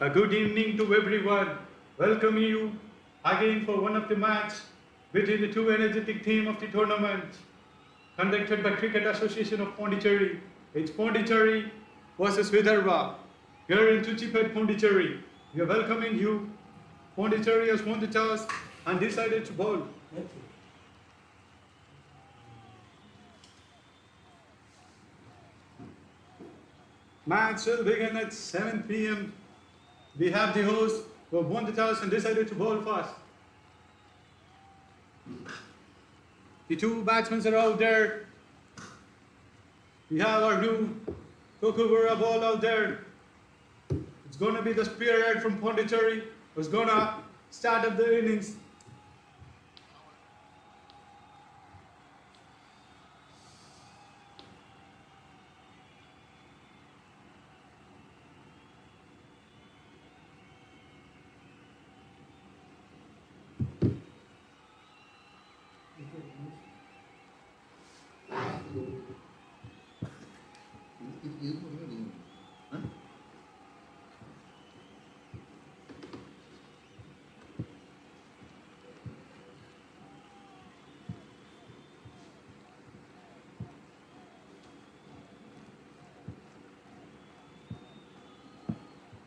A good evening to everyone. Welcome you again for one of the match between the two energetic team of the tournament conducted by Cricket Association of Pondicherry. It's Pondicherry versus VIDARBHA here in Tuchipet, Pondicherry. We are welcoming you. Pondicherry has won the toss and decided to bowl. Match will begin at 7 p.m. We have the host who have won the toss and decided to bowl first. The two batsmen are out there. We have our new Kookaburra ball out there. It's going to be the spearhead from Pondicherry who's going to start up the innings.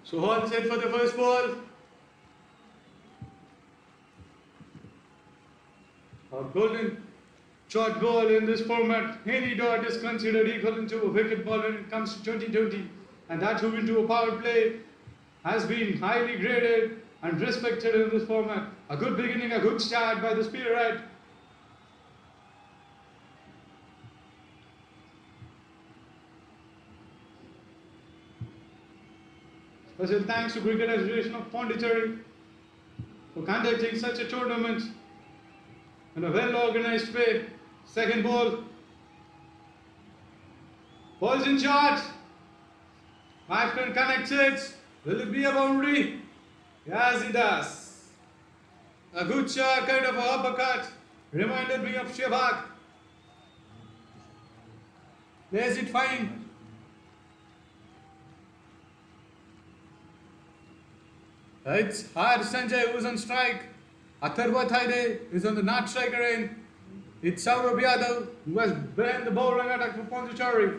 So all set for the first ball. A golden short ball in this format. Any dot is considered equal to a wicket ball when it comes to 2020, and that too into a power play has been highly graded and respected in this format. A good beginning, a good start by the spearhead. Special thanks to Cricket Association of Pondicherry for conducting such a tournament in a well-organized way. Second ball. Ball's in shot. Batsman connects it. Will it be a boundary? Yes, it does. A good shot, kind of a uppercut. Reminded me of Shevak. Plays it fine. It's Har Sanjay who's on strike. Atharva Thaide is on the not striker end. It's Saurabh Yadav who has been the bowling attack for Pondicherry.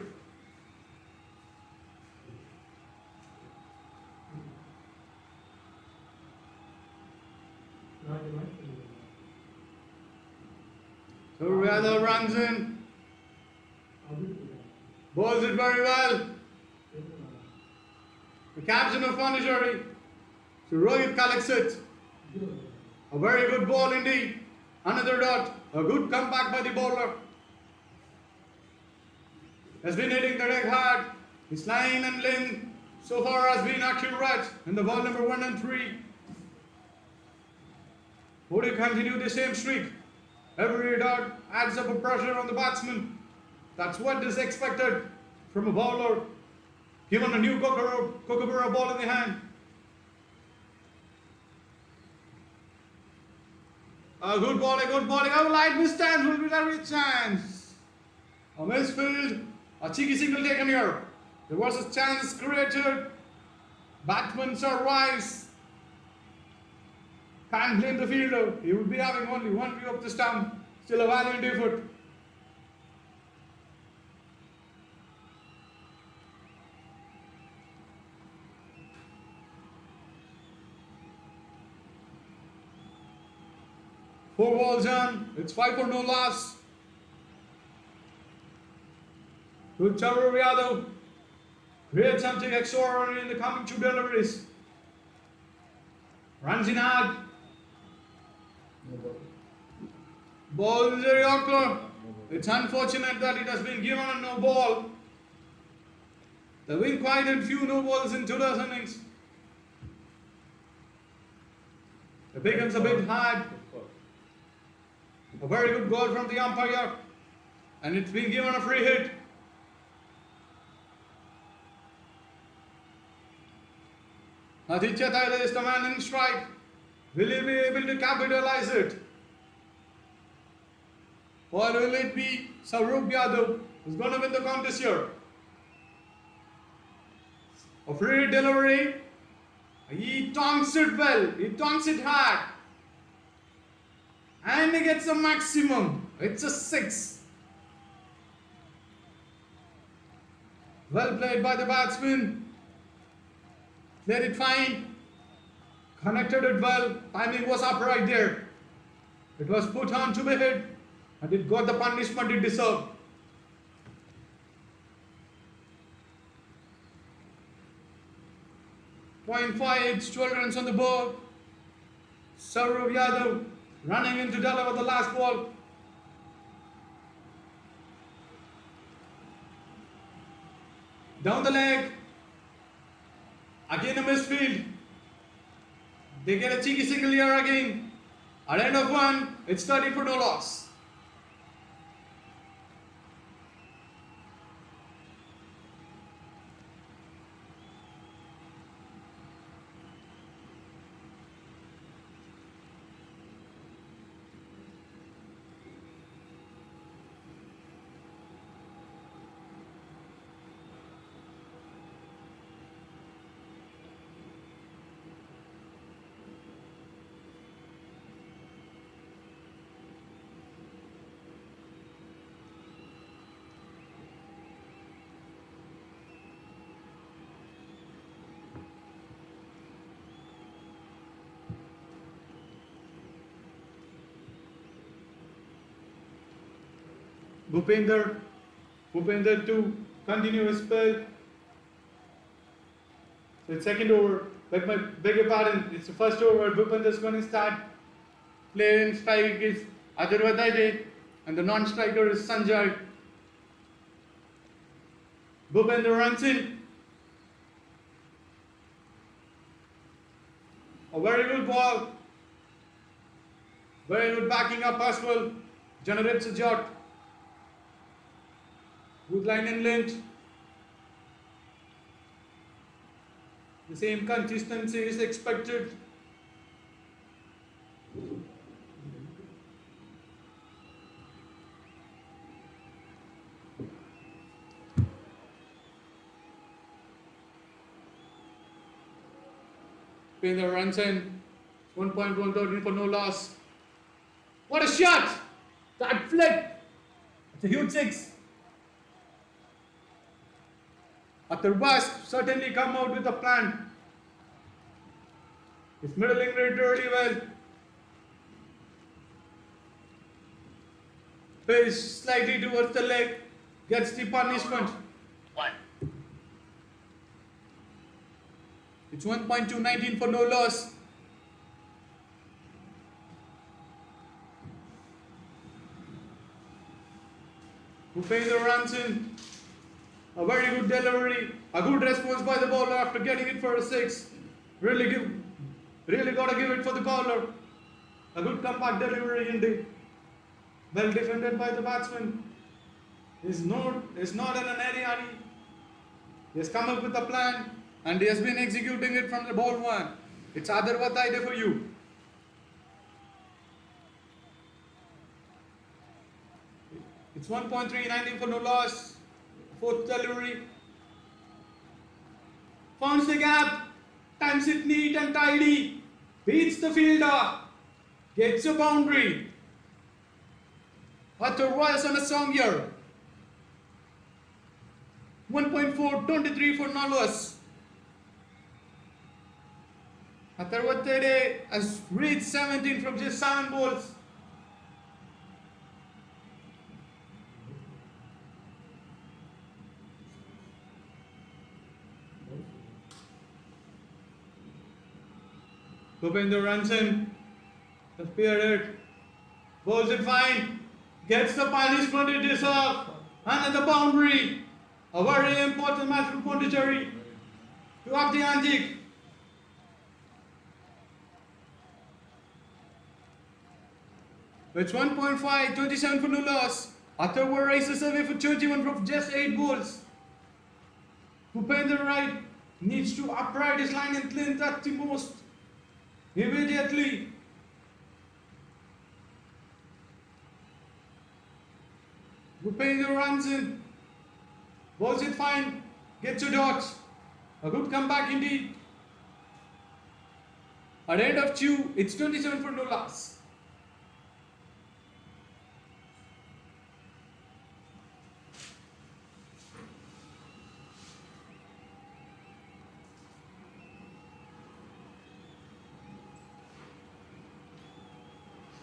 Saurabh Yadav runs in. Bowls it very well. The captain of Pondicherry. So Rohit collects it. A very good ball indeed. Another dot. A good comeback by the bowler. Has been hitting the leg hard. His line and length so far has been accurate in the ball number 1 and 3. Would he continue the same streak? Every dot adds up a pressure on the batsman. That's what is expected from a bowler given a new Kookaburra ball in the hand. A good bowling, a light misstance will be every chance. A misfield, a cheeky single taken here. There was a chance created. Batsman survives. Can't blame the fielder. He would be having only one view of the stump. Still a valiant effort. Four balls on. It's 5 for no loss. Good Saurabh Yadav. Create something extraordinary in the coming 2 deliveries. Runs in hard. Ball is a Yorker. It's unfortunate that it has been given a no ball. There have been quite a few no balls in today's innings. It becomes a bit hard. A very good goal from the umpire, and it's been given a free hit. Aditya Thaile is the man in strike. Will he be able to capitalize it? Or will it be Saurabh Yadav who's going to win the contest here? A free delivery. He tonks it well. He tonks it hard. And he gets a maximum. It's a 6. Well played by the batsman. Played it fine. Connected it well. Timing was up right there. It was put on to be hit. And it got the punishment it deserved. Point 5, it's 12 runs on the board. Saurav Yadav running in to deliver the last ball. Down the leg. Again a misfield. They get a cheeky single here again. At end of 1, it's 30 for no loss. Bhupender to continue his spell. So it's second over. Beg your pardon, it's the first over. Bhupender is going to start. Player in strike is Adarvadaide and the non-striker is Sanjay. Bhupender runs in. A very good ball. Very good backing up as well. Generates a shot. Good line and length. The same consistency is expected. Bhupender runs in. 1.1 for no loss. What a shot! That flick! It's a huge 6. Akhtar Wasp certainly come out with a plan. He's middling it really well. Pitch slightly towards the leg. Gets the punishment. 1. It's 1.219 for no loss. Bhupender runs in. A very good delivery. A good response by the bowler after getting it for a 6. Really got to give it for the bowler. A good compact delivery indeed. Well defended by the batsman. He's not in an area. He has come up with a plan and he has been executing it from the ball 1. It's Adarvadaide for you. It's 1.319 for no loss. 4th delivery. Founds the gap. Times it neat and tidy. Beats the fielder. Gets a boundary. Akhtar Wasp on a song here. 1.423 for no loss. Adarvadaide has reached 17 from just 7 balls. Bhupender runs in, the spearhead, bowls it fine, gets the punishment it deserves, and at the boundary, a very important match for Pondicherry to up the ante. It's 1.5, 27 for no loss. Akhtar Wasp races away for 21 from just 8 balls. Bhupender right needs to upright his line and length at the most. Immediately. Bhupender runs in, bowls it fine, gets a dot. A good comeback indeed. At the end of 2, it's 27 for no loss.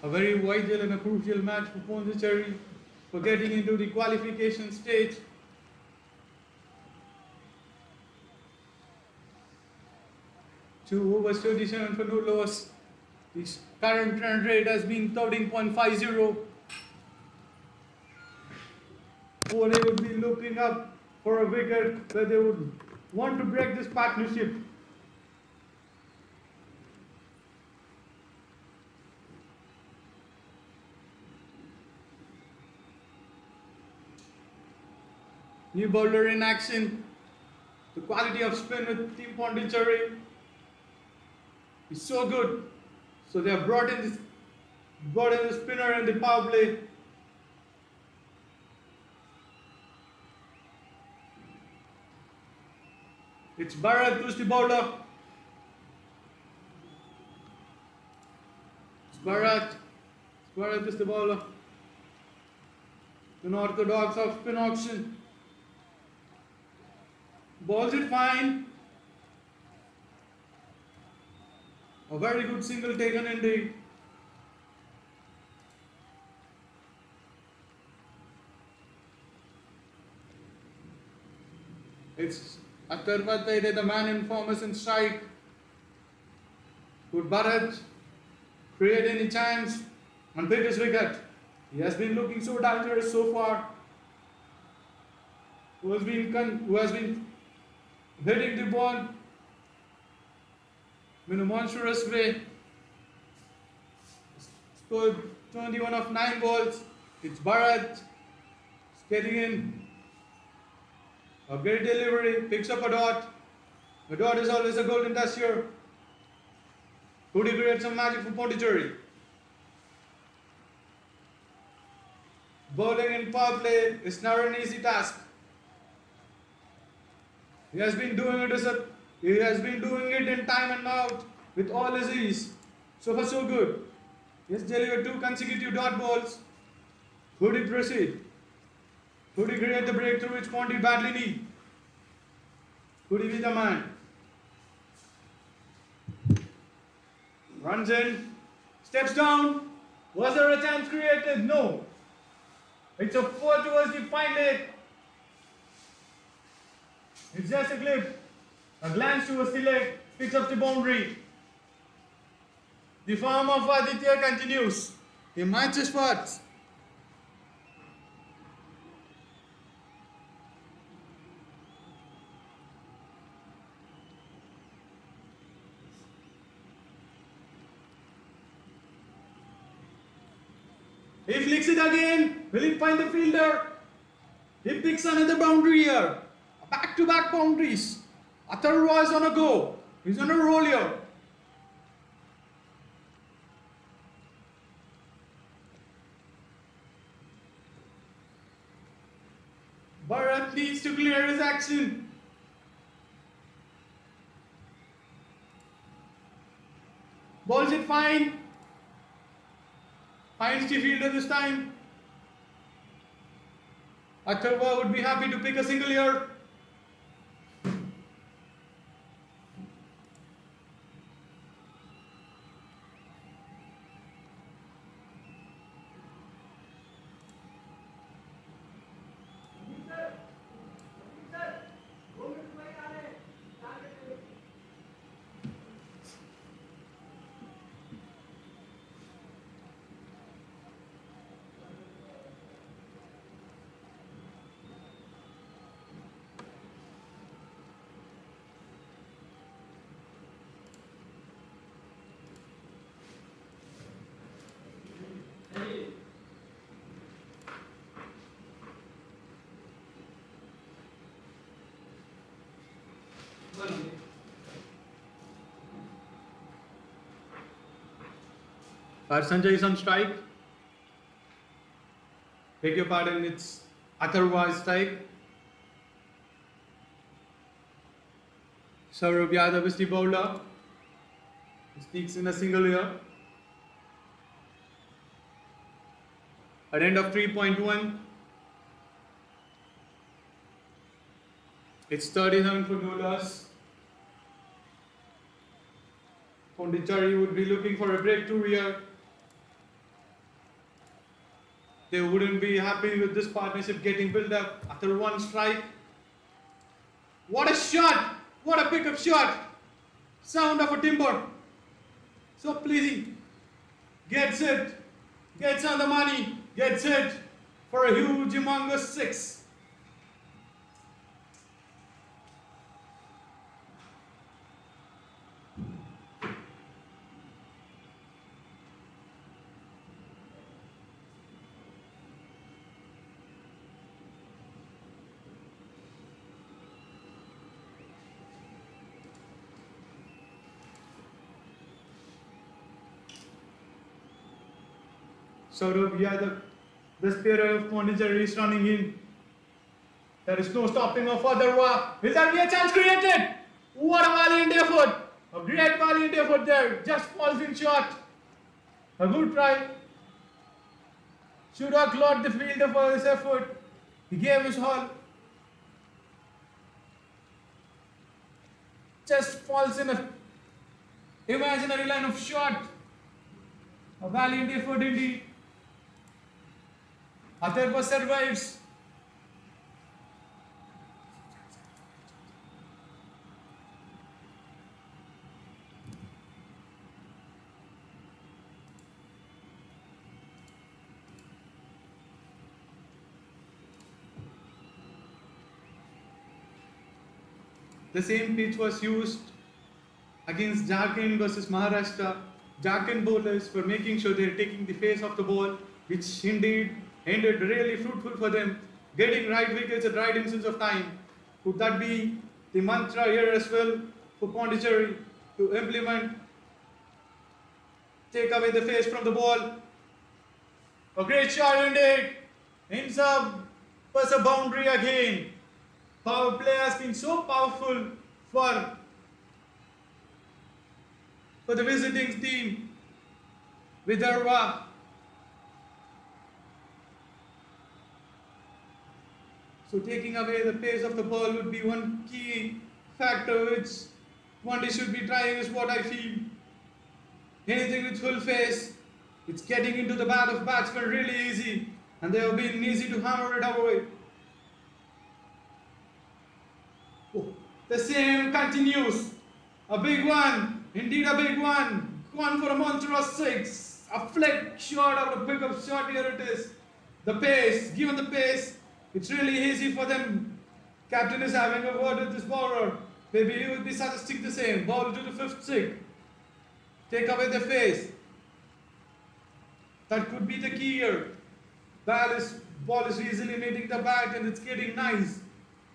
A very vital and a crucial match for Pondicherry for getting into the qualification stage. Two overs 27 for no loss. The current run rate has been 13.50. They would be looking up for a wicket where they would want to break this partnership. New bowler in action. The quality of spin with Team Pondicherry is so good. So they have brought in the spinner in the power play. It's Bharat who's the bowler. Bharat is the bowler. Unorthodox of spin auction. Balls it fine. A very good single taken indeed. It's Atharva Taide, the man in form is in strike. Could Bharat create any chance and pick his wicket? He has been looking so dangerous so far. Who has been hitting the ball in a monstrous way. Scored 21 of 9 balls. It's Bharat. It's getting in. A great delivery. Picks up a dot. A dot is always a golden dasher. Could he create some magic for Pondicherry? Bowling in power play is never an easy task. He has been doing it in time and out with all his ease. So far so good. He has delivered 2 consecutive dot balls. Could he proceed? Could he create the breakthrough which Pondi badly needs? Could he be the man? Runs in, steps down. Was there a chance created? No. It's a 4 towards the fine leg. It's just a clip. A glance towards the leg, picks up the boundary. The form of Aditya continues. He matches first. He flicks it again. Will he find the fielder? He picks another boundary here. Back-to-back boundaries. Atharva is on a go. He's on a roll here. Bharat needs to clear his action. Balls it fine. Finds the fielder this time. Atharva would be happy to pick a single here. Sanjay is on strike. Beg your pardon, it's Atharva strike. Saurabh Yadav is the bowler. Speaks in a single year. At end of 3.1, it's 37 for no loss. Pondicherry would be looking for a breakthrough here. They wouldn't be happy with this partnership getting built up after one strike. What a shot! What a pickup shot! Sound of a timber. So pleasing. Gets it. Gets on the money. Gets it for a huge, humongous 6. Saurabh Yadav, the spearer of Pondicherry is running in. There is no stopping of VIDARBHA. Will there be a chance created? What a valiant effort! A great valiant effort there. Just falls in short. A good try. Should have clawed the fielder for his effort. He gave his all. Just falls in a imaginary line of shot. A valiant effort indeed. VIDARBHA survives. The same pitch was used against Jharkhand versus Maharashtra. Jharkhand bowlers were making sure they're taking the face of the ball, which indeed ended really fruitful for them, getting right wickets at right instance of time. Could that be the mantra here as well for Pondicherry to implement? Take away the face from the ball. A great shot indeed. Ends up was a boundary again. Power play has been so powerful for the visiting team. VIDARBHA. So taking away the pace of the ball would be one key factor which one should be trying, is what I feel. Anything with full face, it's getting into the bat of batsmen really easy, and they have been easy to hammer it away. Oh, the same continues. A big one, indeed a big one. One for a monstrous 6. A flick shot or a pickup shot, here it is. The pace, given the pace, it's really easy for them. Captain is having a word with this bowler. Maybe he would be suggesting the same. Ball to the 5th stick. Take away the face. That could be the key here. Ball is easily meeting the bat and it's getting nice.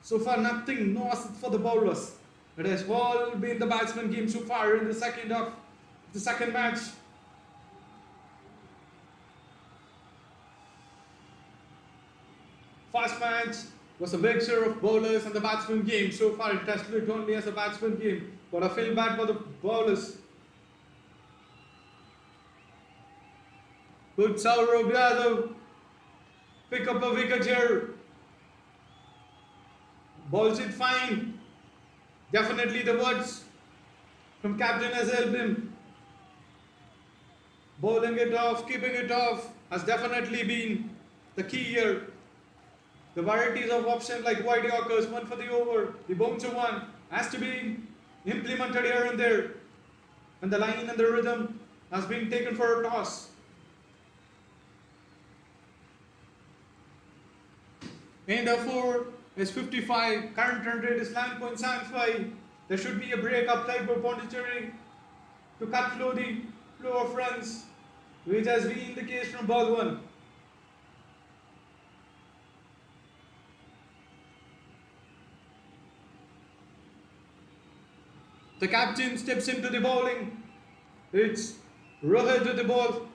So far nothing, no assist for the bowlers. It has all been the batsman game so far in the second half, the second match. First match was a mixture of bowlers and the batsman game. So far it has looked only as a batsman game. But I feel bad for the bowlers. Good Saurabh Yadav. Pick up a wicket here. Bowls it fine. Definitely the words from captain has helped him. Bowling it off, keeping it off has definitely been the key here. The varieties of options like wide yorkers, one for the over, the bouncer one has to be implemented here and there. And the line and the rhythm has been taken for a toss. End of 4 is 55. Current run rate is 9.75. There should be a break upside for Pondicherry to cut through the flow of runs, which has been the case from ball 1. The captain steps into the bowling. It's Rohit with the ball.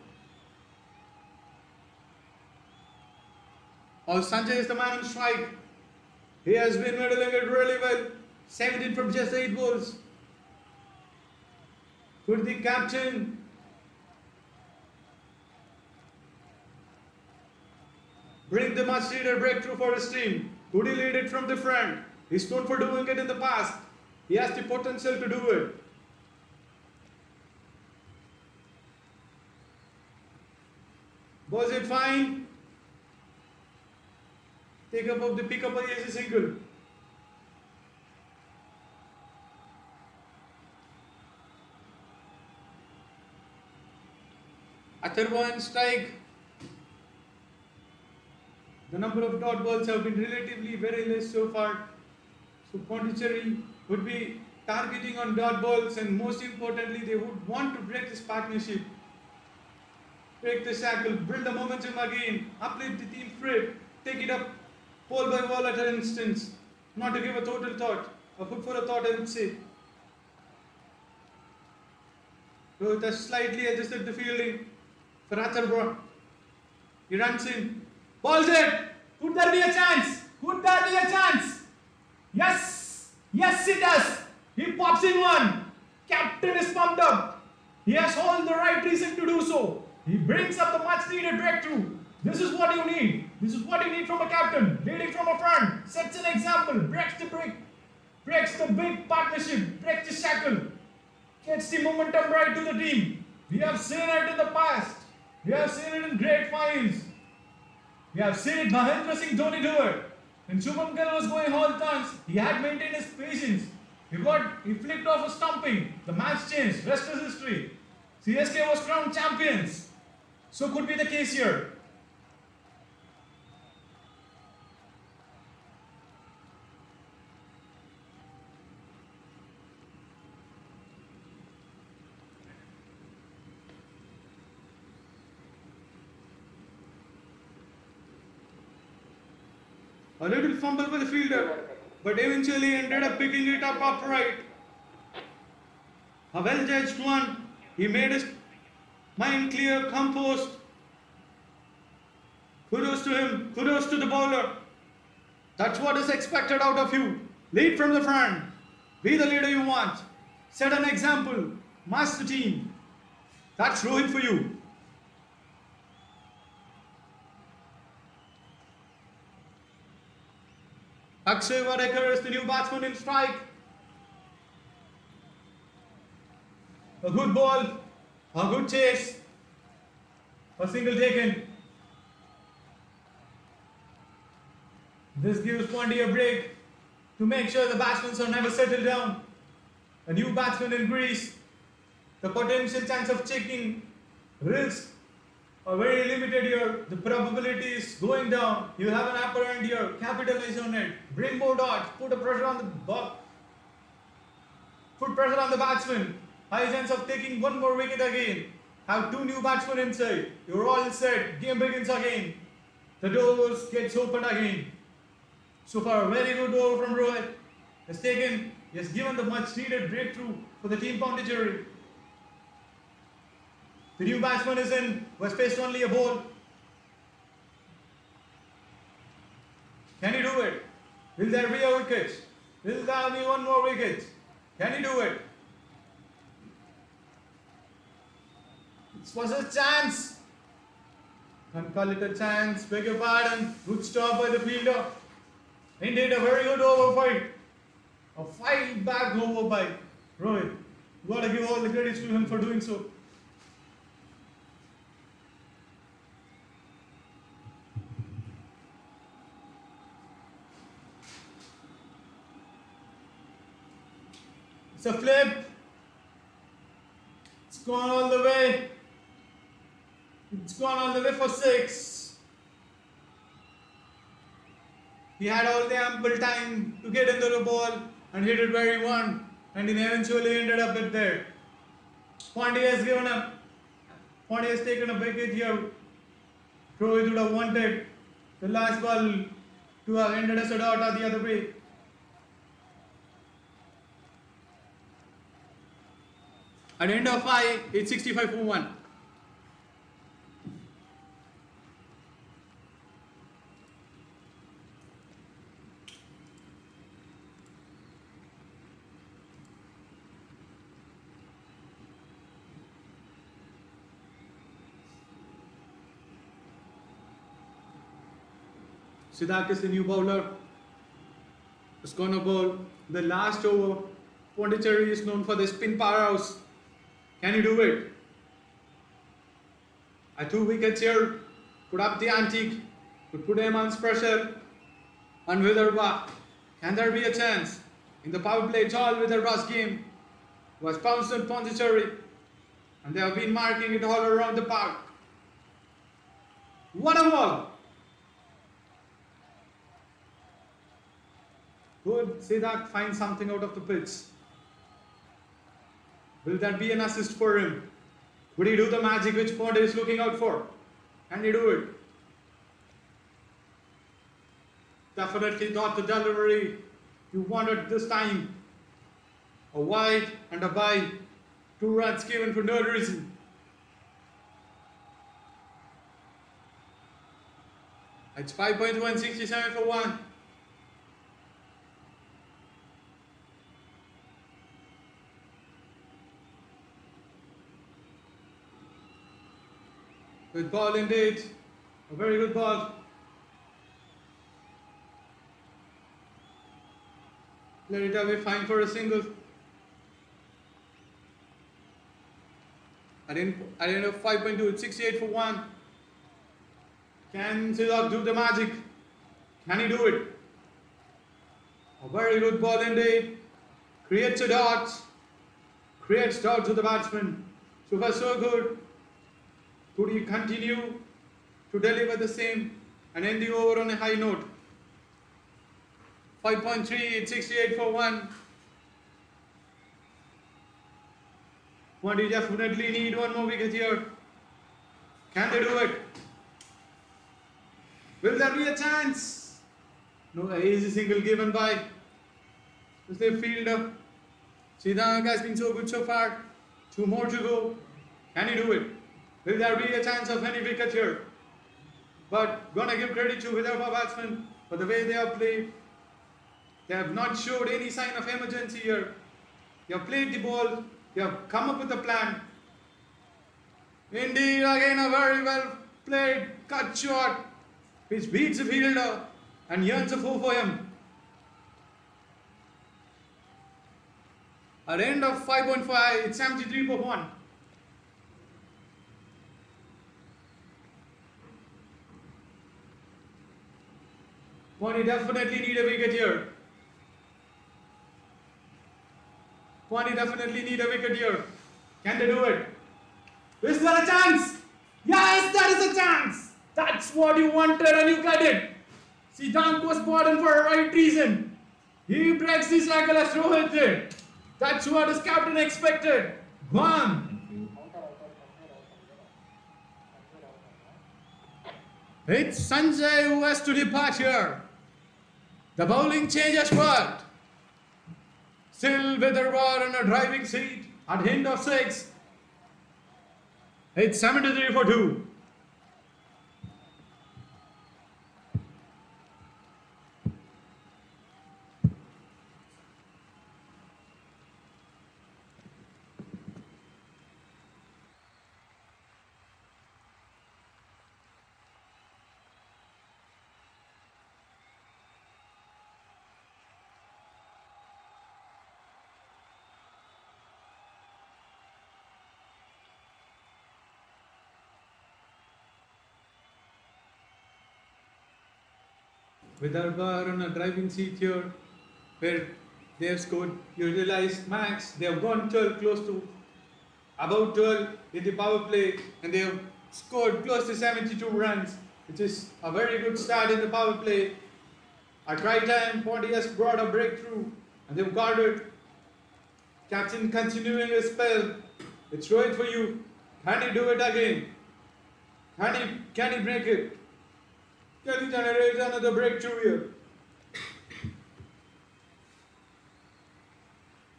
Sanjay is the man on strike. He has been middling it really well. 17 from just 8 balls. Could the captain bring the much needed breakthrough for his team? Could he lead it from the front? He's known for doing it in the past. He has the potential to do it. Was it fine? Pick up as a single. Atharva and strike. The number of dot balls have been relatively very less so far. So Pondicherry would be targeting on dot balls, and most importantly they would want to break this partnership. Break the shackle, build the momentum again, uplift the team spirit, take it up ball by ball at an instance. Not to give a total thought, a food for a thought I would say. Rohit has slightly adjusted the fielding for Atharva. He runs in. Ball's it! Could there be a chance? Could there be a chance? Yes! Yes it does! He pops in one. Captain is pumped up. He has all the right reason to do so. He brings up the much needed breakthrough. This is what you need. This is what you need from a captain. Leading from a front. Sets an example. Breaks the big partnership. Breaks the shackle. Gets the momentum right to the team. We have seen it in the past. We have seen it in great finals. We have seen it Mahendra Singh Dhoni do it. When Shubham Gill was going all turns, he had maintained his patience. He flicked off a stumping. The match changed. Rest is history. CSK was crowned champions. So could be the case here. A little fumble by the fielder, but eventually ended up picking it up upright. A well-judged one. He made his mind clear, composed. Kudos to him. Kudos to the bowler. That's what is expected out of you. Lead from the front. Be the leader you want. Set an example. Mass the team. That's Rohit for you. Akshay Wadekar is the new batsman in strike. A good ball, a good chase, a single taken. This gives Pondy a break to make sure the batsmen are never settled down. A new batsman in Greece, the potential chance of checking risk are very limited here. The probability is going down. You have an upper hand here. Capitalize on it. Bring more dots. Put pressure on the batsman. High chance of taking one more wicket again. Have two new batsmen inside. You're all set. Game begins again. The doors gets opened again. So far, very good over from Rohit. He has given the much needed breakthrough for the team Pondicherry. The new batsman is in, was faced only a ball. Can he do it? Will there be a wicket? Will there be one more wicket? Can he do it? This was a chance. Can't call it a chance. Beg your pardon. Good stop by the fielder. Indeed, a very good over fight. A fight back over by Rohit. You gotta give all the credits to him for doing so. It's a flip. It's gone all the way. It's gone all the way for 6. He had all the ample time to get into the ball and hit it where he wanted, and he eventually ended up with there. Pondy has given up. Pondy has taken a big hit here. Rohit would have wanted the last ball to have ended as a dot or the other way. At the end of 5, it's 65 for 1. Sidak is the new bowler. Is going to bowl the last over. Pondicherry is known for the spin powerhouse. Can he do it? 2 wickets here. Put up the ante. Could put him on pressure. And VIDARBHA. Can there be a chance? In the power play, it's all VIDARBHA's game. Was pounced on Pondicherry. And they have been marking it all around the park. What a ball! Could Sidak find something out of the pitch? Will that be an assist for him? Would he do the magic which Pond is looking out for? Can he do it? Definitely not the delivery you wanted this time. A wide and a bye. 2 runs given for no reason. It's 5.167 for 1. Good ball indeed. A very good ball. Let it away, fine for a single. At the end of 5.2, it's 68 for 1. Can Sidak do the magic? Can he do it? A very good ball indeed. Creates a dot. Creates doubts to the batsman. So far so good. Could he continue to deliver the same and end the over on a high note? 5.3, it's 68 for 1. Pondi definitely need 1 more wicket here. Can they do it? Will there be a chance? No, an easy single given by the fielder. Sidak has been so good so far. 2 more to go. Can he do it? Will there be a chance of any wicket here? But gonna give credit to VIDARBHA batsmen for the way they have played. They have not showed any sign of emergency here. They have played the ball. They have come up with a plan. Indeed, again a very well played cut shot which beats the fielder and earns a 4 for him. At the end of 5.5, it's 73 for 1. Pondi definitely need a wicket here. Pondi definitely need a wicket here. Can they do it? Is there a chance? Yes, there is a chance. That's what you wanted and you got it. Sidak was brought in for a right reason. He breaks the cycle as Rohit did. That's what his captain expected. One. It's Sanjay who has to depart here. The bowling change has worked. Still VIDARBHA on a driving seat at the end of 6. It's 73 for 2. VIDARBHA on a driving seat here where they have scored. You realize max, they have gone 12, close to about 12 in the power play, and they have scored close to 72 runs, which is a very good start in the power play. At right time, Pondi has brought a breakthrough and they've got it. Captain continuing his spell. It's Rohit for you. Can he do it again? Can he break it? Can he generate another breakthrough here?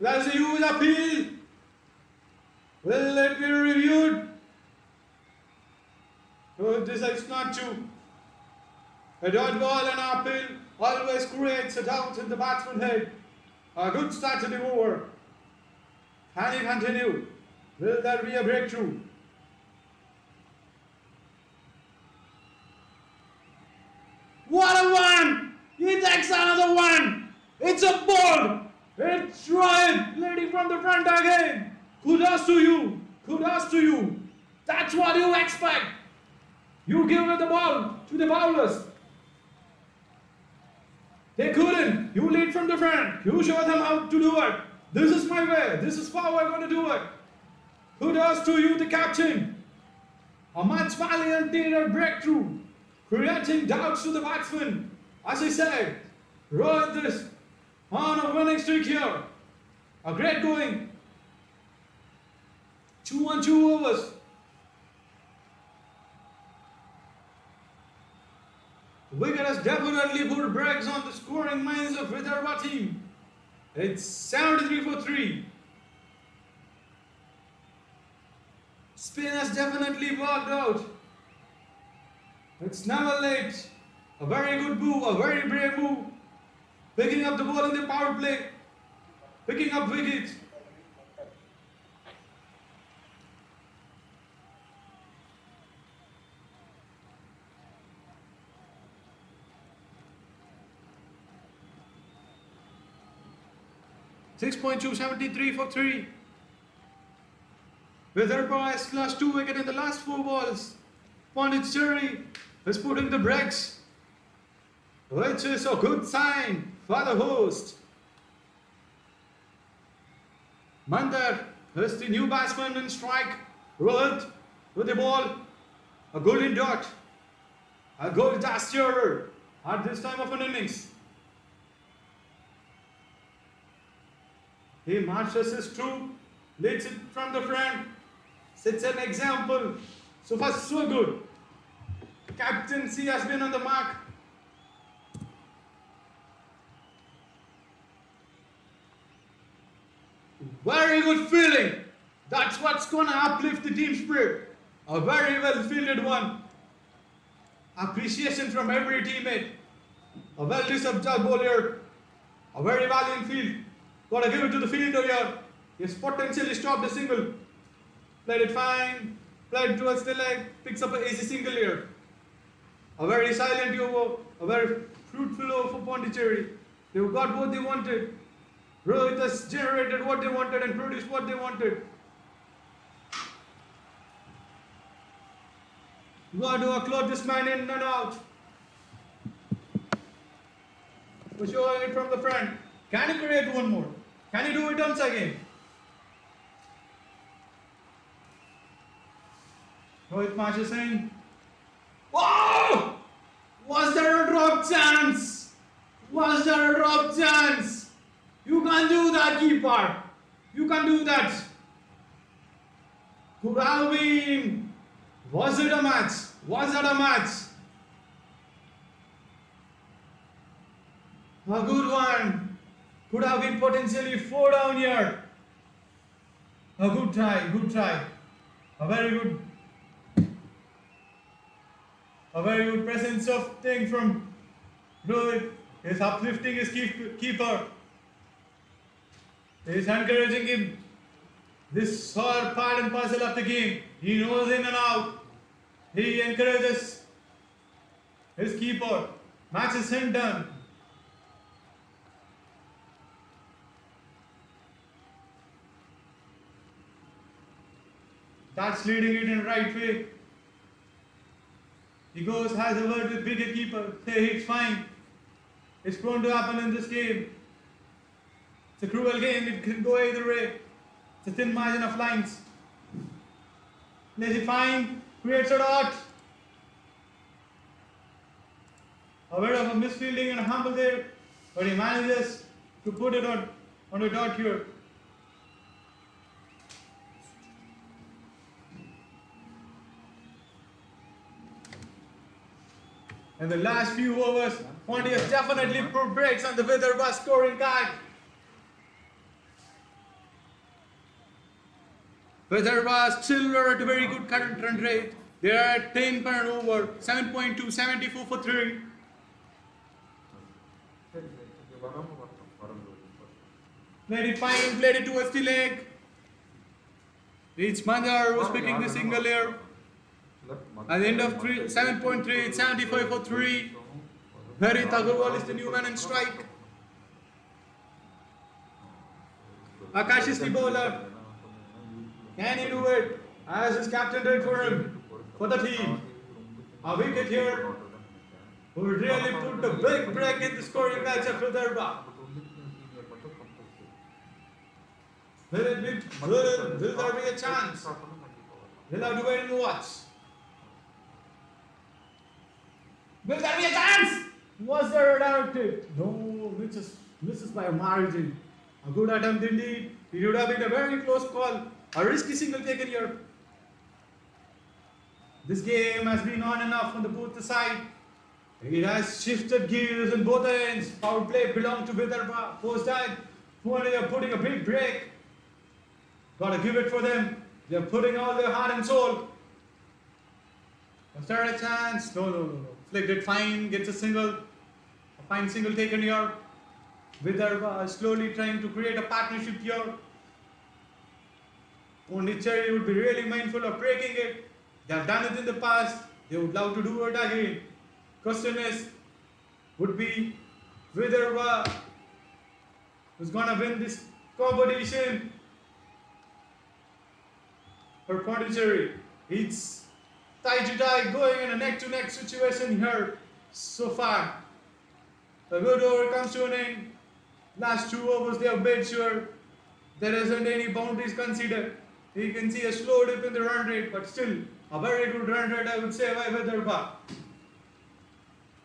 That's a huge appeal. Will it be reviewed? Rohit decides not to. A dot ball and appeal always creates a doubt in the batsman's head. A good start to the over. Can he continue? Will there be a breakthrough? What a one! It's a ball. It's right. Leading from the front again. Kudos to you. Kudos to you. That's what you expect. You give the ball to the bowlers. They couldn't. You lead from the front. You show them how to do it. This is my way. This is how I'm going to do it. Kudos to you, the captain. A much valiant leader breakthrough, creating doubts to the batsman. As I said, Rohit is on a winning streak here. A great going. 2 on 2 overs. The wicket has definitely put brakes on the scoring minds of VIDARBHA team. It's 73 for 3. Spin has definitely worked out. It's never late. A very good move, a very brave move. Picking up the ball in the power play. Picking up wickets. .273 for 3. VIDARBHA has lost 2 wickets in the last 4 balls. Pondicherry is putting the brakes, which is a good sign for the host. Mandar is the new batsman in strike. Rohit with the ball. A golden dot. A goal duster at this time of an innings. He marches his troop, leads it from the front, sets an example. So far, so good. Captaincy has been on the mark. Very good feeling. That's what's going to uplift the team spirit. A very well fielded one. Appreciation from every teammate. A well deserved bowler. A very valiant field. Got to give it to the fielder here. He's potentially stopped a single. Played it fine. Played towards the leg. Picks up an easy single here. A very silent over. A very fruitful over for Pondicherry. They got what they wanted. Rohit has generated what they wanted and produced what they wanted. You got to close this man in and out. We're showing it from the front. Can he create one more? Can he do it once again? Rohit marches in. Whoa! Was there a drop chance? Was there a drop chance? You can't do that, keeper. You can't do that. Could have been. Was it a match? Was it a match? A good one. Could have been potentially 4 down here. A good try, good try. A very good presence of thing from Rohit. He's uplifting his keeper. He's encouraging him. This is all part and parcel of the game. He knows in and out. He encourages his keeper. Match is done. That's leading it in the right way. He goes, has a word with wicket keeper. Say it's fine. It's prone to happen in this game. It's a cruel game. It can go either way. It's a thin margin of lines. Plays it fine. Creates a dot. A bit of a misfielding and a humble there. But he manages to put it on a dot here. In the last few overs, Pondi has definitely put brakes on the VIDARBHA scoring card. VIDARBHA still are at a very good current run rate. They are at 10 per over, 7.2, 74 for 3. Played it fine, played it towards the leg. It's Mandar who's picking the single here. At the end of 7.3, it's 75 for 3. Harit Agarwal is the new man in strike. Akash is the bowler. Can he do it? As his captain did for him, for the team. A wicket here who really put a big break in the scoring match of VIDARBHA. Will there be a chance? We'll have to wait and watch. Will there be a chance? Was there a doubt? No, misses by a margin. A good attempt indeed. It would have been a very close call. A risky single taken here. This game has been on and off on the both side. It has shifted gears on both ends. Power play belonged to VIDARBHA. Post time, they are putting a big break. Gotta give it for them. They're putting all their heart and soul. Was there a chance? No. Flicked it fine, gets a single. A fine single taken here. VIDARBHA is slowly trying to create a partnership here. Pondicherry would be really mindful of breaking it. They have done it in the past. They would love to do it again. Question is, would be VIDARBHA who's gonna win this competition? For Pondicherry, it's tie to tie, going in a neck-to-neck situation here so far. The good over comes to an end. Last 2 overs they have made sure there isn't any boundaries considered. You can see a slow dip in the run rate, but still a very good run rate, I would say, by VIDARBHA.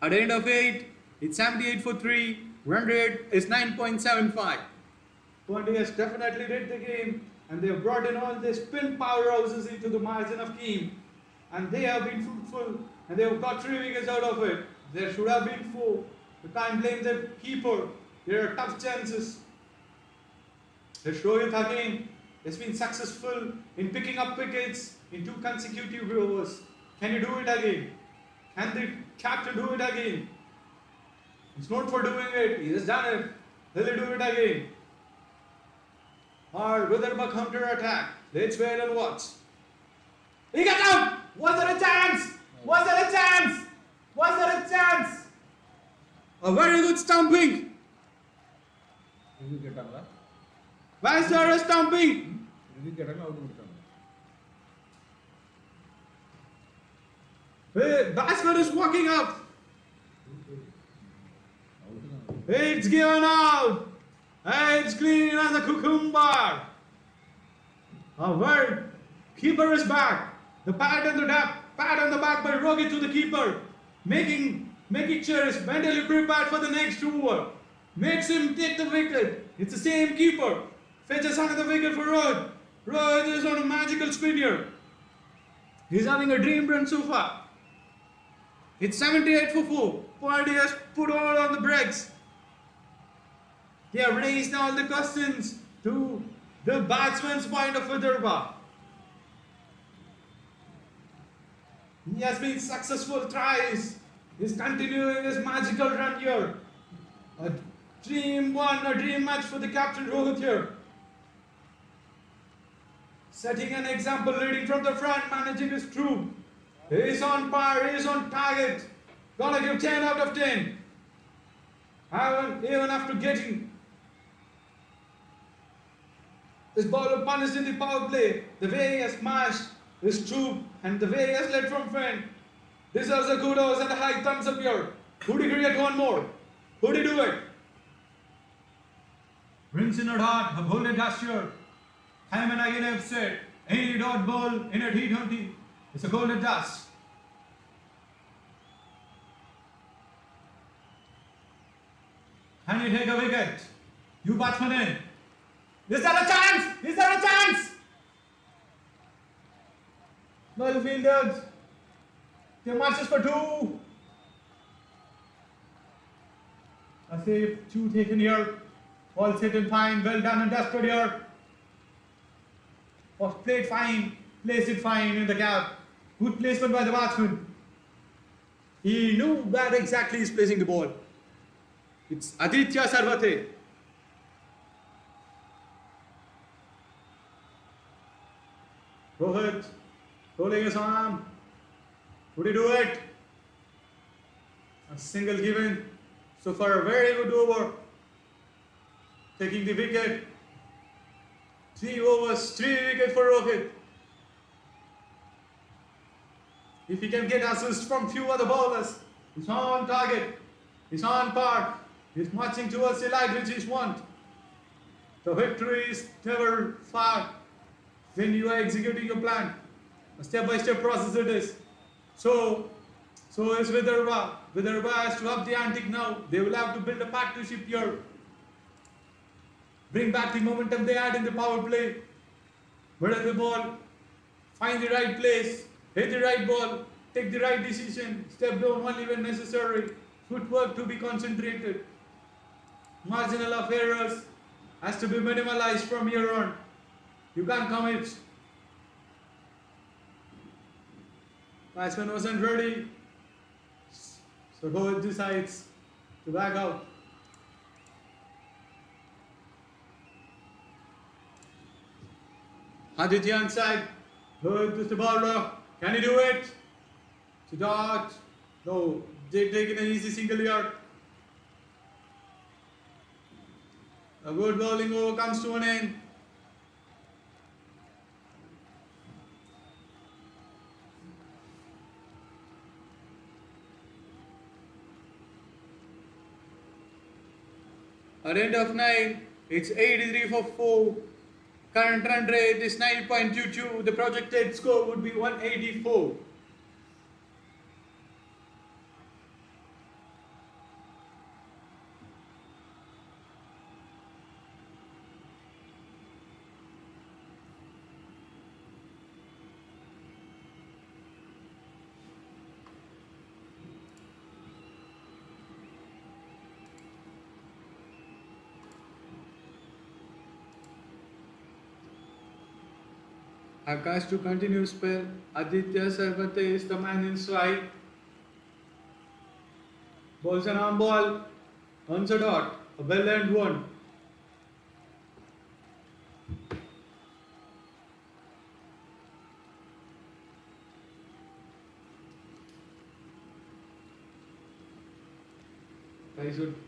At the end of 8, it's 78 for 3. Run rate is 9.75. Pondi has definitely did the game, and they have brought in all their spin powerhouses into the margin of game, and they have been fruitful, and they have got 3 wickets out of it. There should have been 4. You can't blame the keeper. There are tough chances. Rohit again has been successful in picking up wickets in 2 consecutive overs. Can he do it again? Can the captain do it again? He's known for doing it. He has done it. Will he do it again? Or VIDARBHA counter attack? Let's wait and watch. He got out! Was there a chance? Was there a chance? Was there a chance? A very good stumping. Why is there a stumping? Batsman is walking up. It's given out. It's clean as a cucumber. Our keeper is back. The pat on the back by Rohit to the keeper, making sure he's mentally prepared for the next over. Makes him take the wicket. It's the same keeper. Fetches another wicket for Rohit. Rohit is on a magical spin here. He's having a dream run so far. It's 78 for 4. Pondi has put all on the brakes. They have raised all the questions to the batsman's point of VIDARBHA. He has been successful thrice. He's continuing his magical run here. A dream match for the captain Rohit here. Setting an example, leading from the front, managing his troop. He is on par, he is on target. Gonna give 10 out of 10. Even after getting this bowler punished in the power play, the way he has smashed his troop and the way he has led from front, deserves a kudos and a high thumbs up here. Would he create one more? Would he do it? Rings in a dot, a golden gesture. Time and again I've said, any dot ball in a T20 is a golden dust. Can you take a wicket? You batsman in. Is there a chance? Is there a chance? Well fielded. They marches for 2. A safe 2 taken here. All set and fine. Well done and dusted here. Was played fine. Placed it fine in the gap. Good placement by the batsman. He knew where exactly he's placing the ball. It's Aditya Sarvate. Rohit rolling his arm. Would he do it? A single given. So far a very good over. Taking the wicket. 3 overs, 3 wickets for Rohit. If he can get assists from few other bowlers, he's on target, he's on par, he's marching towards the light which he wants. The victory is never far when you are executing your plan. A step-by-step process it is. So is VIDARBHA. VIDARBHA has to up the ante now. They will have to build a partnership here. Bring back the momentum they had in the power play. Middle the ball, find the right place, hit the right ball, take the right decision, step down only when necessary. Footwork to be concentrated. Marginal of errors has to be minimalized from here on. You can't commit. Batsman wasn't ready. So Rohit decides to back out. Aditya on side. Rohit is the bowler. Can he do it? To dot. No. They've taken an easy single here. A good bowling over comes to an end. At end of 9, it's 83 for 4. Current run rate is 9.22. The projected score would be 184. Akash to continue spell. Aditya Sarvate is the man inside. Balls an arm ball. Earns a dot. A well earned one.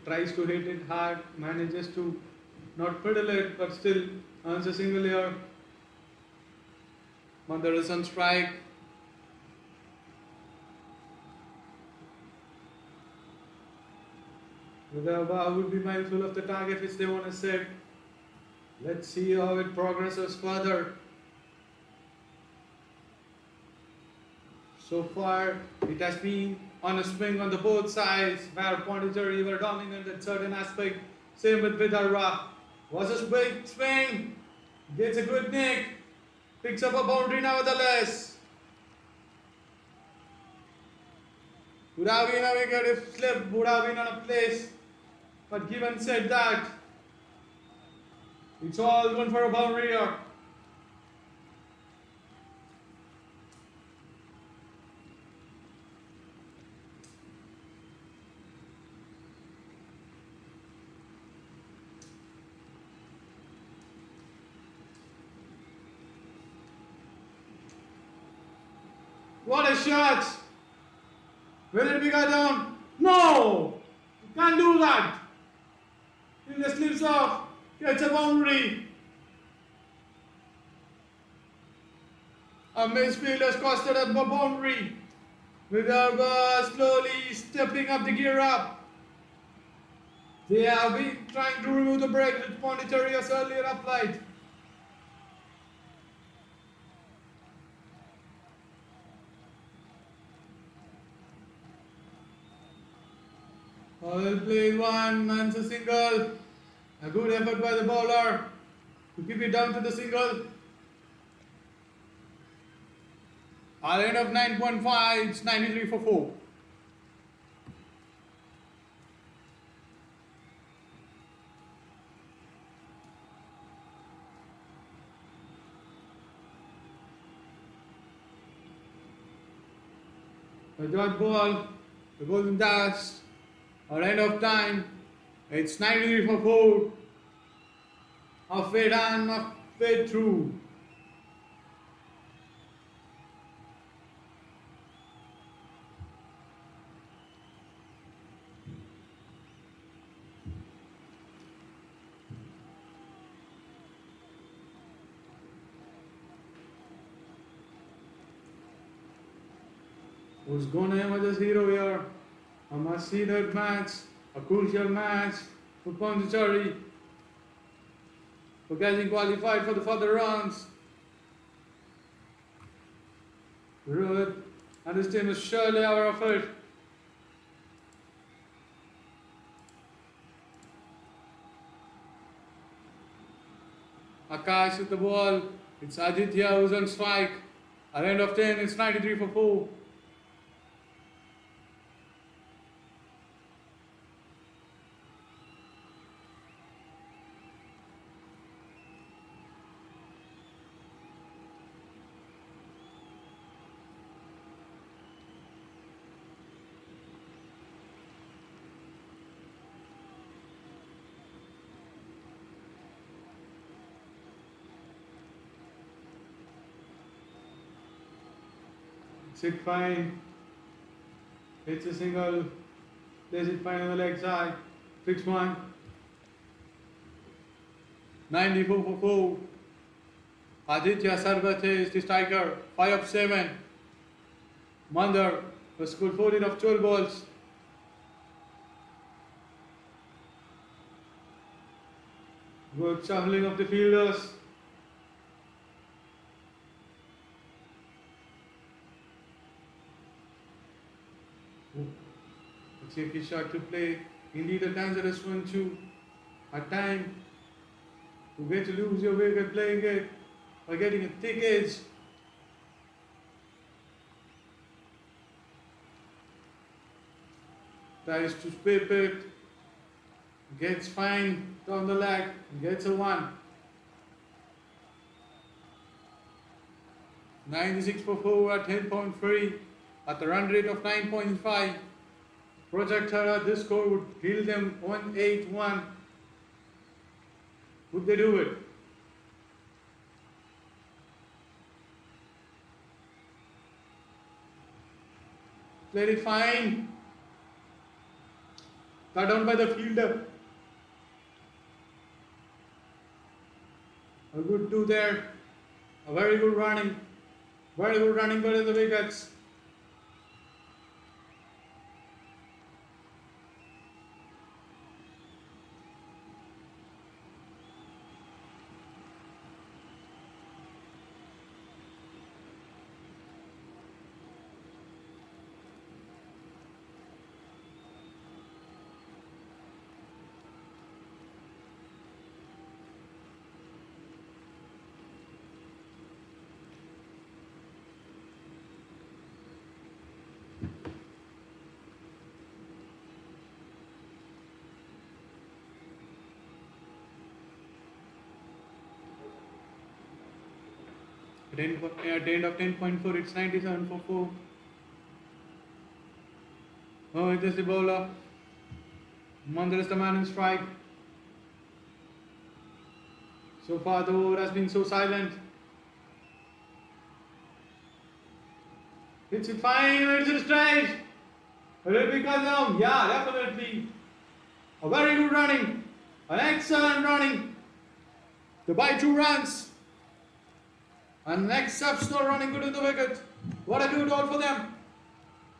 Tries to hit it hard. Manages to not pedal it, but still earns a single here. But there is some strike. VIDARBHA would be mindful of the target which they want to set. Let's see how it progresses further. So far, it has been on a swing on the both sides, where Pondicherry were dominant at certain aspect. Same with VIDARBHA. Was a big swing. Gets a good nick. Picks up a boundary nevertheless. Would have been a wicket if slip, would have been on a place. But given said that, it's all going for a boundary here. What a shot! Will it be got down? No! You can't do that! He just slips off, gets a boundary. A misfield has costed a boundary. VIDARBHA slowly stepping up the gear up. They have been trying to remove the break which Pondicherry has earlier applied. Well played one, man's a single. A good effort by the bowler to keep it down to the single. Our end of 9.5, it's 93 for 4. A dot ball, the golden dash. Our end of time, it's 93 for 4. Halfway done, halfway through. who's going to emerge as hero here. A must-see-that match, a crucial match for Pondicherry, for getting qualified for the further rounds. Rohit and his team is surely aware of it. Akash with the ball. It's Aditya who's on strike. At end of 10, it's 93 for 4. Sit fine, hits a single, plays it fine on the leg side, 6-1, 94 for 4. Aditya Sarvate is the striker, 5 of 7. Mandar was scored 14 of 12 balls. Good shuffling of the fielders. A tricky shot to play. Indeed, a dangerous one too. At time, you get to lose your wicket playing it by getting a thick edge. Tries to sweep it, gets fine down the leg, gets a 1. 96 for 4 at 10.3 at the run rate of 9.5. Project Hara, this score would heal them 181. Would they do it? Played it fine. Cut down by the fielder. A good 2 there. A very good running. Very good running by the wickets. At the end of 10.4, it's 97 for 4. Oh, it is the bowler. Mandar is the man in strike. So far, the over has been so silent. Hits it fine, it's a straight. Will it be cut down? Yeah, definitely. A very good running. An excellent running. To buy 2 runs. And next exceptional running good in the wicket. What a good all for them.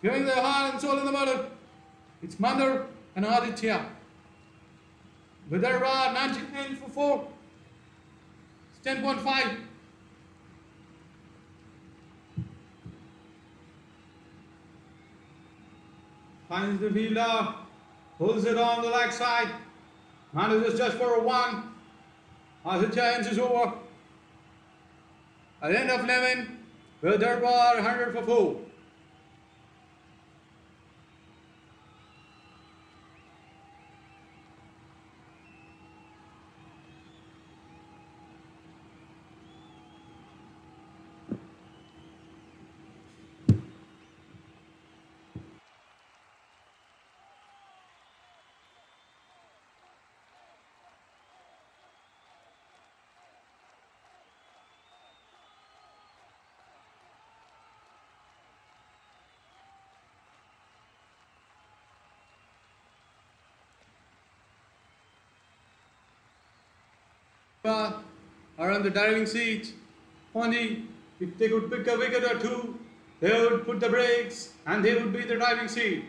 Giving their heart and soul in the middle. It's Mandar and Aditya. VIDARBHA 99 for 4. It's 10.5. Finds the fielder. Pulls it on the leg side. Manages just for a 1. Aditya ends his over. At the end of 11, VIDARBHA 100 for 4. Are on the driving seat. Pondi, if they could pick a wicket or 2, They would put the brakes and they would be the driving seat.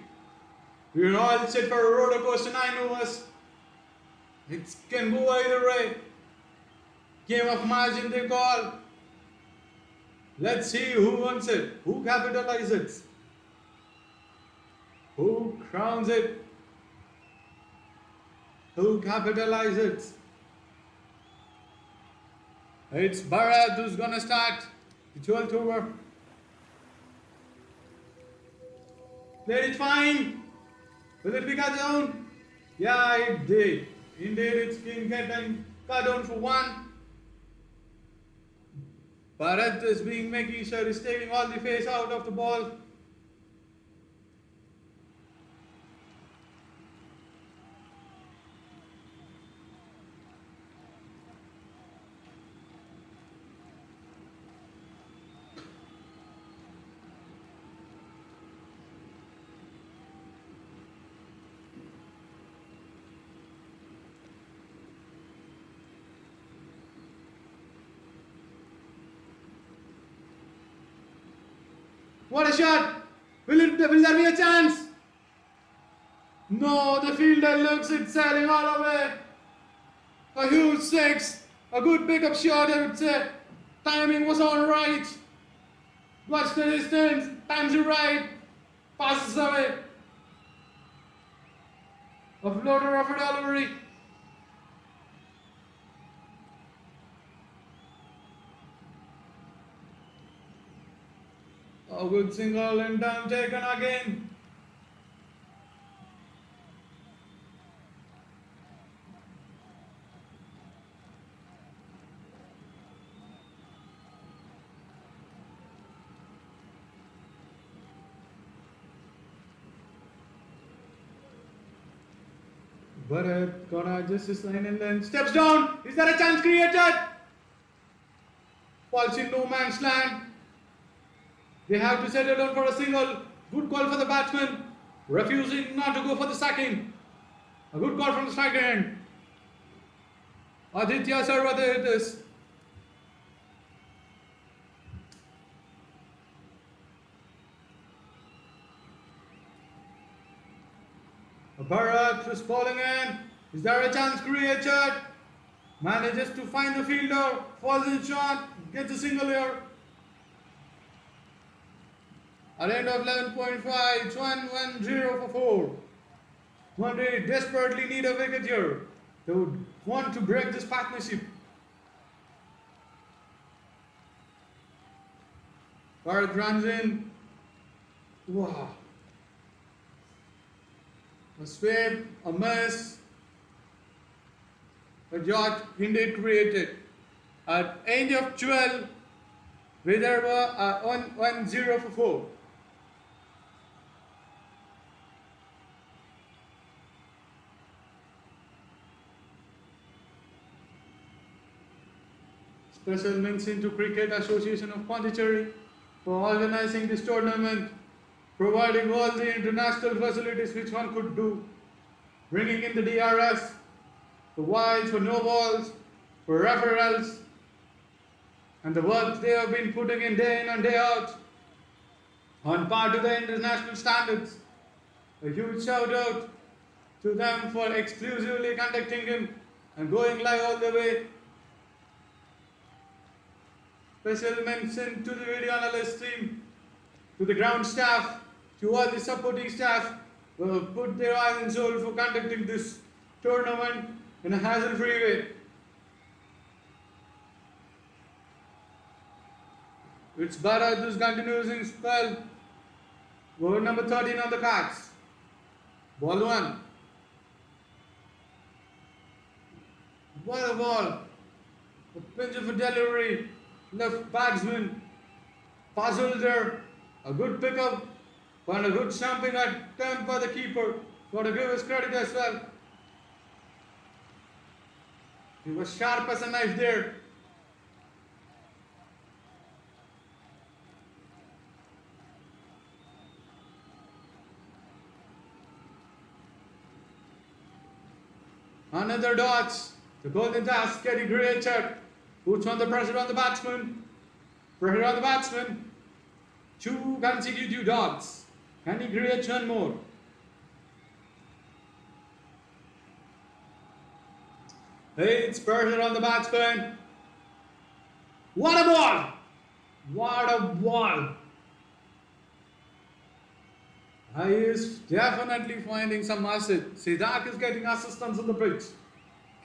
We were all set for a roller coaster, 9 hours. It can go either way. Game of margin they call. Let's see who wants it, who capitalizes it, who crowns it, who capitalizes. It's Bharat who's gonna start the 12th over. Played it fine. Will it be cut down? Yeah, it did. Indeed, it's been getting cut down for one. Bharat is making sure he's taking all the face out of the ball. What a shot! Will there be a chance? No, the fielder looks it sailing all away. A huge six. A good pickup shot, I would say. Timing was all right. Watch the distance. Times it right. Passes away. A floater of a delivery. A good single and down taken again. Bharat gonna adjust his line and then steps down. Is there a chance created? Falls in no man's land. They have to settle down for a single. Good call for the batsman. Refusing not to go for the sacking. A good call from the striker end. Aditya Sarva there it is. Bharat is falling in. Is there a chance created? Manages to find the fielder. Falls in shot. Gets a single here. At the end of 11.5, it's 1-1-0 for 4. Pondicherry desperately need a wicket here. They would want to break this partnership. Bharat runs in. Wow. A sweep, a miss. A shot indeed created. At end of 12, VIDARBHA 1-0 for 4. Special mention to Cricket Association of Pondicherry for organizing this tournament, providing all the international facilities which one could do, bringing in the DRS, for wides, for no balls, for referrals, and the work they have been putting in day in and day out, on par to the international standards. A huge shout out to them for exclusively conducting him and going live all the way. Special mention to the video analyst team, to the ground staff, to all the supporting staff who have put their eyes and soul for conducting this tournament in a hassle-free way. It's Bharat who's continuing spell. Over number 13 on the cards. Ball 1. What a ball. A pinch of a delivery. Left batsman. Puzzled there. A good pickup. But a good stamping attempt by the keeper. Got to give us credit as well. He was sharp as a knife there. Another dodge. The golden task getting created. Puts on the pressure on the batsman. Pressure on the batsman. 2 consecutive dots. Can he create one more? It's pressure on the batsman. What a ball! What a ball! He is definitely finding some assist. Siddharth is getting assistance on the pitch.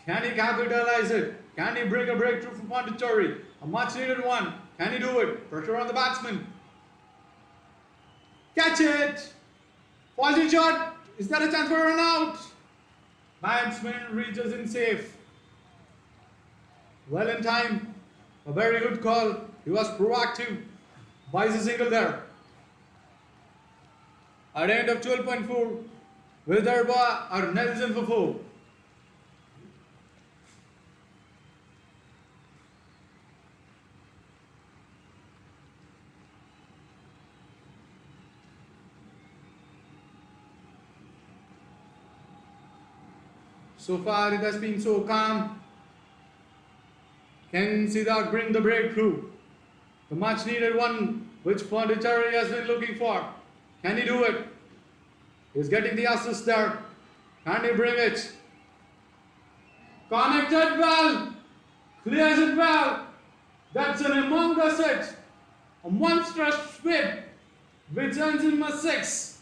Can he capitalize it? Can he bring a breakthrough for Pondicherry? A much needed one. Can he do it? Pressure on the batsman. Catch it! Faulty shot. Is there a chance for a run out? Batsman reaches in safe. Well in time. A very good call. He was proactive. Buys a single there. At the end of 12.4, VIDARBHA are Nelson for 4. So far it has been so calm. Can Siddharth bring the breakthrough? The much needed one which Pondicherry has been looking for. Can he do it? He's getting the assist there. Can he bring it? Connected well. Clears it well. That's an humongous hit. A monstrous sweep which ends in a 6.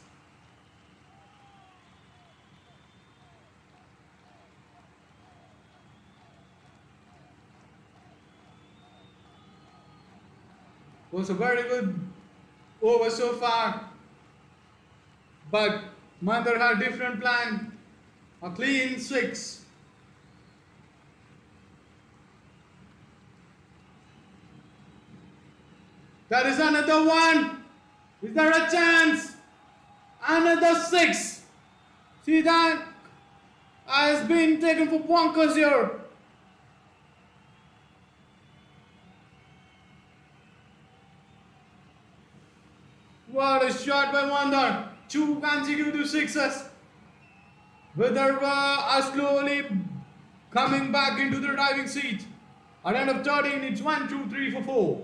Was a very good over so far, but Mother had different plan. A clean 6. There is another one. Is there a chance? Another 6. See that has been taken for bonkers here. What a shot by Wonder. 2 consecutive 6s. VIDARBHA are slowly coming back into the driving seat. At the end of 13, it's 1, 2, 3 for 4.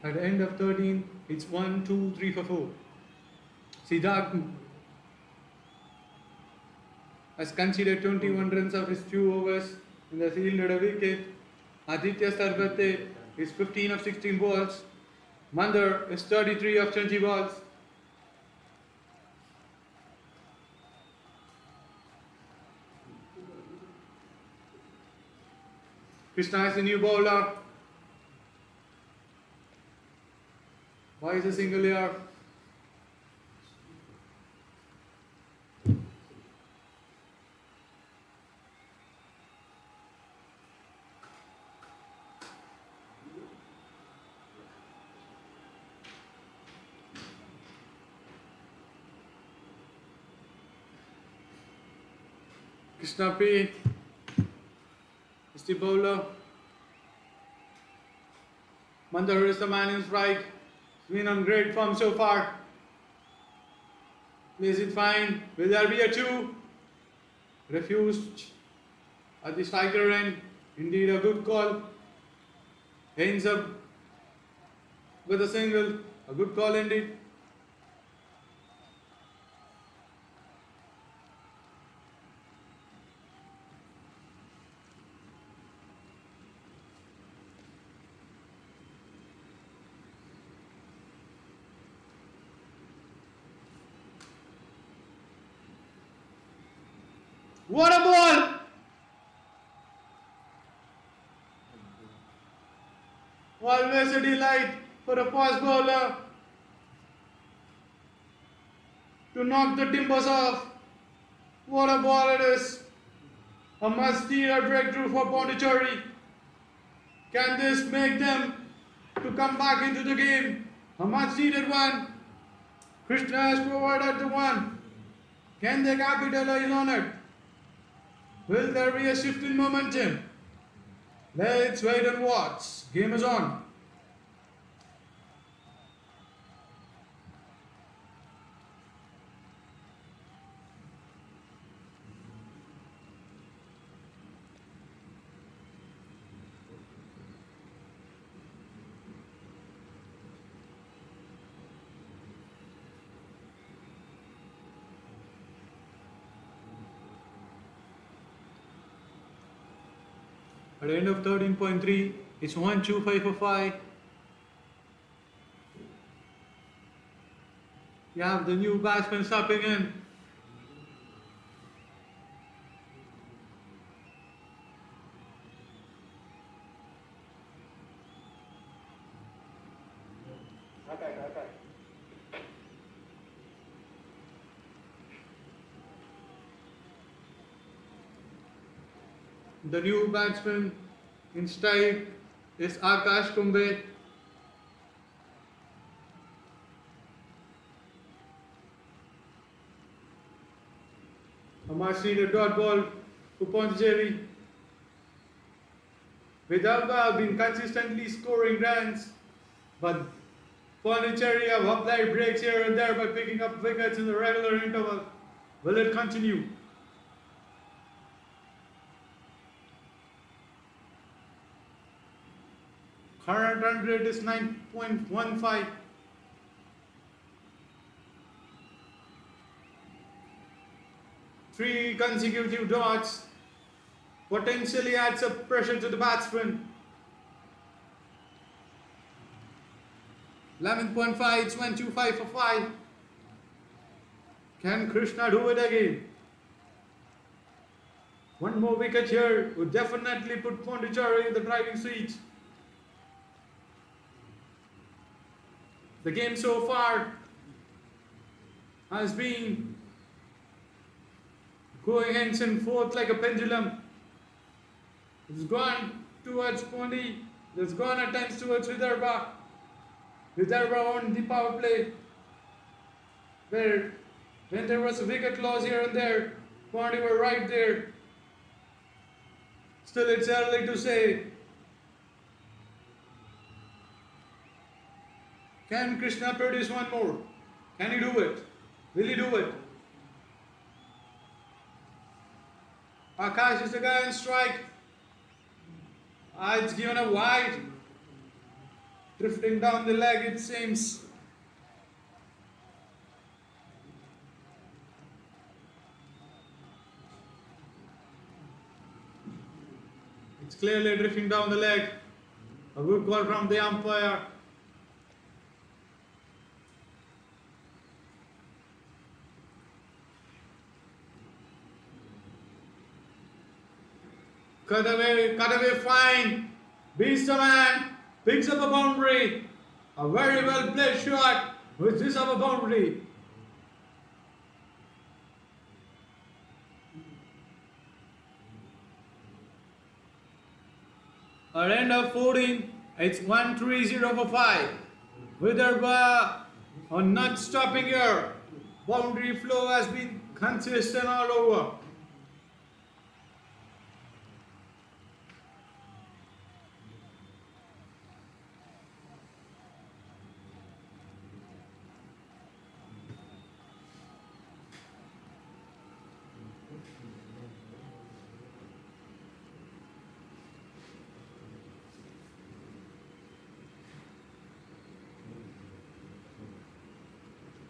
At the end of 13, it's 1, 2, 3 for 4. Siddharth has conceded 21 runs of his 2 overs in the fielded a wicket. Aditya Sarbate is 15 of 16 balls. Mandar is 33 of 20 balls. Krishna is the new bowler. Why is a single here? Krishna P is the bowler. Mandar is the man in strike. Been on great form so far. Plays it fine. Will there be a 2? Refused at the striker end. Indeed a good call. Ends up with a single. A good call indeed. What a ball! Always a delight for a fast bowler to knock the timbers off. What a ball it is. A must-needed breakthrough for Pondicherry. Can this make them to come back into the game? A much-needed one. Krishna has provided the one. Can they capitalize on it? Will there be a shift in momentum? Let's wait and watch. Game is on. At the end of 13.3, it's 1-2-5 for 5. You have the new batsman stepping in. The new batsman in stride is Akash Kumbe. A much-needed dot ball for Pondicherry. VIDARBHA have been consistently scoring runs, but Pondicherry have applied breaks here and there by picking up wickets in the regular interval. Will it continue? Current run rate is 9.15. Three consecutive dots potentially adds up pressure to the batsman. 11.5, it's 1-2-5 for 5. Can Krishna do it again? One more wicket here would definitely put Pondicherry in the driving seat. The game so far has been going hence and forth like a pendulum. It's gone towards Pondi, it's gone at times towards VIDARBHA. VIDARBHA on the power play, where when there was a wicket loss here and there, Pondi were right there. Still, it's early to say. Can Krishna produce one more? Can he do it? Will he do it? Akash is the guy on strike. It's given a wide. Drifting down the leg, it seems. It's clearly drifting down the leg. A good call from the umpire. Cut away fine. Beats the man, picks up a boundary. A very well played shot with this of a boundary. At end of 14, it's 1-3-0 for 5. VIDARBHA on not stopping here. Boundary flow has been consistent all over.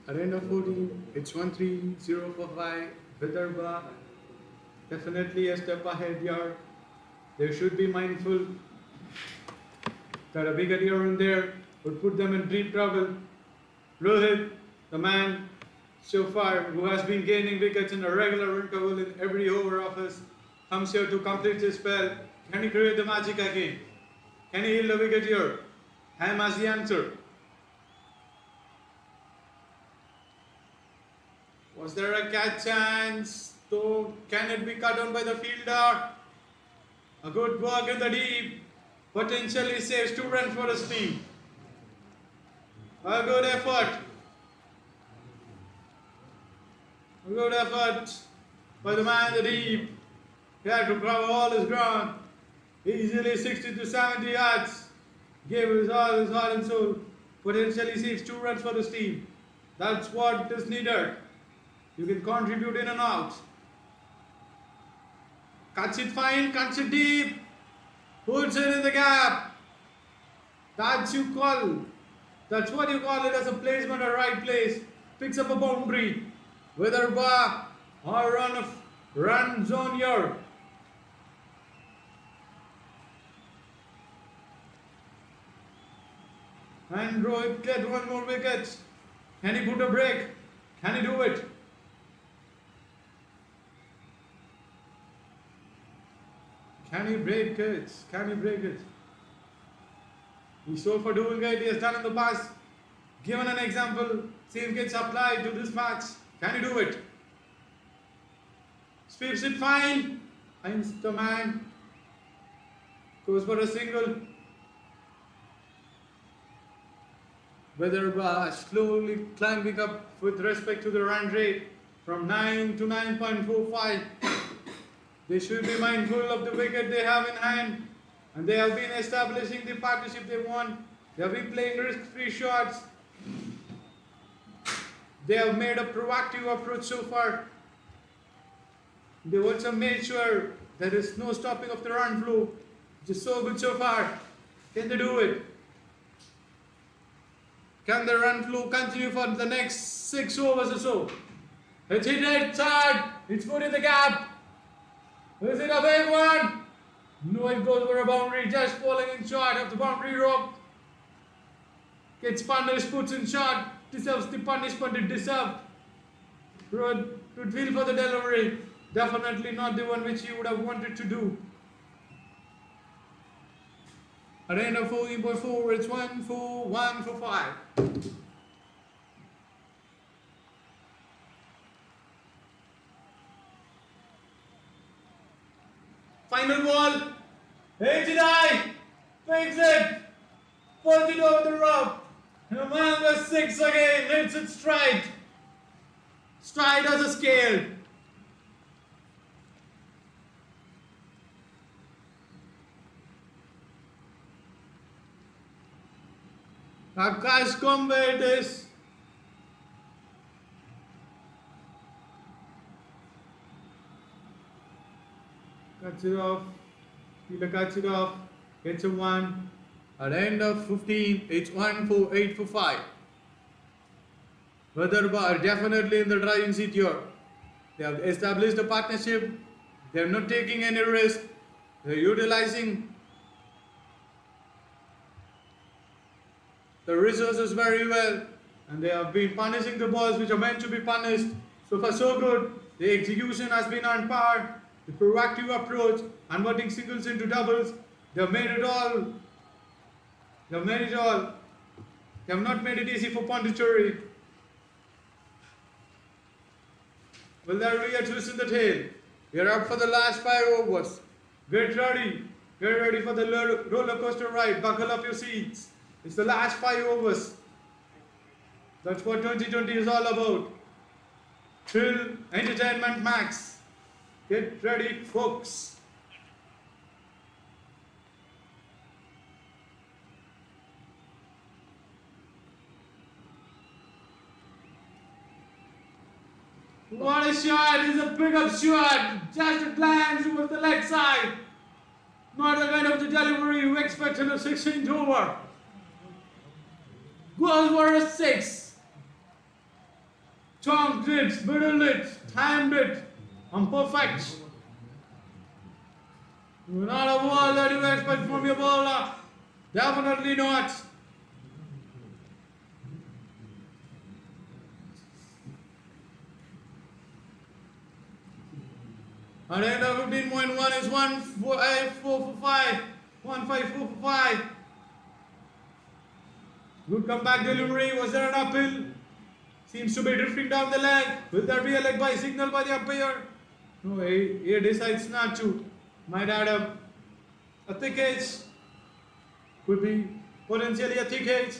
At end of 14, it's 1-3-0 for 5. VIDARBHA definitely a step ahead here. They should be mindful that a wicket here and there would put them in deep trouble. Rohit, the man so far who has been gaining wickets in a regular interval in every over of his, comes here to complete his spell. Can he create the magic again? Can he heal the wicket here? Ham as the answer. Was there a catch chance? So can it be cut down by the fielder? A good work in the deep. Potentially saves 2 runs for his team. A good effort. A good effort by the man in the deep. He had to cover all his ground. Easily 60 to 70 yards. Gave his all his heart and soul. Potentially saves 2 runs for his team. That's what is needed. You can contribute in and out. Cuts it fine, cuts it deep. Puts it in the gap. That's what you call it as a placement or right place. Picks up a boundary. VIDARBHA or run zone here. And Rohit get 1 more wicket. Can he put a break? Can he do it? Can he break it? Can he break it? He's told for doing it. He has done in the past. Given an example, same gets applied to this match. Can he do it? Sweeps it fine. Finds the man. Goes for a single. VIDARBHA slowly climbing up with respect to the run rate from 9 to 9.45. They should be mindful of the wicket they have in hand, and they have been establishing the partnership they want. They have been playing risk-free shots. They have made a proactive approach so far. They also made sure there is no stopping of the run flow, which is so good so far. Can they do it? Can the run flow continue for the next 6 overs or so? It's hit it hard. It's put in the gap. Is it a big one? No, it goes for a boundary, just falling in short of the boundary rope. Gets punished, puts in short, deserves the punishment it deserved. Good feel for the delivery. Definitely not the one which he would have wanted to do. At the end of 14.4, it's 1 for 5. Final ball. Hits it high. Picks it. Pulls it over the rope. And the man was 6 again. Hits it straight. Straight as a scale. Akash combat is cuts it off, Fielder cuts it off, gets a 1. At the end of 15, it's 8 for 5. VIDARBHA are definitely in the driving seat here. They have established a partnership. They are not taking any risk. They are utilizing the resources very well, and they have been punishing the balls which are meant to be punished. So far so good. The execution has been on par. The proactive approach, converting singles into doubles. They have made it all. They have made it all. They have not made it easy for Pondicherry. Will there be a twist in the tail? We are up for the last 5 overs. Get ready. Get ready for the roller coaster ride. Buckle up your seats. It's the last 5 overs. That's what 2020 is all about. Thrill, entertainment max. Get ready, folks. What a shot! It's a pickup shot. Just a glance towards the leg side. Not the kind of the delivery you expect in a 16th over. Goes for a 6. Chunked it, middled it, timed it. I'm perfect. Not a ball that you expect from your bowler. Definitely not. At the end of 15.1 is 1 4 for 5. 1 5 4 for 5. Good comeback delivery. Was there an uphill? Seems to be drifting down the leg. Will there be a leg by signal by the umpire? No, he decides not to. Might add up a thick edge. Could be potentially a thick edge.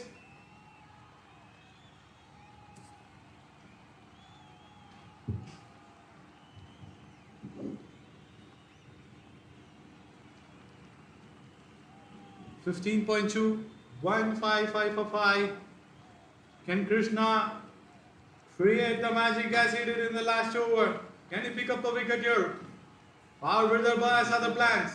$15.2, 155 for 5. Can Krishna create the magic as he did in the last over? Can he pick up the wicket here? Or VIDARBHA has other plans?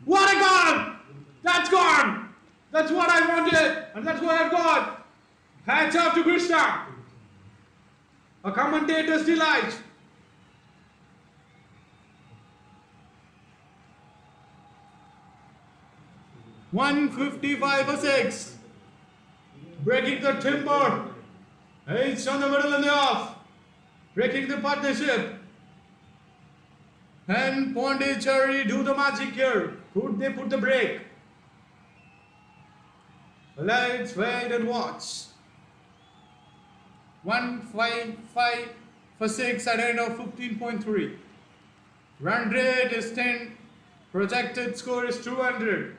What a gone! That's gone! That's what I wanted, and that's what I've got. Hats off to Krishna. A commentator's delight. $155 for 6. Breaking the timber. It's on the middle and the off. Breaking the partnership. And Pondicherry do the magic here. Could they put the break? Let's wait and watch. 155 for 6 at end of 15.3. Run rate is 10. Projected score is 200.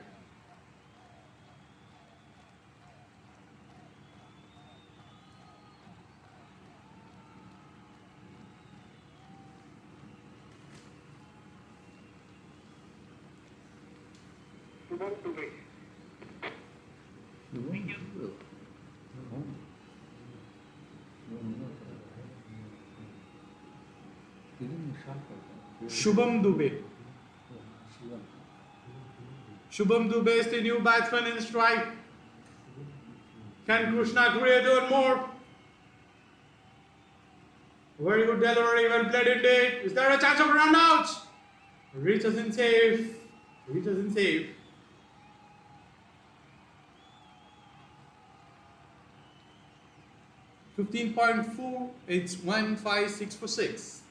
Shubham Dubey. Shubham Dubey is the new batsman in strike. Can Krishna create one more? Very good delivery, well played indeed. Is there a chance of run out? Reaches in safe. Reaches in safe. $15.4. It's 156 for 6.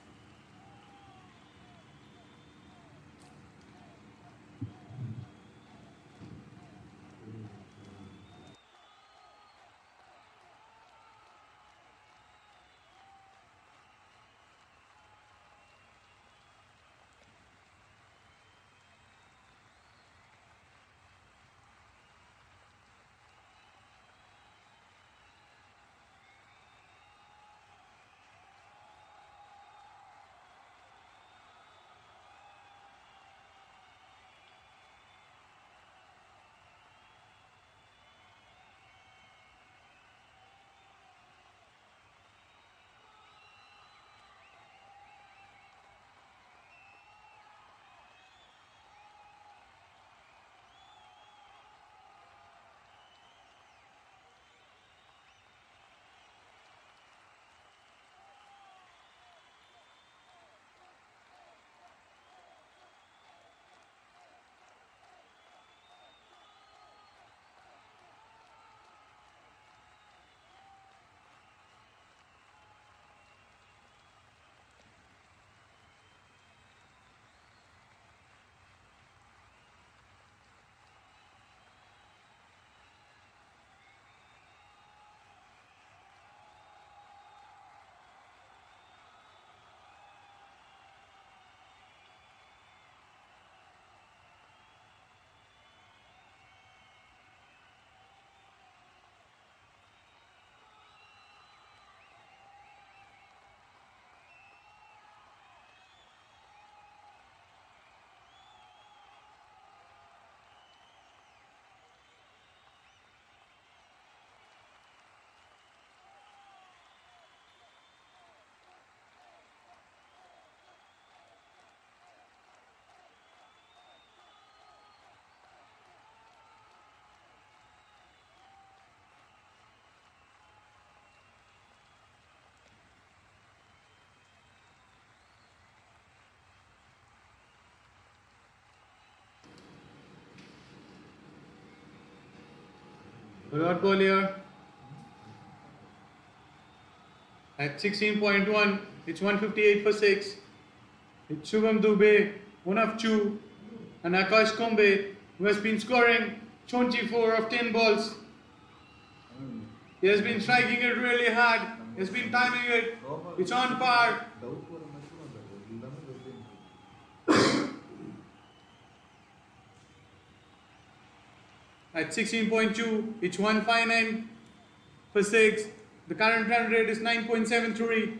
Virat Kohli here. At 16.1, it's 158 for 6. It's Shubham Dubey, one of 2, and Akash Kumble, who has been scoring 24 of 10 balls. He has been striking it really hard. He has been timing it. It's on par. At 16.2, it's 159 for 6. The current run rate is 9.73.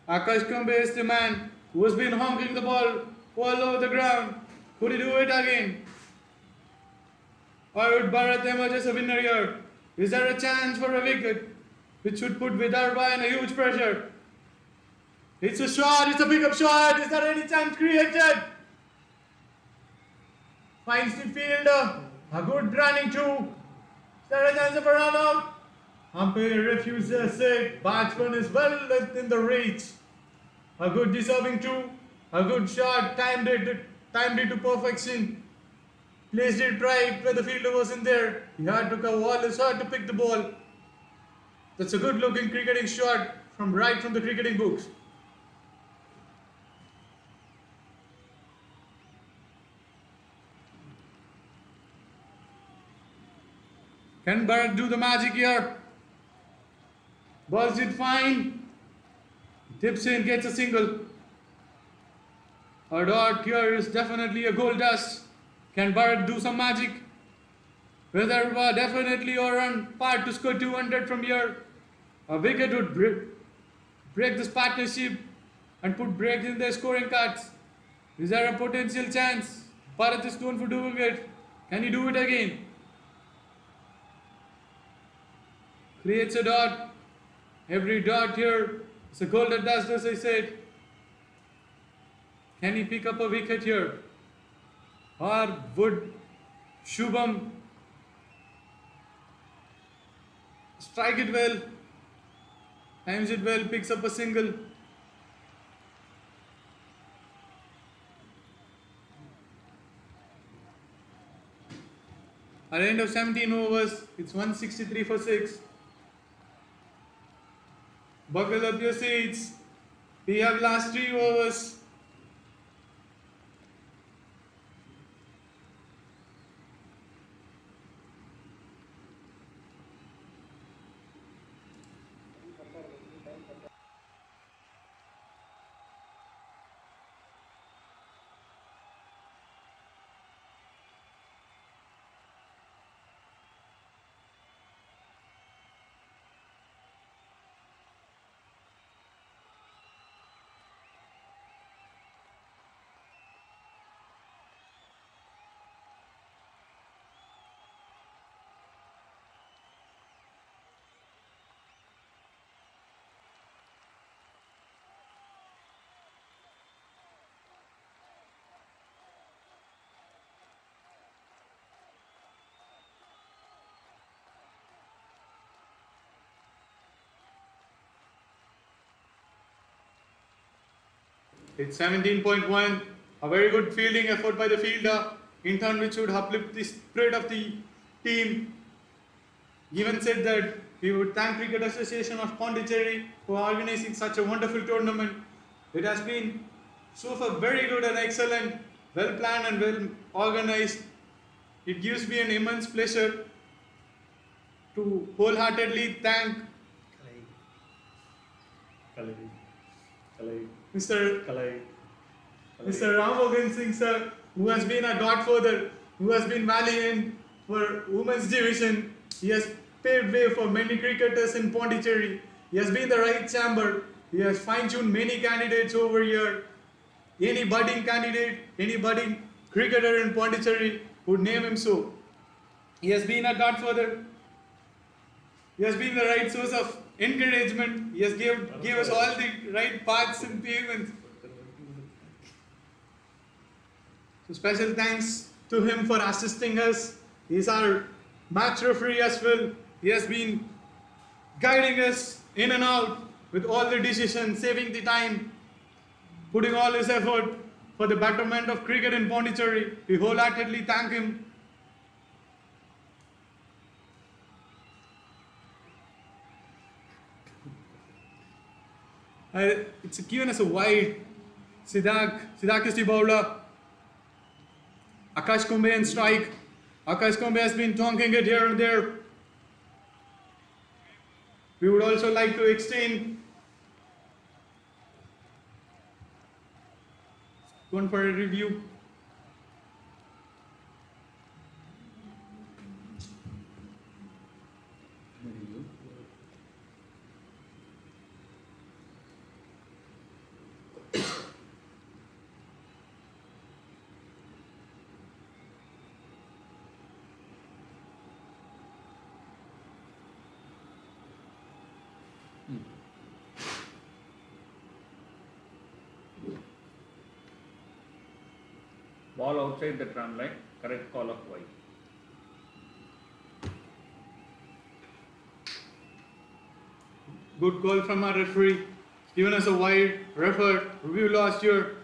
Akash Kumbe is the man who has been honking the ball all over the ground. Could he do it again? Or would Bharat emerge as a winner here? Is there a chance for a wicket which should put Vidarbha in a huge pressure? It's a shot, it's a pickup shot. Is there any chance created? Finds the fielder. A good running too. Is there a chance of a run out? Umpire refuses it. Batsman is well within the reach. A good deserving too. A good shot. Timed it to perfection. Placed it right where the fielder wasn't there. He had to cover all his heart to pick the ball. That's a good looking cricketing shot from the cricketing books. Can Bharat do the magic here? Balls it fine. Dips in, gets a single. A dot here is definitely a goal dust. Can Bharat do some magic? Vidarbha definitely are on par to score 200 from here. A wicket would break this partnership and put breaks in their scoring cards. Is there a potential chance? Bharat is known for doing it. Can he do it again? Creates a dot. Every dot here is a golden dust, as I said. Can he pick up a wicket here? Or would Shubham strike it well, times it well, picks up a single? At the end of 17 overs, it's 163 for 6. Buckle up your seats. We have last 3 overs. It's 17.1, a very good fielding effort by the fielder, in turn which would uplift the spirit of the team. Given said that we would thank Cricket Association of Pondicherry for organizing such a wonderful tournament. It has been so far very good and excellent, well planned and well organized. It gives me an immense pleasure to wholeheartedly thank Mr. Ramogan Singh sir, who has been a godfather, who has been valiant for women's division. He has paved way for many cricketers in Pondicherry. He has been the right chamber. He has fine-tuned many candidates over here. Any budding candidate, any budding cricketer in Pondicherry would name him so. He has been a godfather. He has been the right source of encouragement. He has gave us all the right paths and pavements. So special thanks to him for assisting us. He is our match referee as well. He has been guiding us in and out with all the decisions, saving the time, putting all his effort for the betterment of cricket in Pondicherry. We wholeheartedly thank him. It's given us a wide. Siddharth is the bowler. Akash Kumbe in strike. Akash Kumbe has been tonking it here and there. We would also like to extend one for a review. Ball outside the tram line, correct call of wide. Good call from our referee. He's given us a wide review last year.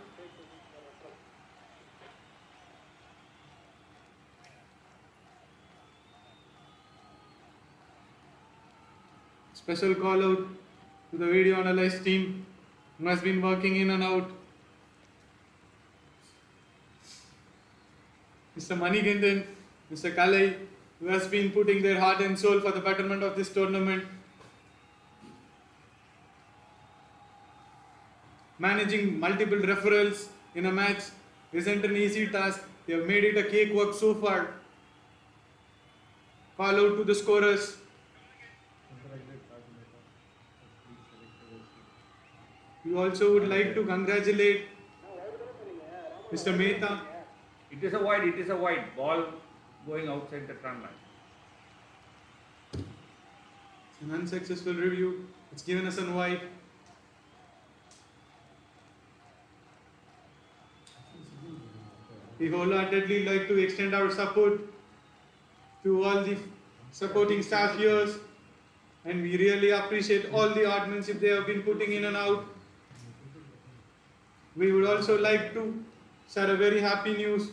Special call out to the video analyst team who has been working in and out. Mr. Manigandan, Mr. Kalai, who has been putting their heart and soul for the betterment of this tournament. Managing multiple referrals in a match isn't an easy task. They have made it a cakewalk so far. Call out to the scorers. We also would like to congratulate Mr. Mehta. It is a wide, ball going outside the tram line. It's an unsuccessful review. It's given us a wide. We wholeheartedly like to extend our support to all the supporting staff here, and we really appreciate all the hardmanship they have been putting in and out. We would also like to share a very happy news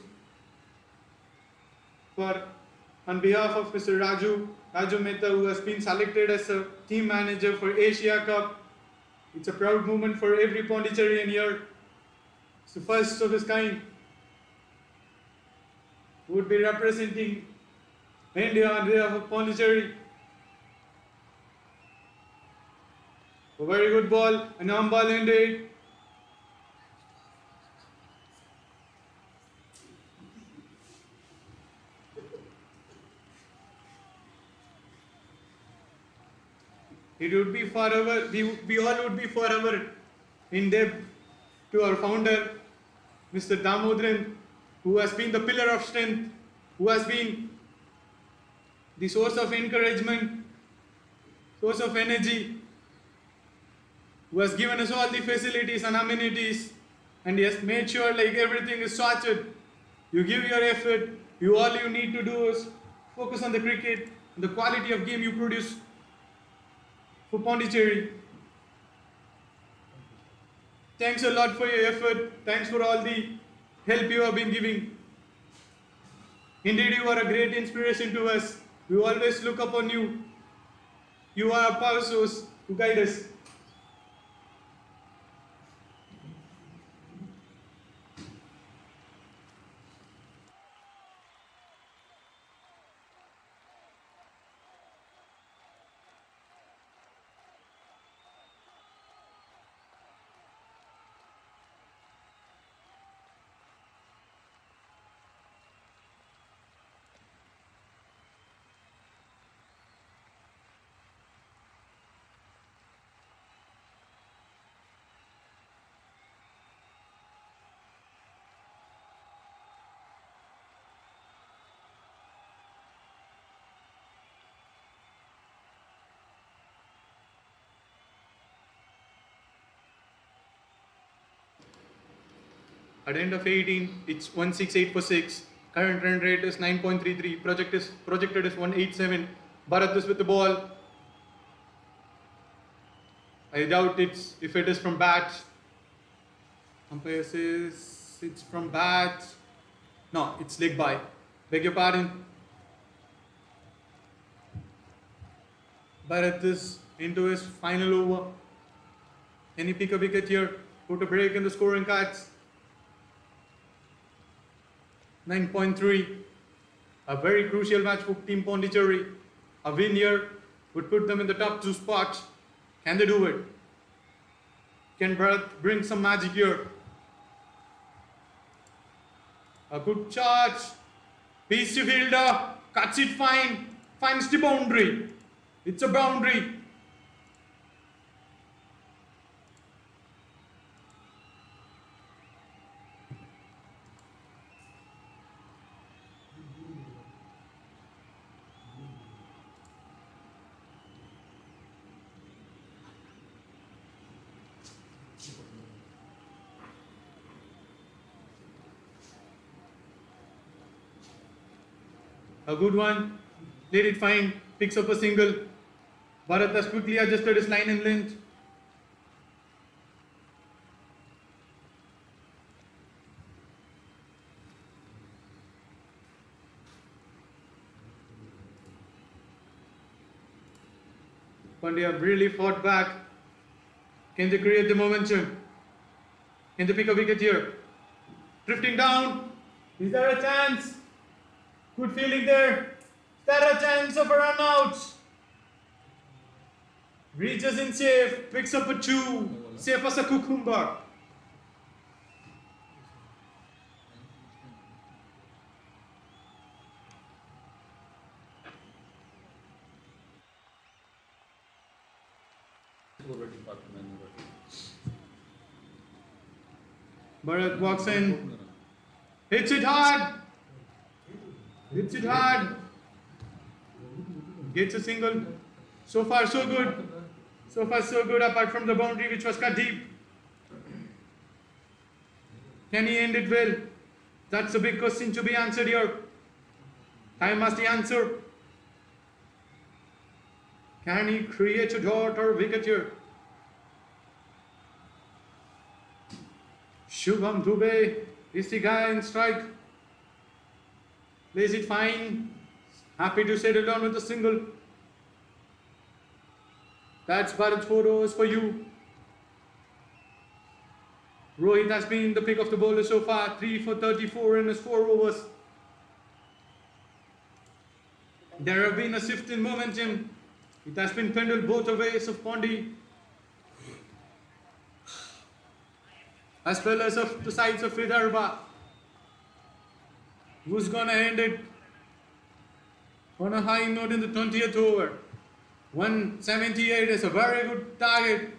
on behalf of Mr. Raju Mehta, who has been selected as a team manager for Asia Cup. It's a proud moment for every Pondicherryan here. It's the first of its kind. Who would be representing India on behalf of Pondicherry. A very good ball, an arm ball indeed. It would be forever, we all would be forever in debt to our founder, Mr. Damodran, who has been the pillar of strength, who has been the source of encouragement, source of energy, who has given us all the facilities and amenities, and he has made sure like everything is sorted. You give your effort, all you need to do is focus on the cricket and the quality of game you produce for Pondicherry. Thanks a lot for your effort. Thanks for all the help you have been giving. Indeed, you are a great inspiration to us. We always look upon you. You are a power source to guide us. At the end of 18, it's 168 for 6. Current run rate is 9.33. Projected is 187. Bharat is with the ball. I doubt if it is from bat. Umpire says it's from bat. No, it's leg by. Beg your pardon. Bharat is into his final over. Can he pick a wicket here? Put a break in the scoring cards. 9.3. A very crucial match for Team Pondicherry. A win here would put them in the top 2 spots. Can they do it? Can Bharat bring some magic here? A good charge. Beastie fielder. Cuts it fine. Finds the boundary. It's a boundary. A good one. Played it fine. Picks up a single. Bharat has quickly adjusted his line and length. Pandya really fought back. Can they create the momentum? Can they pick a wicket here? Drifting down. Is there a chance? Good feeling there. Is there a chance of a run out? Reaches in safe. Picks up a 2. Safe as a cucumber. Bharat walks in. Hits it hard. Hits it hard. Gets a single. So far so good. So far so good apart from the boundary which was cut deep. Can he end it well? That's a big question to be answered here. Time must the answer. Can he create a dot or wicket here? Shubham Dubey is the guy in strike. Plays it fine. Happy to settle down with a single. That's Bharat's 4 overs for you. Rohit has been the pick of the bowler so far. 3 for 34 in his 4 overs. There have been a shift in momentum. It has been penduled both ways of Pondi, as well as of the sides of VIDARBHA. Who's gonna end it on a high note in the 20th over? 178 is a very good target,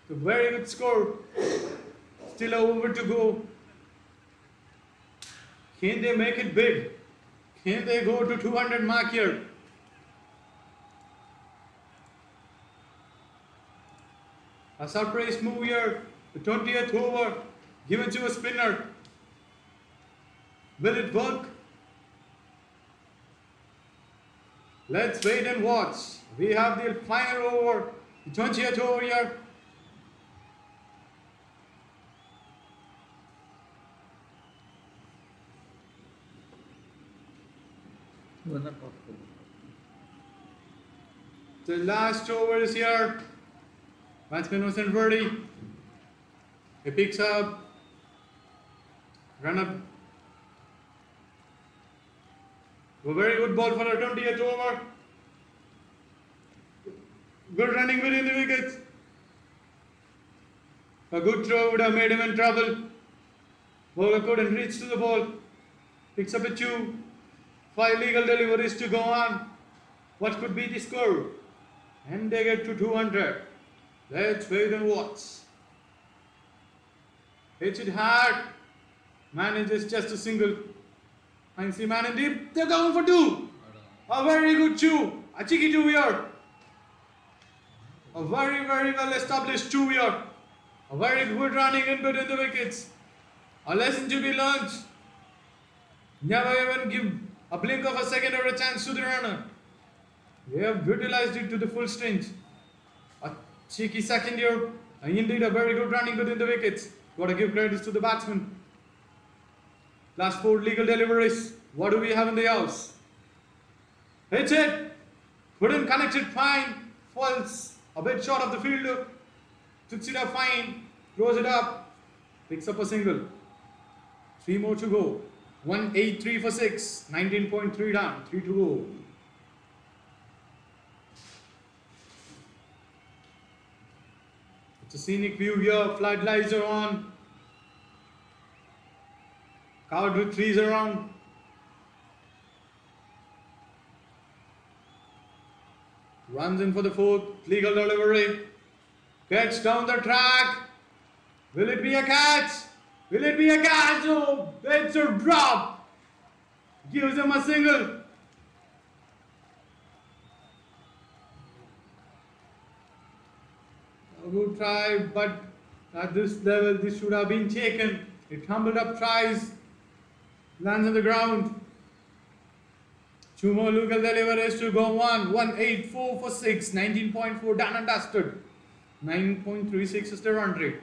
a very good score. Still a over to go. Can they make it big? Can they go to 200 mark here? A surprise move here. The 20th over given to a spinner. Will it work? Let's wait and watch. We have the final over. The 20th over here. The last over is here. Batsman wasn't ready. He picks up. Run up. A very good ball for a 20th over. Good running within the wickets. A good throw would have made him in trouble. Bowler couldn't reach to the ball. Picks up a 2. 5 legal deliveries to go on. What could be the score? And they get to 200. Let's wait and watch. Hits it hard. Manages just a single. Finds the man in deep. They're going for 2. A very good 2. A cheeky 2 here. A very, very well established 2 here. A very good running in between the wickets. A lesson to be learned. Never even give a blink of a second or a chance to the runner. They have utilized it to the full strength. A cheeky second here. And indeed a very good running between the wickets. Got to give credits to the batsman. Last 4 legal deliveries. What do we have in the house? Hits it. Couldn't connect it fine. Falls a bit short of the fielder. Picks it up fine. Throws it up. Picks up a single. 3 more to go. 183 for 6. 19.3 down. 3 to go. a scenic view here. Floodlights are on. Covered with trees around. Runs in for the fourth. Legal delivery. Gets down the track. Will it be a catch? Will it be a catch? Oh, it's a drop. Gives him a single. A good try, but at this level, this should have been taken. It tumbled up, tries, lands on the ground. Two more legal deliveries to go on. 184 for 6, 19.4 done and dusted. 9.36 is the run rate.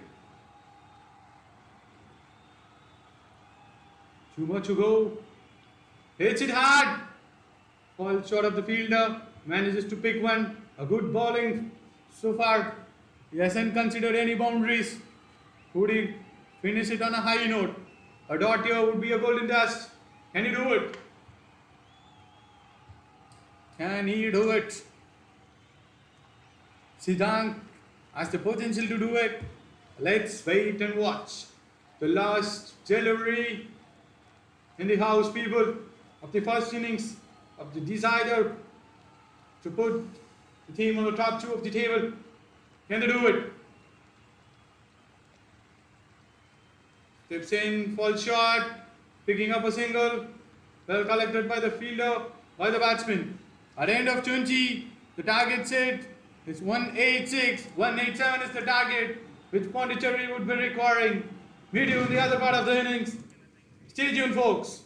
Two more to go. Hits it hard. Falls short of the fielder. Manages to pick one. A good bowling so far. He hasn't considered any boundaries. Could he finish it on a high note? A dot here would be a golden dust. Can he do it? Can he do it? Siddhank has the potential to do it. Let's wait and watch. The last delivery in the house, people, of the first innings of the decider to put the team on the top two of the table. Can they do it? Tips in, falls short, picking up a single, well collected by the fielder, by the batsman. At the end of 20, the target set is 186, 187 is the target which Pondicherry would be requiring. Meet you in the other part of the innings. Stay tuned, folks.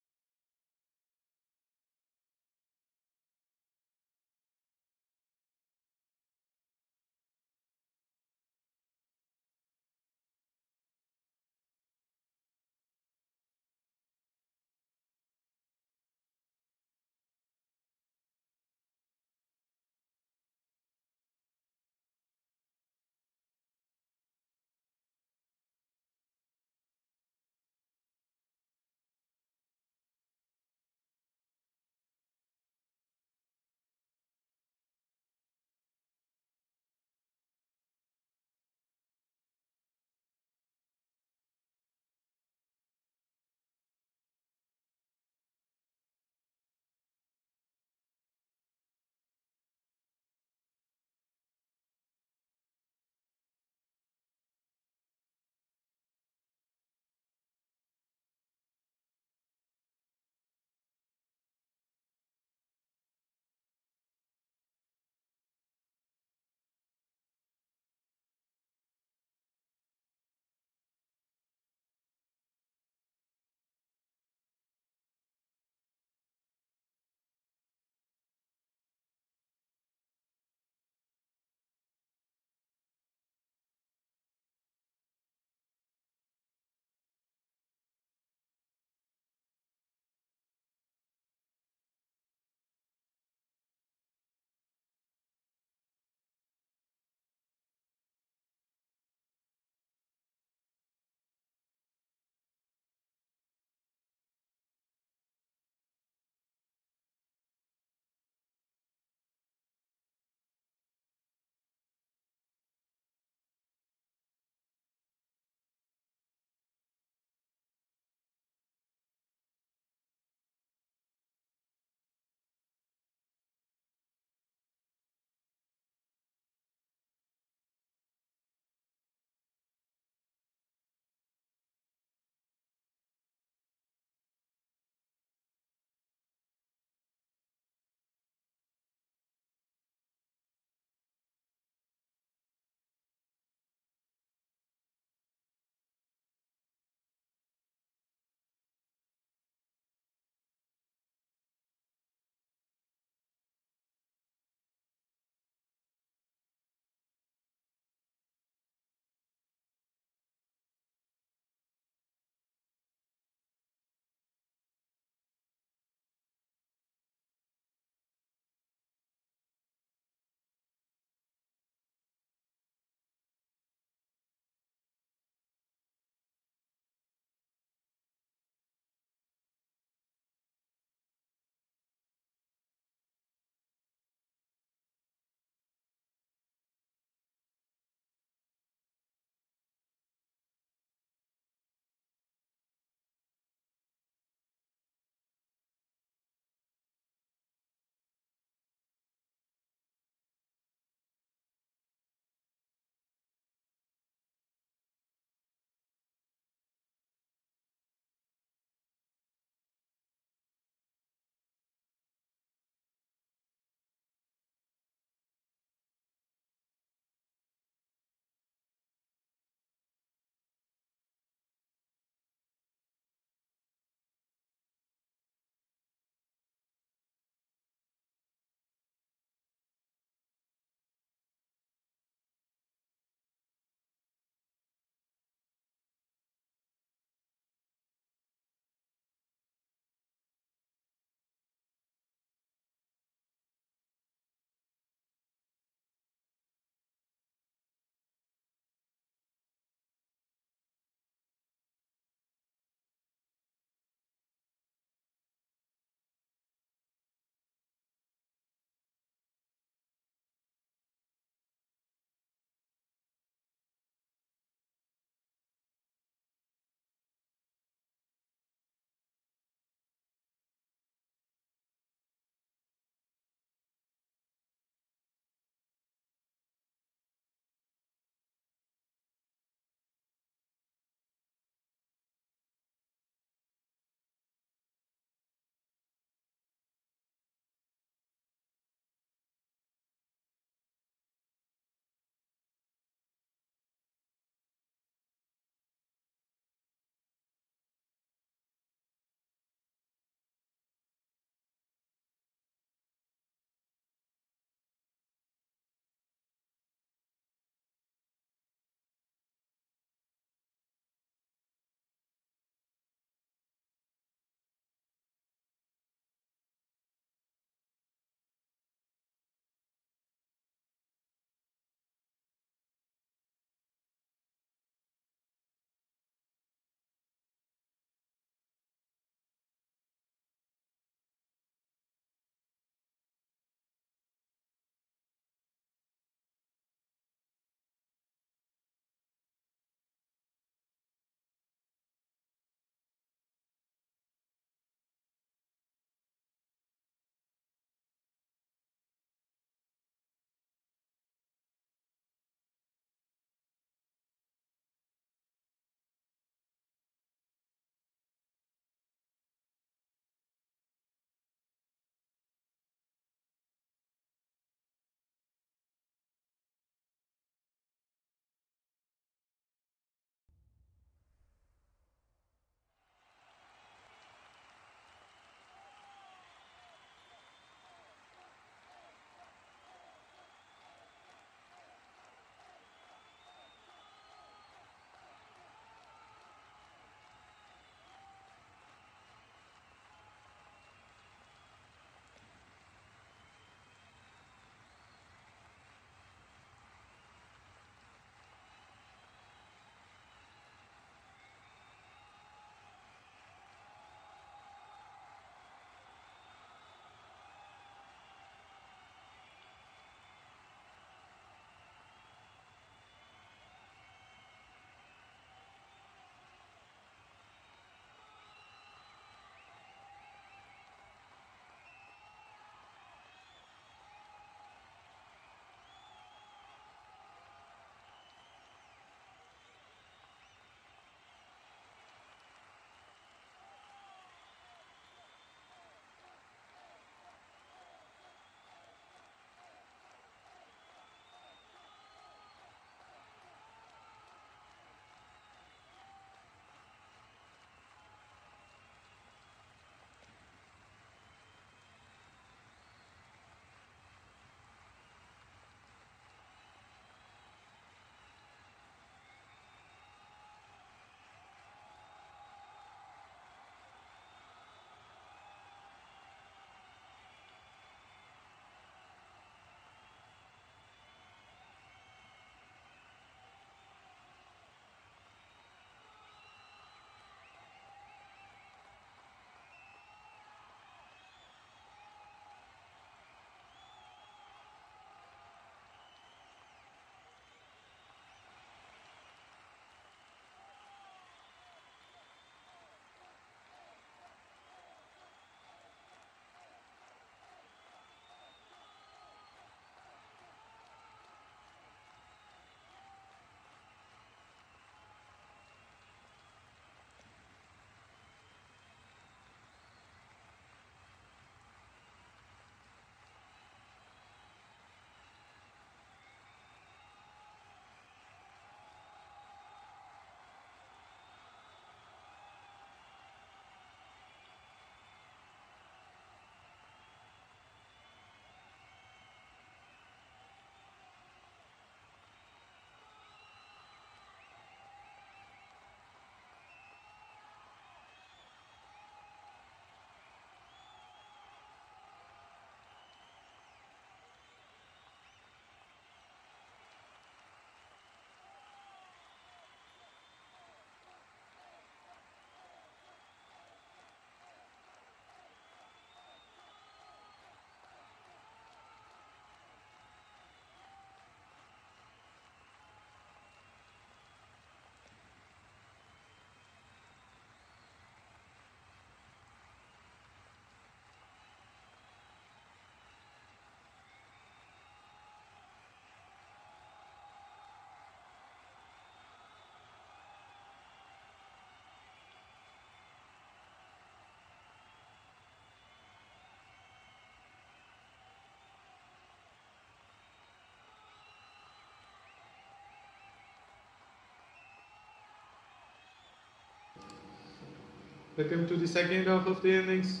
Welcome to the second half of the innings.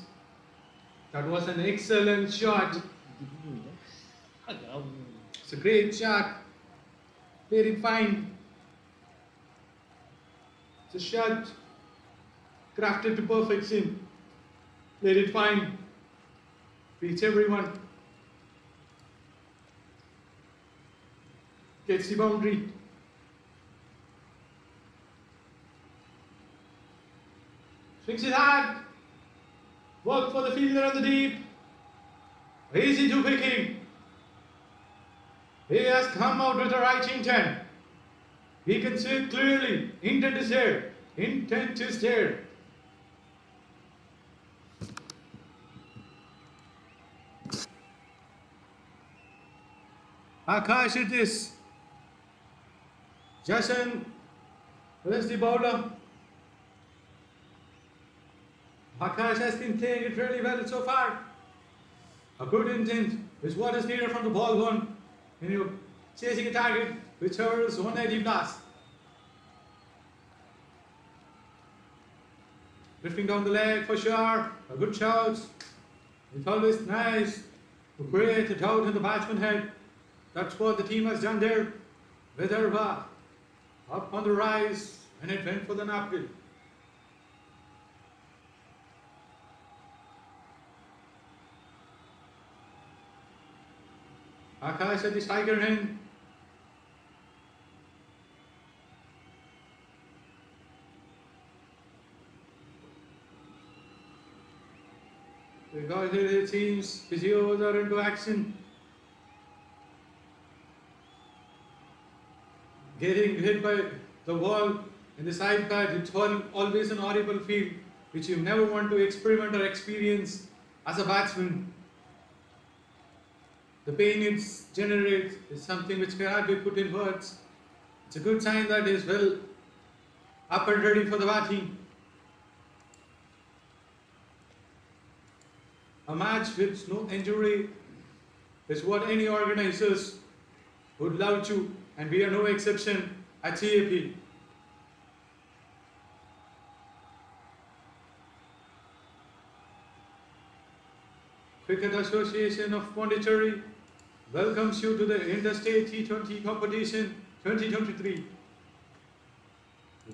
That was an excellent shot. It's a great shot. Very fine. It's a shot crafted to perfection. Played it fine. Beats everyone. Gets the boundary. Swings it hard. Work for the fielder on the deep. Easy to picking. He has come out with the right intent. He can see it clearly. Intent is there. Intent is there. Akash it is. Jason, where's the bowler? Akash has been playing it really well so far. A good intent is what is needed from the ball one when you're chasing a target which hurls 180 plus. Drifting down the leg for sure. A good shot. It's always nice to create a doubt in the batsman's head. That's what the team has done there. VIDARBHA up on the rise and it went for the napkin. Akash at the striker end. Because it seems physios are into action. Getting hit by the wall in the side pad, it's always an horrible feel which you never want to experiment or experience as a batsman. The pain it generates is something which cannot be put in words. It's a good sign that he is well up and ready for the batting. A match with no injury is what any organizers would love to, and we are no exception at CAP. Cricket Association of Pondicherry welcomes you to the Interstate T20 competition 2023.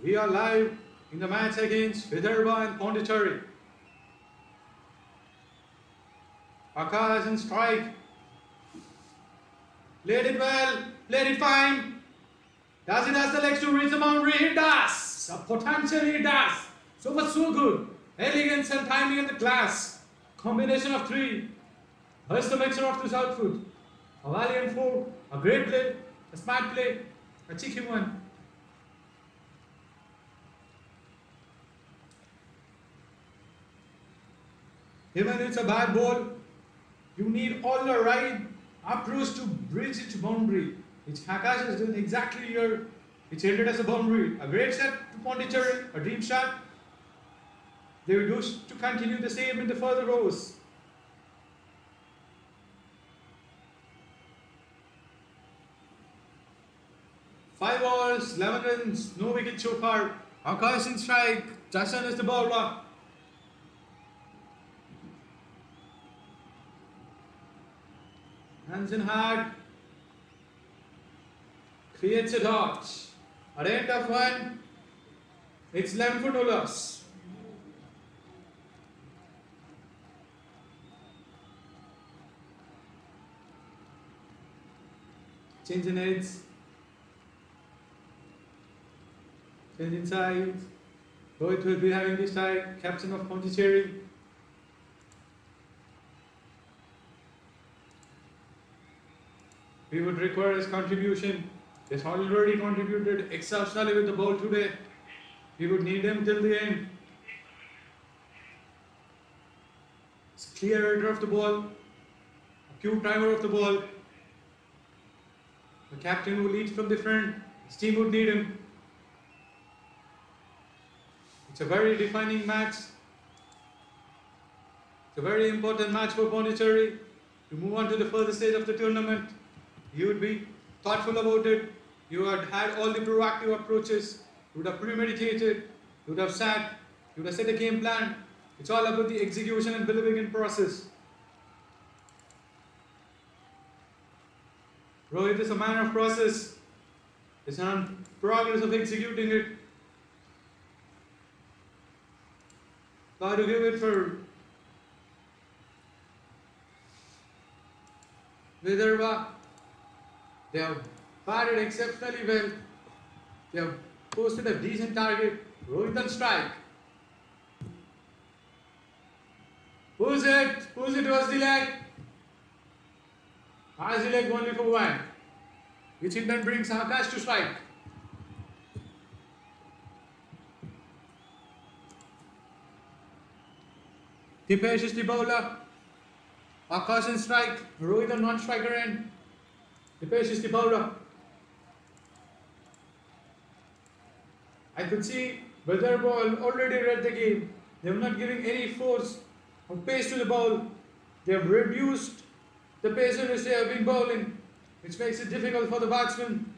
We are live in the match against VIDARBHA and Pondicherry. Akash and strike. Played it well, played it fine. Does it has the legs to reach the boundary? It does. Potentially it does. So much so good. Elegance and timing in the class. Combination of three. Here's the mixer of this output. A valiant four, a great play, a smart play, a cheeky one. Even it's a bad ball, you need all the right approach to bridge its boundary. Which Akash has done exactly here. It's ended as a boundary. A great set to Pondicherry, a dream shot. They will wish to continue the same in the further overs. Five balls, 11 runs, no wicket so far. Akash in strike, Jason is the bowler. Hands in hard. Creates a dot. At the end of one, it's 11 for no loss. Change in heads. Change inside. Rohit will be having this side, captain of Pondicherry. We would require his contribution. He has already contributed exceptionally with the ball today. We would need him till the end. It's clear header of the ball, a cute timer of the ball. The captain who leads from the front, his team would need him. It's a very defining match. It's a very important match for Pondicherry to move on to the further stage of the tournament. You would be thoughtful about it. You had had all the proactive approaches. You would have premeditated. You would have sat You have set a game plan. It's all about the execution and believing in process. Rohit is a man of process. It's on progress of executing it. Got to give it for VIDARBHA. They have batted exceptionally well. They have posted a decent target. Rohit on strike. Who's it? Who's it towards the leg? Has the leg only for one. Which in turn brings Akash to strike. Dipesh is the bowler. Akash in strike. Rohit on non-striker end. Dipesh is the bowler. I could see VIDARBHA already read the game. They are not giving any force or pace to the ball. They have reduced the pace in which they have been bowling, which makes it difficult for the batsman.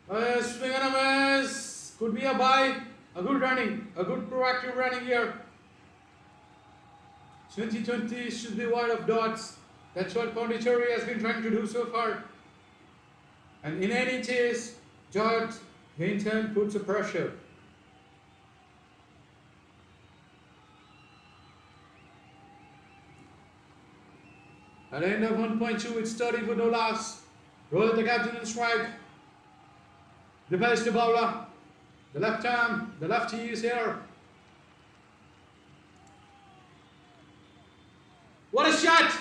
Swing and a miss. Could be a bye. A good running. A good proactive running here. 2020 should be wide of dots. That's what Pondicherry has been trying to do so far. And in any chase, George Hinton puts a pressure. At the end of 1.2, it's 30 for no loss. Rohit the captain in strike. Dipesh the bowler. The left arm, the lefty is here. What a shot!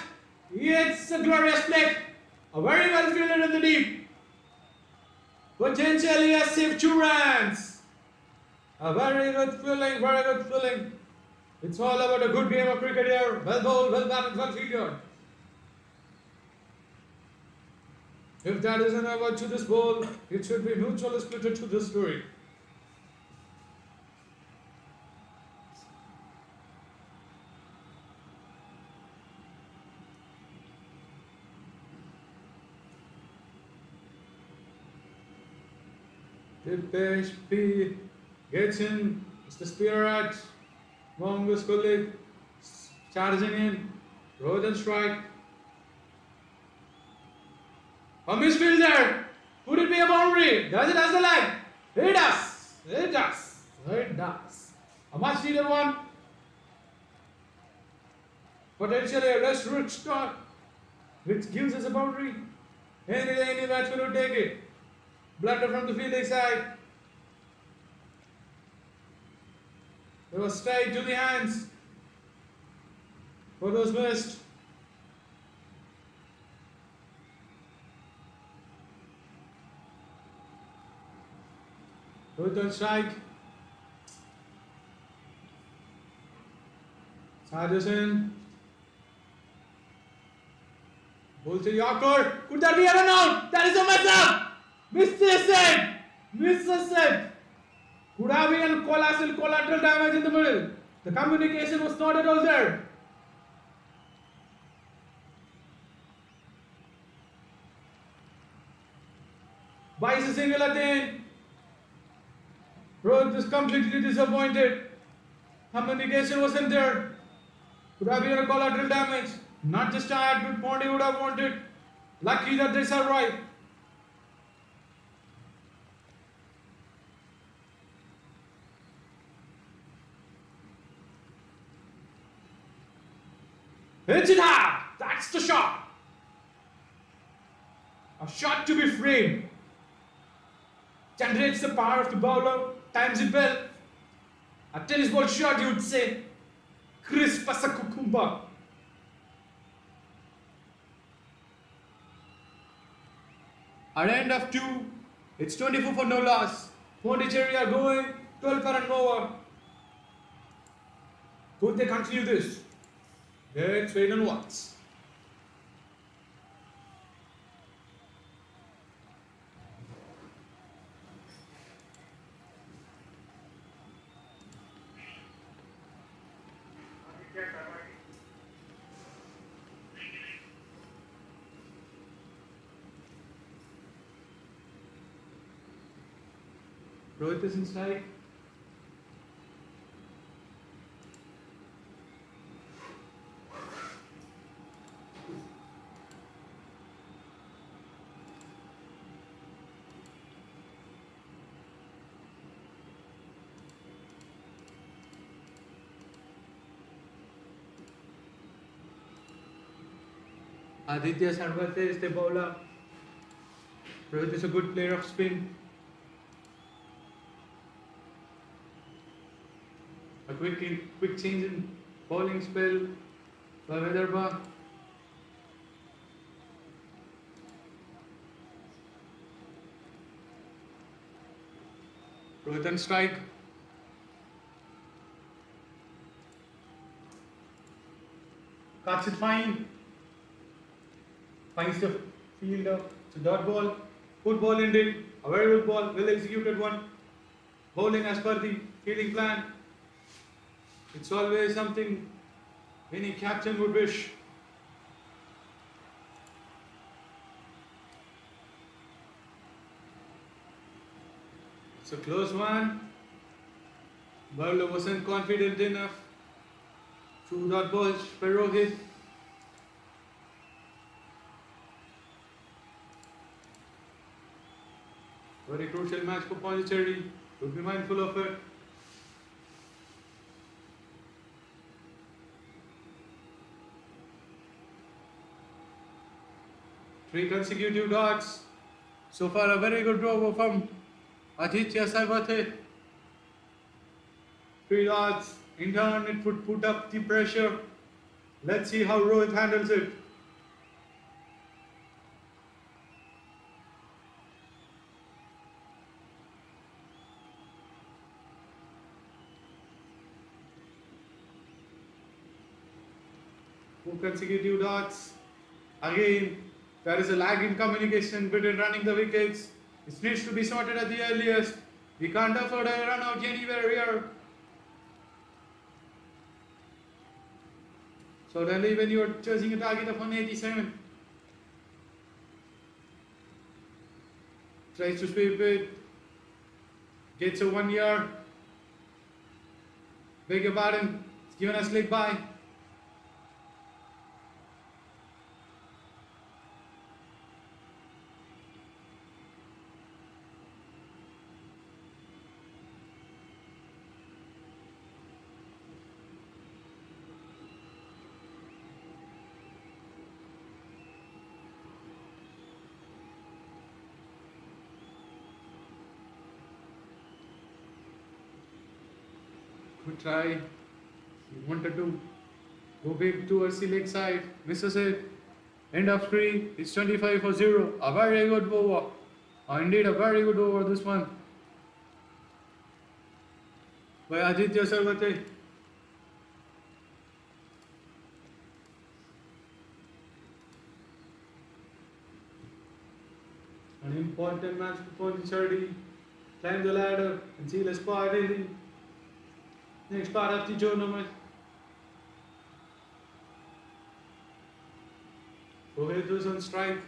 It's a glorious flick. A very well fielded in the deep. Potentially a safe 2 runs. A very good fielding, very good fielding. It's all about a good game of cricket here. Well bowled, well batted, well fielded. If that isn't a word to this ball, it should be neutral splitter to this story. Dipesh P gets in. It's the spirit. Mongoose colleague charging in. Rohit and strike. A misfield there. Could it be a boundary? Does it has the leg? It does. It does. It does. A much needed one. Potentially a less rich start, which gives us a boundary. Any batsman will take it. Blunder from the fielding side. It was straight to the hands. But was missed. Rohit on strike. Sardusen. Ball to Yorker. Could that be a run out? That is a mess up. Misses it. Misses it. Could have been collateral damage in the middle. The communication was not at all there. Buys a single at the end. Rohit is completely disappointed. Communication wasn't there. Could have been a collateral damage. Not just tired, but Pondi would have wanted. Lucky that they survived. Hits it hard. That's the shot. A shot to be framed. Generates the power of the bowler. Times it well. A tennis ball shot, you would say. Crisp as a cucumber. At the end of 2, it's 24 for no loss. Pondicherry are going 12 for an over. Could they continue this? Let's wait and watch. Rohit is in strike. Aditya Sarvate is the bowler. Rohit is a good player of spin. A quick change in bowling spell by VIDARBHA. Rohit on strike. Cuts it fine. Finds the fielder. It's a dot ball. Good ball indeed. A very good ball. Well executed one. Bowling as per the fielding plan. It's always something any captain would wish. It's a close one. Bowler wasn't confident enough. 2 dot balls by Rohit. Very crucial match for Pondicherry. Would be mindful of it. Three consecutive dots. So far, a very good over from Aditya Sarvate. 3 dots. In turn, it would put up the pressure. Let's see how Rohit handles it. Two consecutive dots. Again, there is a lag in communication between running the wickets. It needs to be sorted at the earliest. We can't afford a run out anywhere here. Suddenly, when you are chasing a target of 187, tries to sweep it, gets a 1 yard. Beg your pardon, it's given a slick by. Good try. He wanted to go big towards the leg side. Misses it. End of 3. It's 25 for 0. A very good over. Indeed, a very good over this one. By Aditya Sarvate. An important match for Pondicherry. Climb the ladder and seal a spot in the next part of the tournament. Rohit was on strike.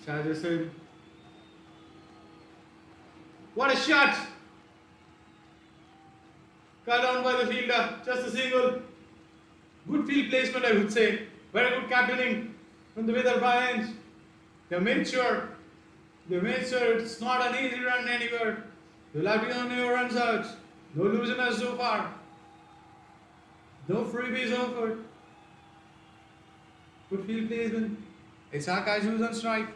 Shah what a shot! Cut down by the fielder, just a single. Good field placement, I would say. Very good captaining from the VIDARBHA end. They made sure it's not an easy run anywhere. They'll have to get on your runs out. No losers so far. No freebies offered. Good field placement. It's Akash who's on strike.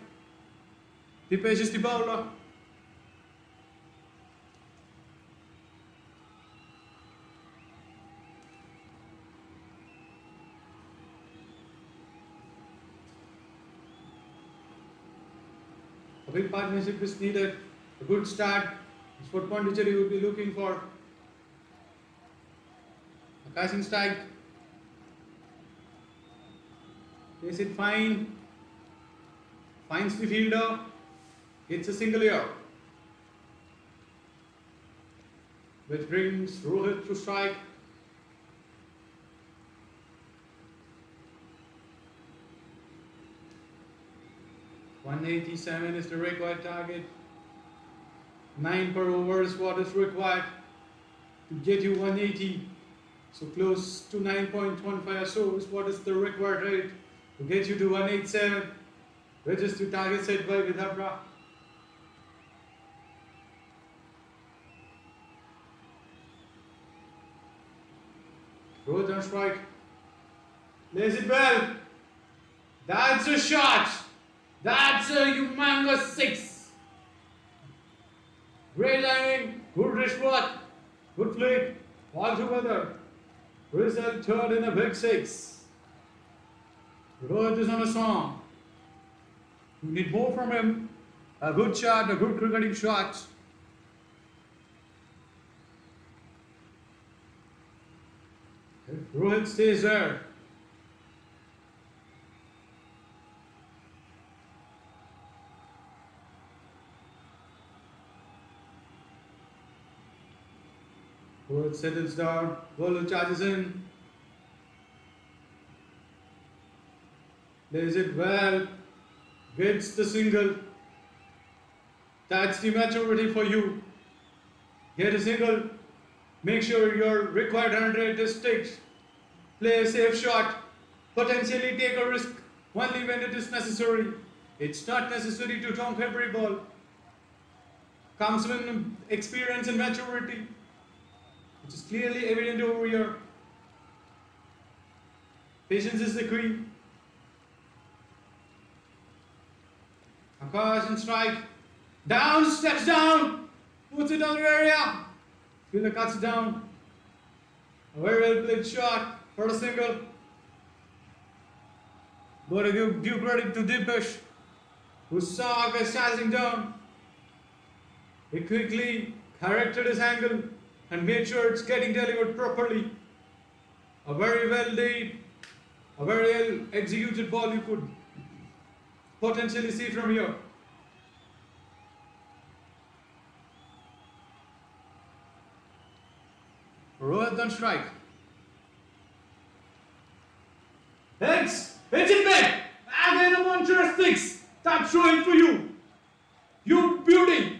Dipesh is the bowler. A big partnership is needed. A good start is what Pondicherry would be looking for. Passing strike. Plays it fine. Finds the fielder. It's a single here. Which brings Rohit to strike. .187 is the required target. 9 per over is what is required to get you 180. So close to 9.15 or so is what is the required rate to get you to 187, which is the target set by VIDARBHA. Rohit on strike. Plays it well. That's a shot. That's a humongous 6. Great timing, good wrist work, good flick, all together. Result third in a big 6. Rohit is on a song. You need more from him. A good shot, a good cricketing shot. If Rohit stays there, Rohit settles down, bowler charges in, plays it well, gets the single. That's the maturity for you. Get a single, make sure your required 100 is ticked, play a safe shot, potentially take a risk only when it is necessary. It's not necessary to donk every ball. Comes with experience and maturity, which is clearly evident over here. Patience is the key. Akash and strike. Down, steps down, puts it on the area. Fielder cuts it down. A very well played shot for a single. Gotta give due credit to Dipesh, who saw Akash charging down. He quickly corrected his angle and made sure it's getting delivered properly. A very well laid, a very well executed ball you could potentially see from here. Rohit on strike. It's it back. Again a monstrous 6. Top showing for you. You beauty.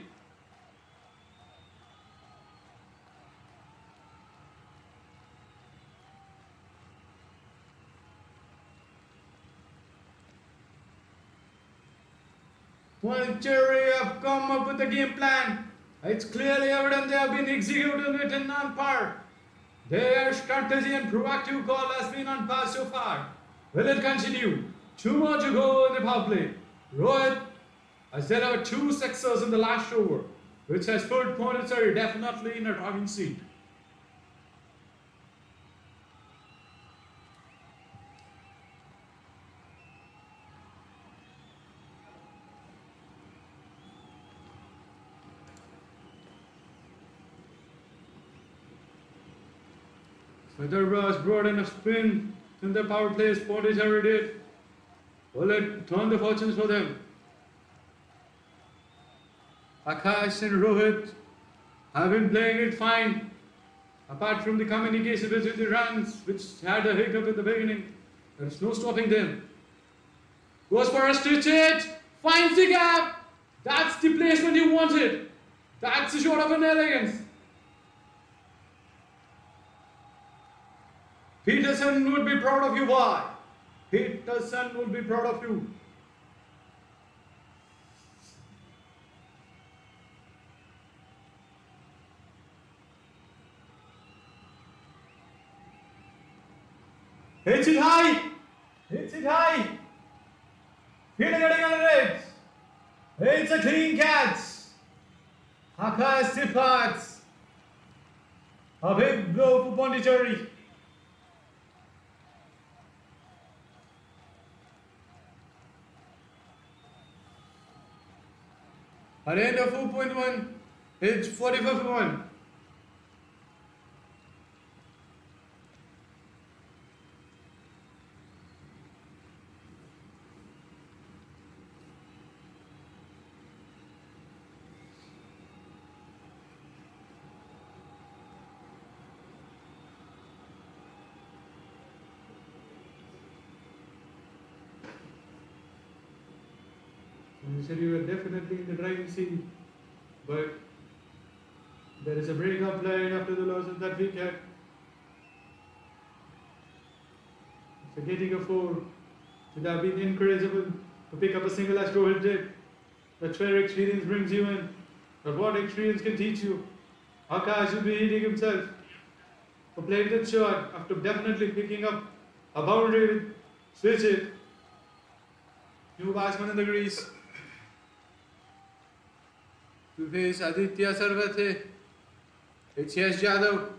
Pondicherry have come up with a game plan. It's clearly evident they have been executing it in non-par. Their strategy and proactive call has been on par so far. Will it continue? 2 more to go in the power play. Rohit has delivered 2 sixers in the last over, which has put Pondicherry definitely in a driving seat. VIDARBHA has brought in a spin in the power play as Pondicherry did. Will it turn the fortunes for them? Akash and Rohit have been playing it fine. Apart from the communication between the runs, which had a hiccup at the beginning, there's no stopping them. Goes for a stitch hit, finds the gap. That's the placement you wanted. That's a shot of an elegance. Peterson would be proud of you, boy. Peterson would be proud of you. Hits it high. Hits it high. Fielder getting on the red. It's a clean catch. Akash departs. A big blow for Pondicherry. At the end of 4.1, it's 45-1. Pondicherry were definitely in the driving seat, but there is a break-up line after the loss of that wicket. After getting a 4, should have been encourageable to pick up a single as Rohit did. That's where experience brings you in. But what experience can teach you? Akash should be hitting himself for playing that shot after definitely picking up a boundary with switch it. New batsman in the crease. To face Aditya Sarvathe. It's Yash Yadav.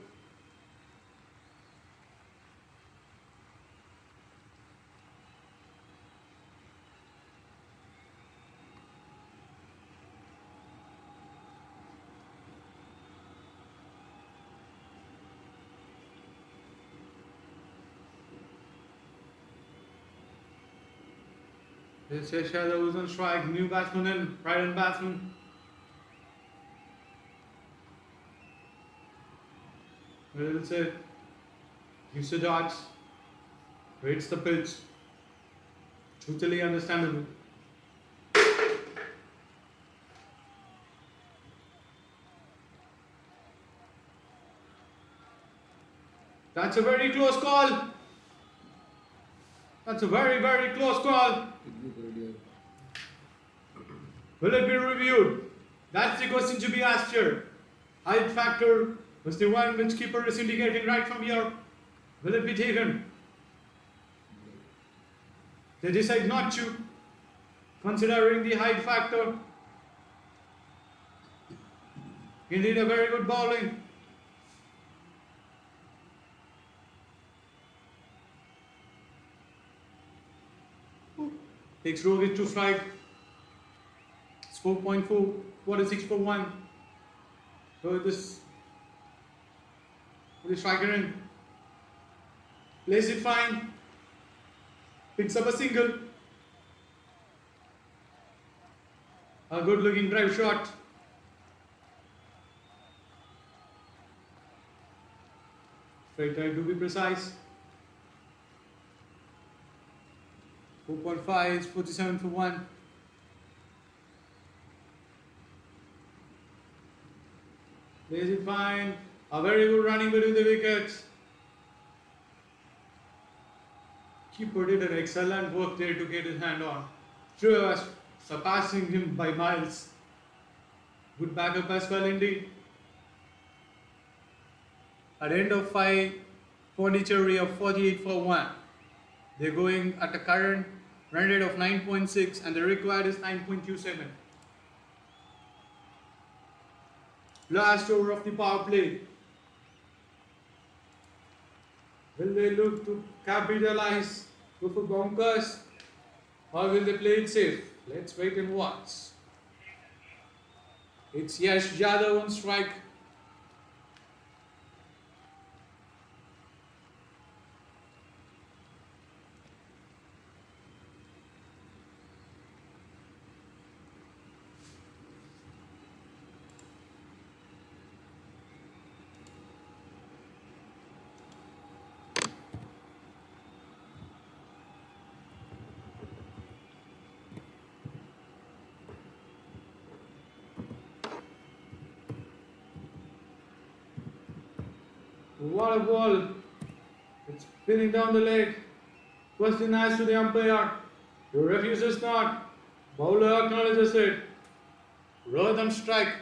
It's Yash Yadav who's on strike. New batsman in, right-hand batsman. Well, it's it. Gives the darts. Rates the pitch. Totally understandable. That's a very close call. That's a very, very close call. Will it be reviewed? That's the question to be asked here. Height factor was the one which keeper is indicating right from here. Will it be taken? They decide not to, considering the height factor. Indeed, a very good bowling. Takes Rohit to strike. It's 4.4, 46 for 1. So this with the striker in. Plays it fine. Picks up a single. A good looking drive shot. Straight drive to be precise. 4.5 is 47 for 1. Plays it fine. A very good running between the wickets. Keeper did an excellent work there to get his hand on. True was surpassing him by miles. Good backup as well indeed. At the end of 5, Pondicherry of 48 for 1. They're going at a current run rate of 9.6 and the required is 9.27. Last over of the power play. Will they look to capitalize, go for bonkers, or will they play it safe? Let's wait and watch. It's Yash Yadav on strike. What a ball. It's spinning down the leg. Question asked to the umpire. He refuses not. Bowler acknowledges it. Rhythm strike.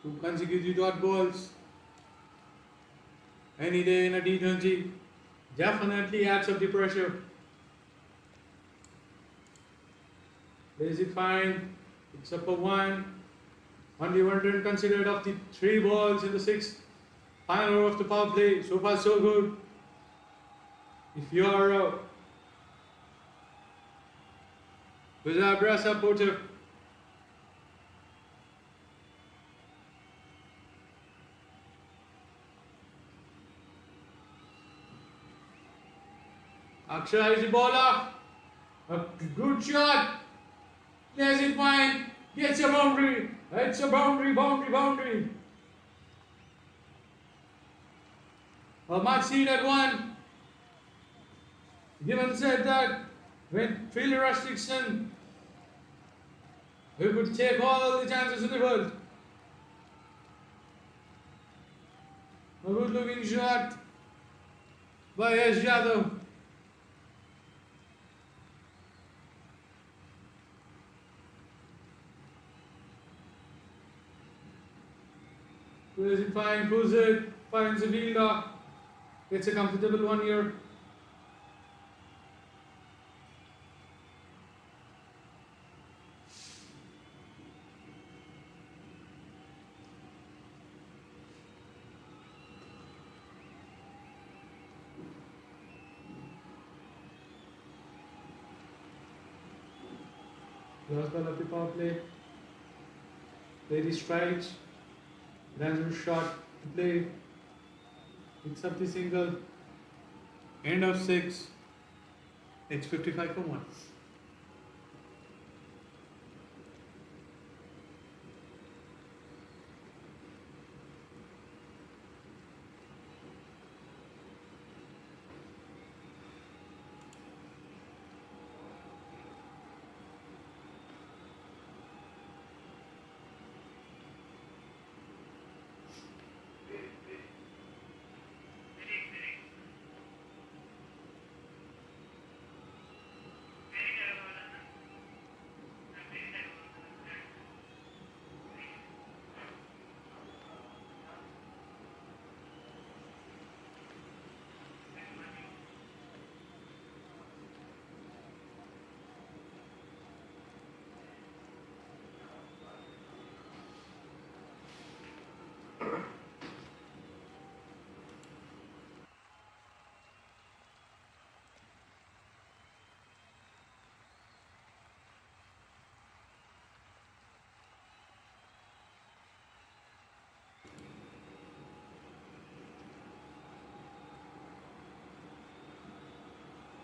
Two consecutive dot balls. Any day in a T20 definitely adds up the pressure. Plays it fine. It's up for 1. Only 1 run considered of the 3 balls in the 6th. Final over of the power play. So far so good. If you are a VIDARBHA supporter, Akshay is the bowler. A good shot. Plays it fine. Gets a boundary. It's a boundary. Match seed at 1. Given said that when fielder restriction, we could take all the chances in the world. A good looking shot by S. Yadav. Plays it fine, pulls it, finds the fielder. It's a comfortable one here. Last ball of the power play. Lady strikes. Lands a shot to play. Picks up the single. End of 6. It's 55 for 1.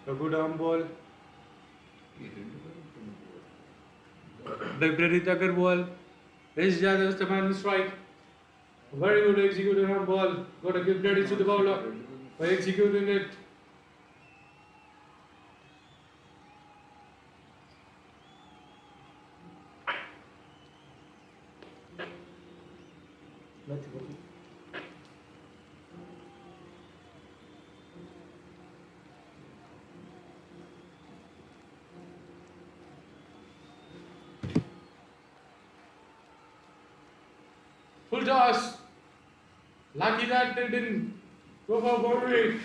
A good arm ball. Library Tucker ball. S. Yadav's the man who strike. Very good executed arm ball. Got to give credit to the bowler by executing it. Full toss. Lucky that they didn't go for boundary.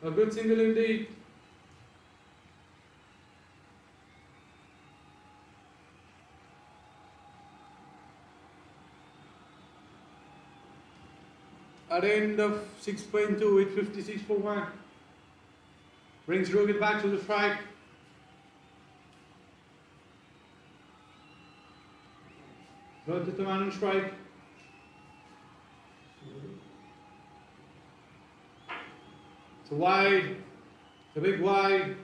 A good single indeed. At the end of 6.2, it's 56 for 1. Brings Rohit back to the strike. Rohit the man on strike. It's a wide. It's a big wide.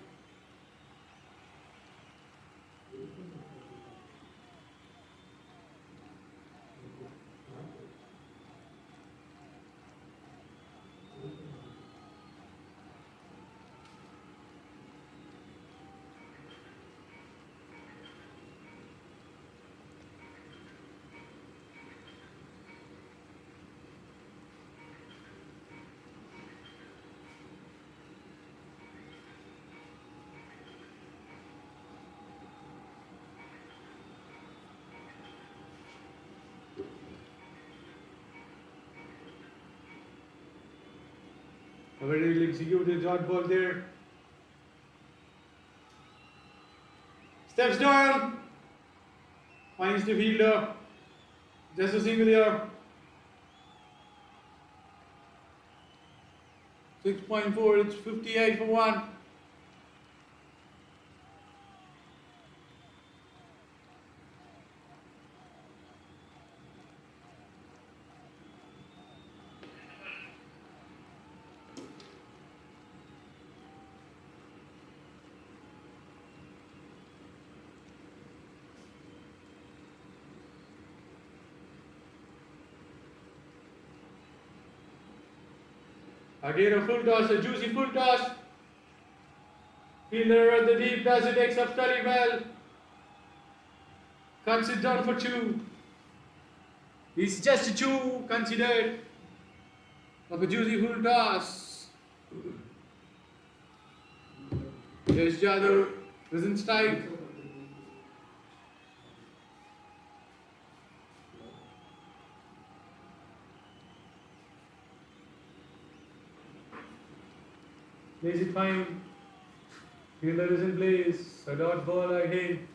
A very well executed dot ball there. Steps down. Finds the fielder. Just a single here. 6.4, it's 58 for 1. Again a full toss, a juicy full toss. Fielder at the deep does it, takes up very well. Cuts it down for two. It's just a two considered of a juicy full toss. Yes, Jadhav doesn't strike. Plays it fine. Fielder is in place. A dot ball again.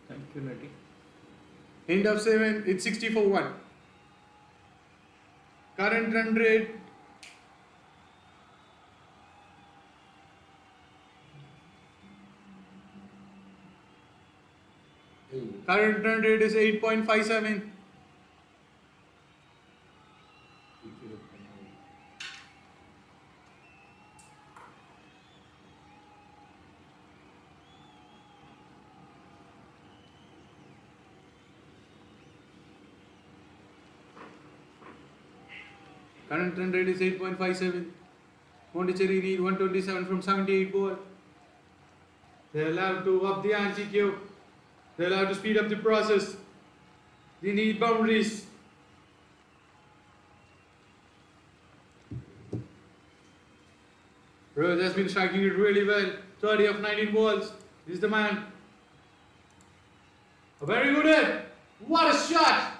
Thank you, Nati. End of 7, it's 60 for 1. Current run rate is 8.57. Current run rate is 8.57. Pondicherry need 127 from 78 ball. They're allowed to up the ante queue. They're allowed to speed up the process. They need boundaries. Rose has been striking it really well. 30 of 19 balls. This is the man. A very good hit. What a shot!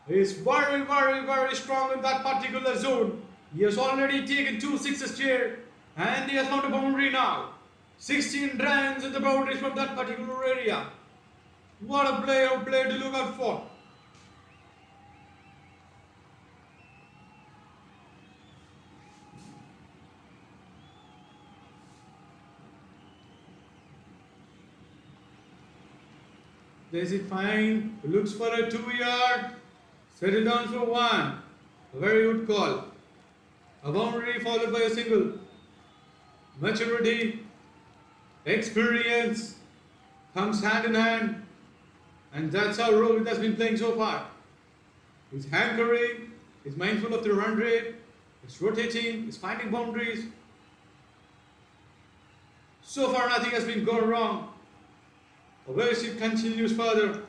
He's very, very, very strong in that particular zone. He has already taken 2 sixes here and he has found a boundary now. 16 runs in the boundaries from that particular area. What a player to look out for. Plays it fine. Looks for a 2-yard. Settle down for 1. A very good call. A boundary followed by a single. Maturity, experience comes hand in hand, and that's how Rohit has been playing so far. He's hankering, he's mindful of the run rate, he's rotating, he's finding boundaries. So far nothing has been going wrong. Obviously it continues further.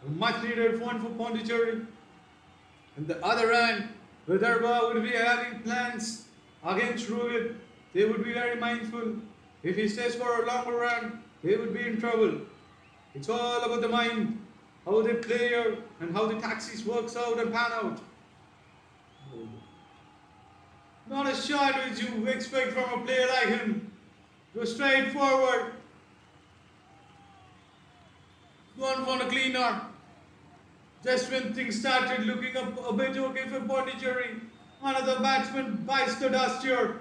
A much needed point for Pondicherry. On the other hand, VIDARBHA would be having plans against Rohit. They would be very mindful. If he stays for a longer run, they would be in trouble. It's all about the mind, how they play here, and how the taxis works out and pan out. Not a shot which you expect from a player like him. Go straight forward. Gone for a cleaner. Just when things started looking up a bit okay for Pondicherry, another batsman bites the dust here.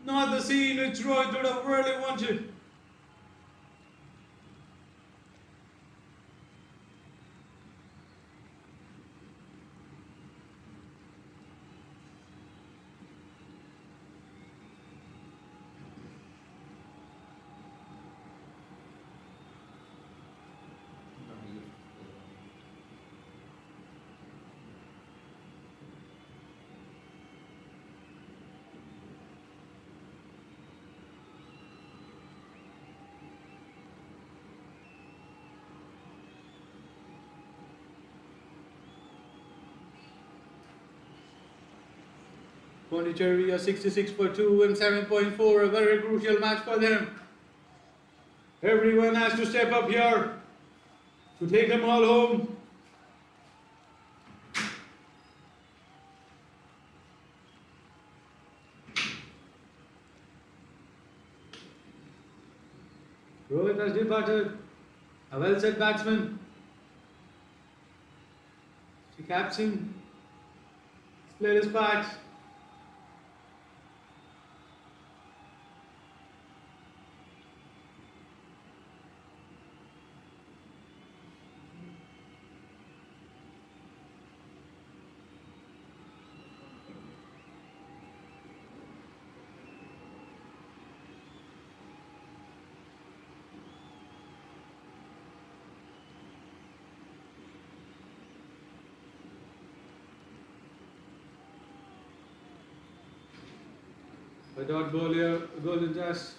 Not the scene which Rohit would have really wanted. Pondicherry are 66 for 2 and 7.4, a very crucial match for them. Everyone has to step up here to take them all home. Rohit has departed, a well-set batsman. The captain has played his part. A dot ball here, a golden toss.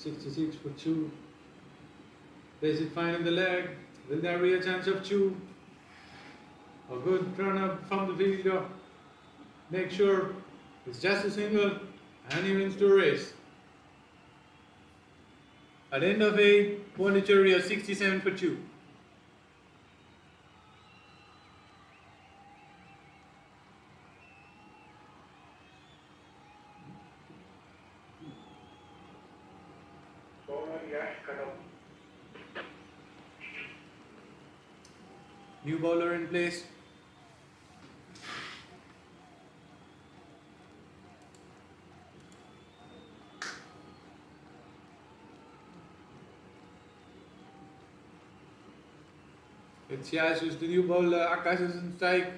$66 for 2. Plays it fine in the leg. Will there be a chance of 2? A good run up from the fielder. Make sure it's just a single and he wins the race. At the end of 8, Pondicherry has 67 for 2. New bowler in place. It's Yash who's the new bowler. Akash is in strike.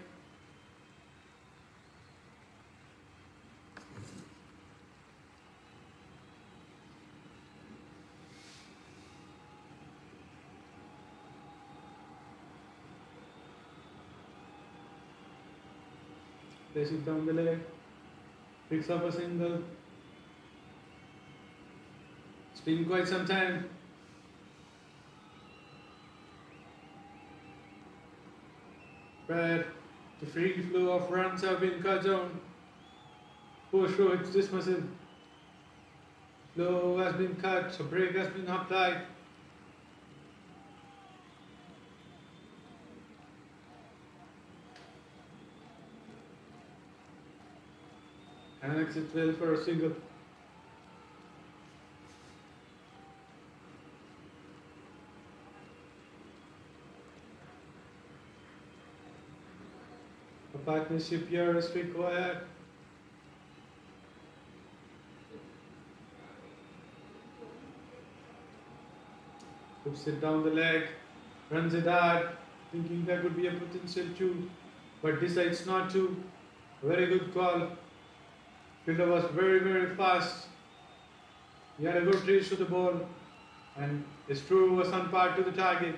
Plays it down the leg. Picks up a single. It's been quite some time. But the free flow of runs have been cut down. Push row, it's dismissive. Flow has been cut, so break has been applied. And exit well for a single. A partnership here is required. Puts it down the leg, runs it hard, thinking there could be a potential 2, but decides not to. A very good call. Fielder was very, very fast. He had a good reach to the ball, and his throw was on par to the target.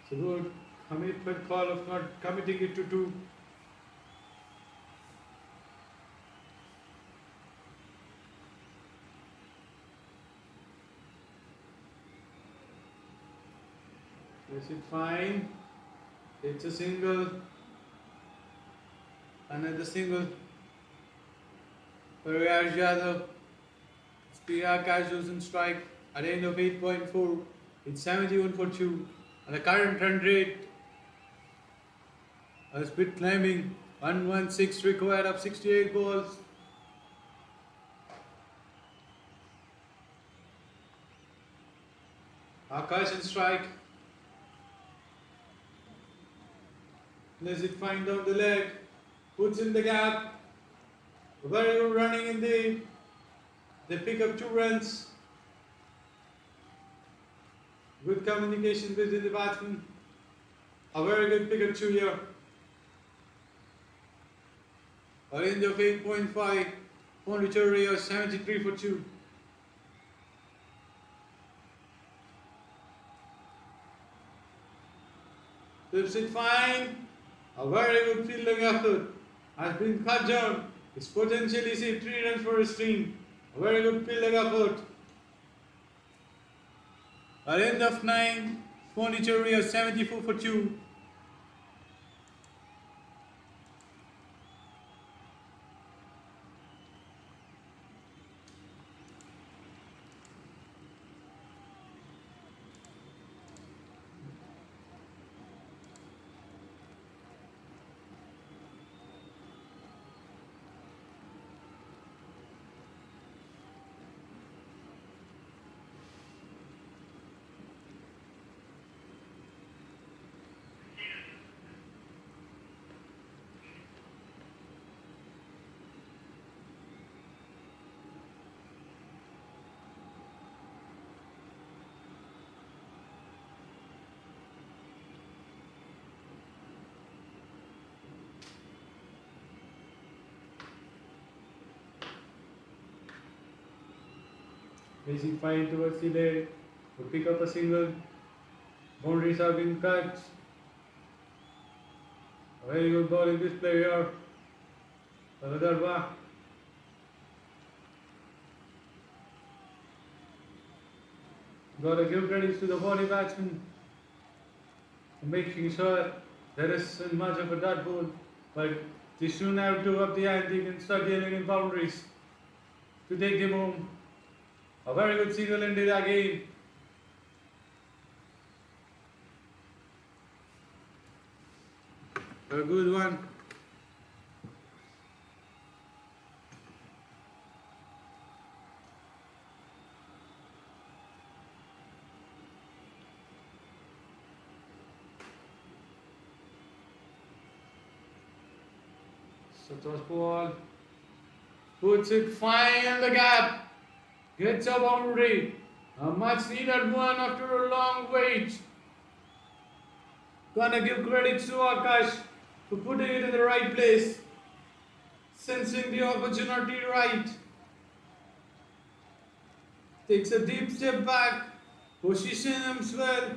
It's a good commitment call of not committing it to 2. Is it fine? It's a single. Another single. Yash Yadav. Akash who's in strike at the end of 8.4. It's 71 for 2. And the current run rate has been climbing. 116 required of 68 balls. Akash in strike. Lets it fine down the leg. Puts in the gap. Very good running indeed. They pick up 2 runs. Good communication between the batsmen. A very good pick up 2 here. A range of 8.5. Pondicherry has 73 for 2. Flips it fine. A very good fielding effort has been cut down. It's potentially saved 3 runs for his team. A very good fielding effort. At the end of 9, Pondicherry has 74 for 2. Racing fine towards the leg to pick up a single. Boundaries have been cut. A very good ball in this play here. VIDARBHA. Got to give credit to the body batsman for making sure there isn't much of a dot ball, but they soon have to up the ante and start dealing in boundaries to take them home. A very good single ended again. A good one. Toss ball. Puts it fine in the gap. Gets a boundary. A much needed one after a long wait. Gonna give credit to Akash for putting it in the right place. Sensing the opportunity right. Takes a deep step back. Position himself.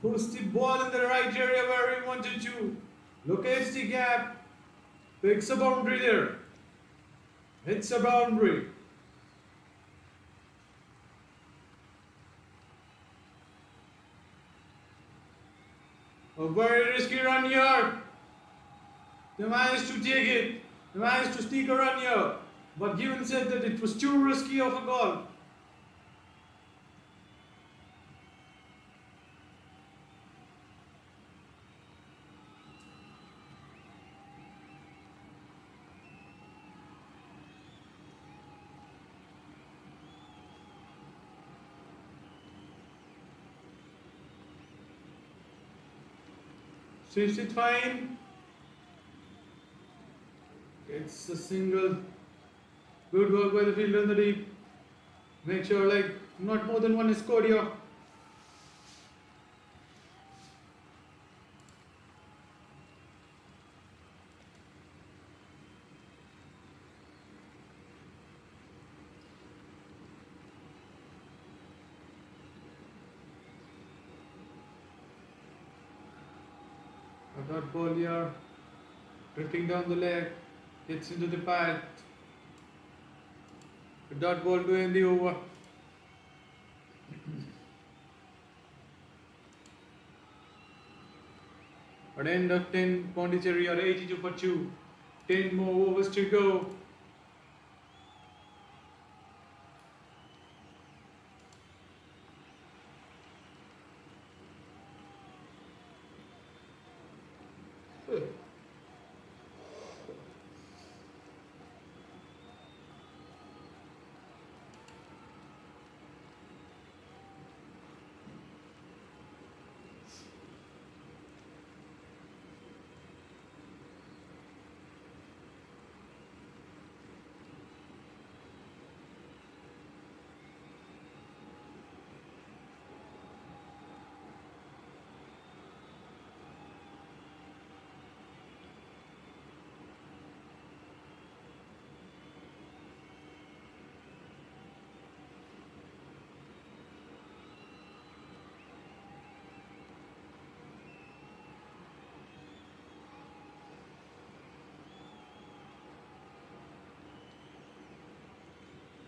Puts the ball in the right area where he wanted to. Locates the gap. Picks a boundary there. Hits a boundary. A very risky run here. They managed to take it. They managed to sneak a run here. But given said that it was too risky of a goal. Sweeps it fine. Gets a single. Good work by the fielder in the deep. Make sure like not more than one is scored here. A dot ball here, drifting down the leg, gets into the pad. A dot ball to end the over. At the end of 10, Pondicherry are 82 for 2. 10 more overs to go.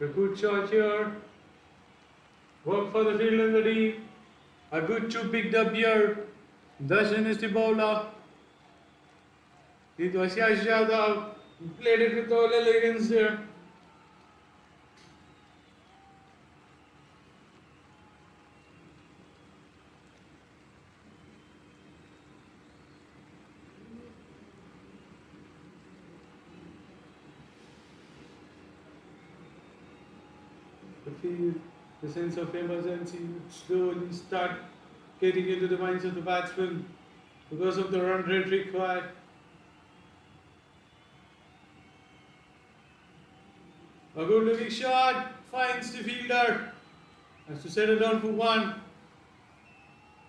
A good shot here. Work for the field in the deep. A good two picked up here. Darshan is the bowler. It was Yash Yadav. He played it with all elegance there. The sense of emergency would slowly start getting into the minds of the batsmen because of the run rate required. A good looking shot finds the fielder. Has to settle down for one.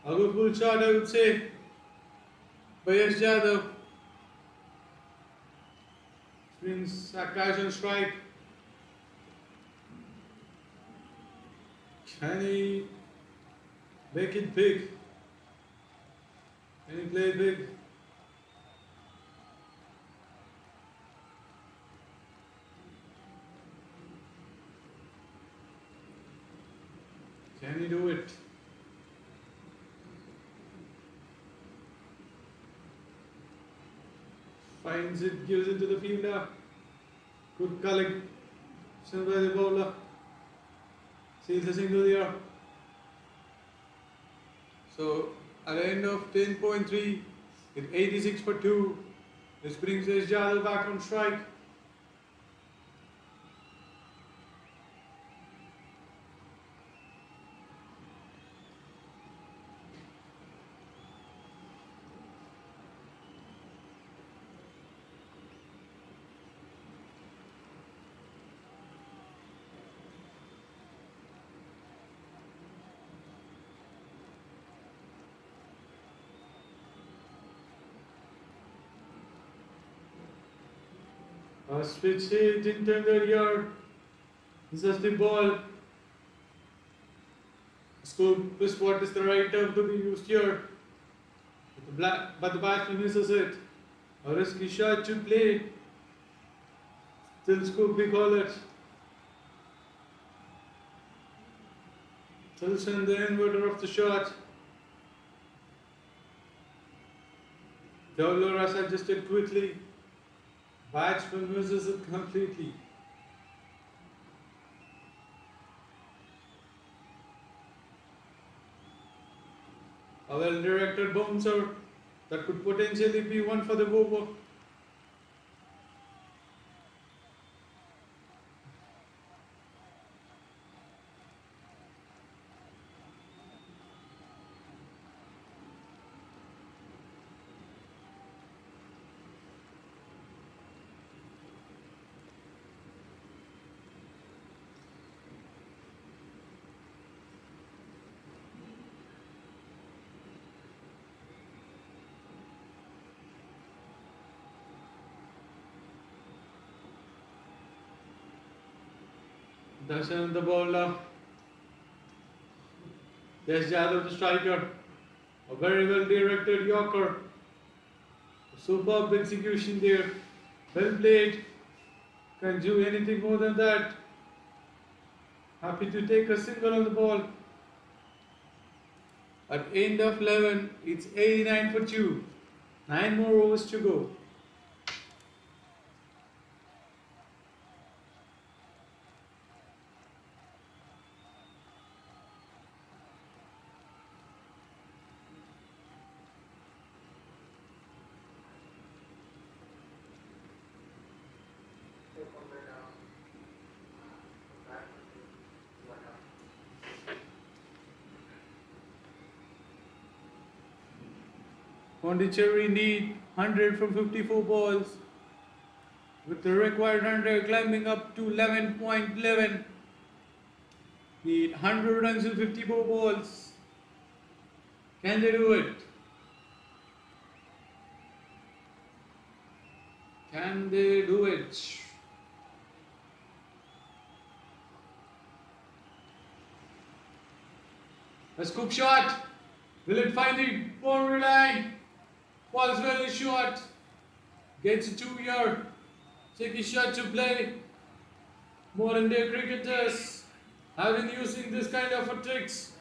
A good pull shot, I would say, by Yash Yadav. Means Akash on strike. Can he make it big? Can he play big? Can he do it? Finds it, gives it to the fielder. Good collection by the bowler. Seals the single here. So at the end of 10.3, with 86 for 2, this brings Jadal back on strike. Switch hit intended here. This is the ball. Scoop, this what is the right term to be used here. But the batsman misses it. A risky shot to play. Still scoop we call it. Still send the inverter of the shot. Dowler has adjusted quickly. Batsman misses it completely. A well-directed bouncer that could potentially be one for the over. Darshan the bowler. Yes, Jadhav the striker. A very well directed Yorker. Superb execution there. Well played. Can't do anything more than that. Happy to take a single on the ball. At end of 11, it's 89 for 2. 9 more overs to go. Pondicherry need 100 from 54 balls, with the required 100 climbing up to 11.11. Need 100 runs in 54 balls. Can they do it? Can they do it? A scoop shot. Will it find the boundary line? Falls very short. Gets a 2 here. Take a shot to play. Modern day cricketers have been using this kind of tricks.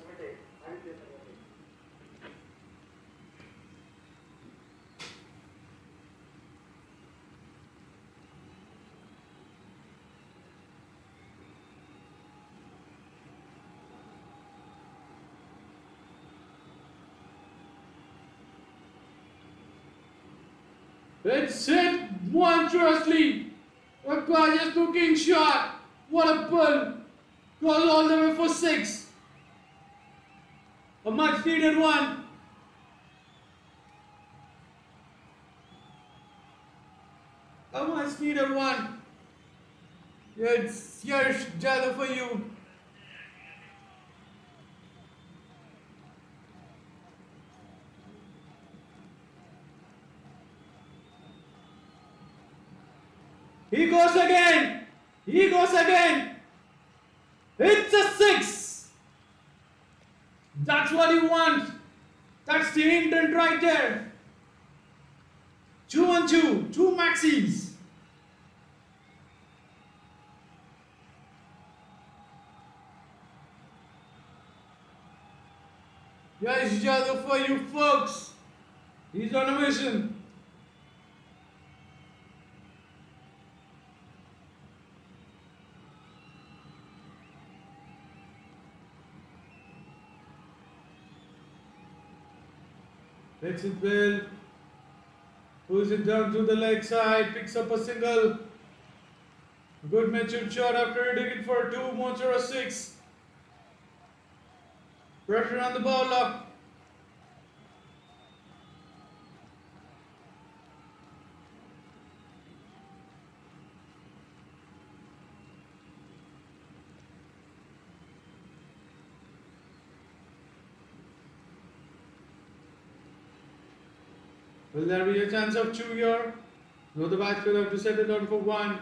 It's hit wondrously. A gorgeous looking shot. What a pull. Goes all the way for 6. A much needed one. A much needed one. It's Yash Jadhav for you. He goes again. He goes again. It's a 6. That's what you want. That's the intent right there. 2-on-2, two maxis. Yes, Jado for you folks. He's on a mission. Let's it well. Pulls it down to the leg side, picks up a single. Good matured shot after hitting it for 2, Monster a 6. Pressure on the bowler. Will there be a chance of 2 here? No, the batsman will have to set it down for 1.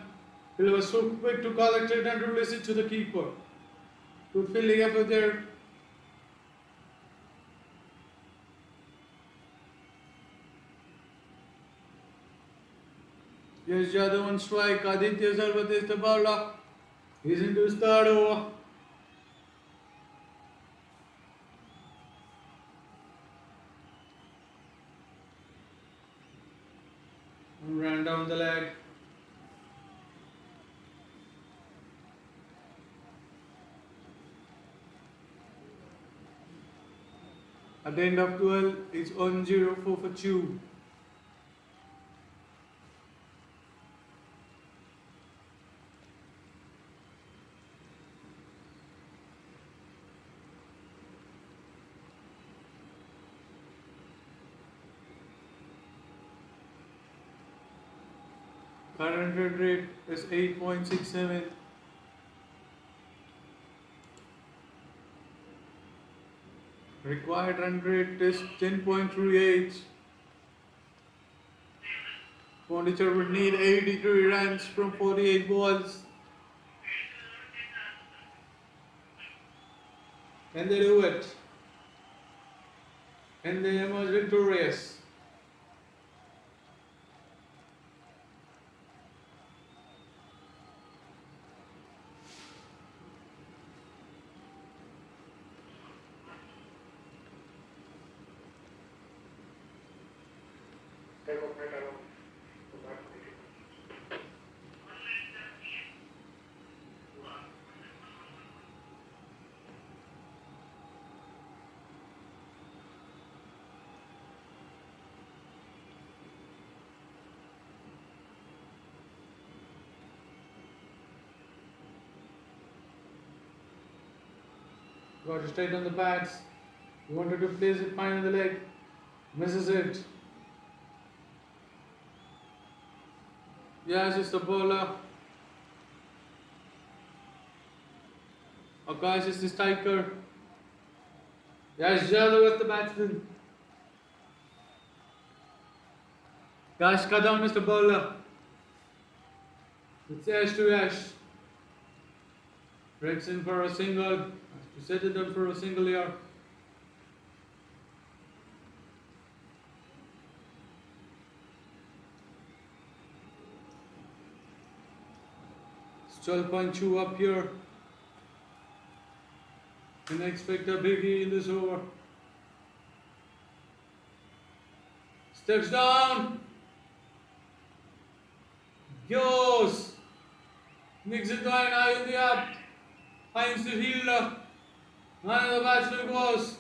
He was so quick to collect it and release it to the keeper. Good fielding effort there. Yes, Jadhav on strike. Aditya Sarvat is the bowler. He's into his third over. Ran down the leg. At the end of 12, it's on 0-4 for 2. Current hit rate is 8.67. Required run rate is 10.38. Pondicherry would need 83 runs from 48 balls. And they do it. And they emerge victorious. Got it straight on the pads. He wanted to place it fine on the leg. Misses it. Yes, it's the bowler. Akash is the striker. Yes, Jadhav is the batsman. Yash Kadam is the bowler. It's Yash to Yash. Breaks in for a single. Has to set it up for a single here. It's 12.2 up here. Can expect a biggie in this over. Steps down. Goes. Nicks it line high in the up. Finds the fielder. None of the batsman goes.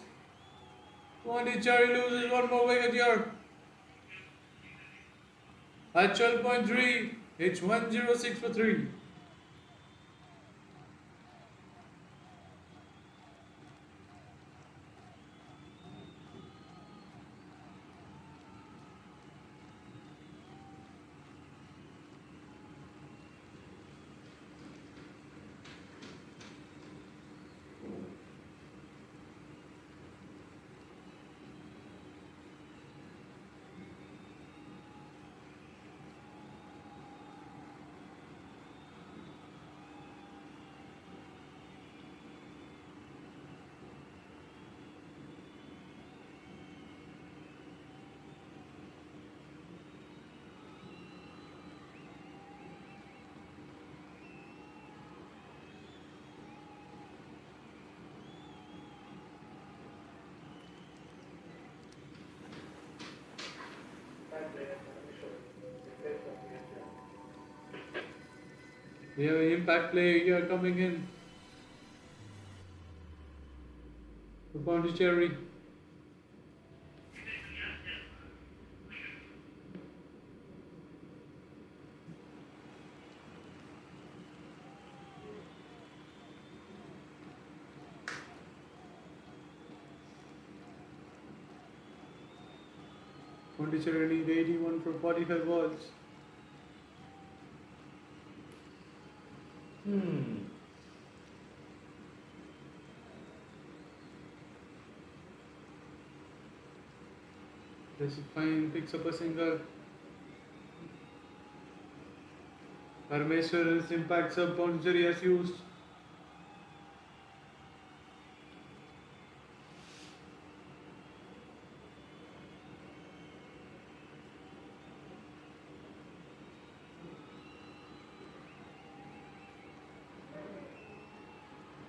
Pondicherry loses one more wicket here. At 12.3, it's 106 for 3. We have an impact player here coming in for Pondicherry. Pondicherry need 81 for 45 balls. This is fine, picks up a single. Parmeshwar's impact sub Pondicherry has used.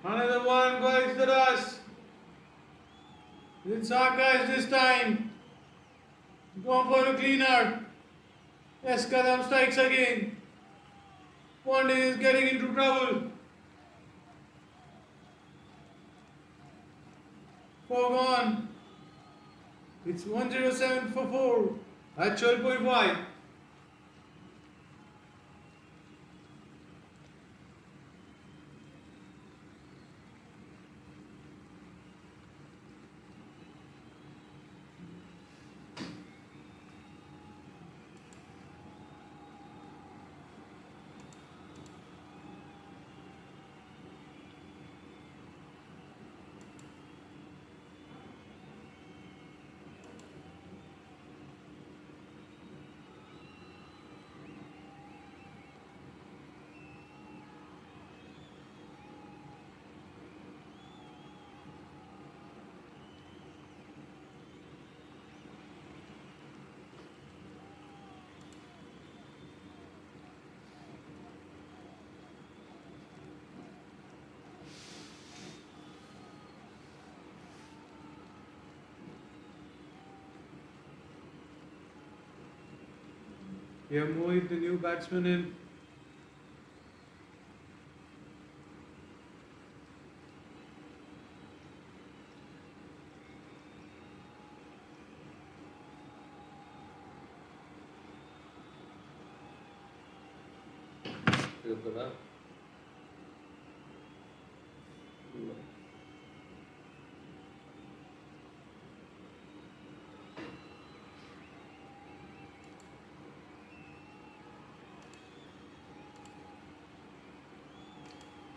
Another one goes to us. It's Akash this time. Going for a cleaner. Yes, Kadam strikes again. Pondi is getting into trouble. Four gone. It's 107 for 4 at 12.5. We have Mohit, the new batsman, in.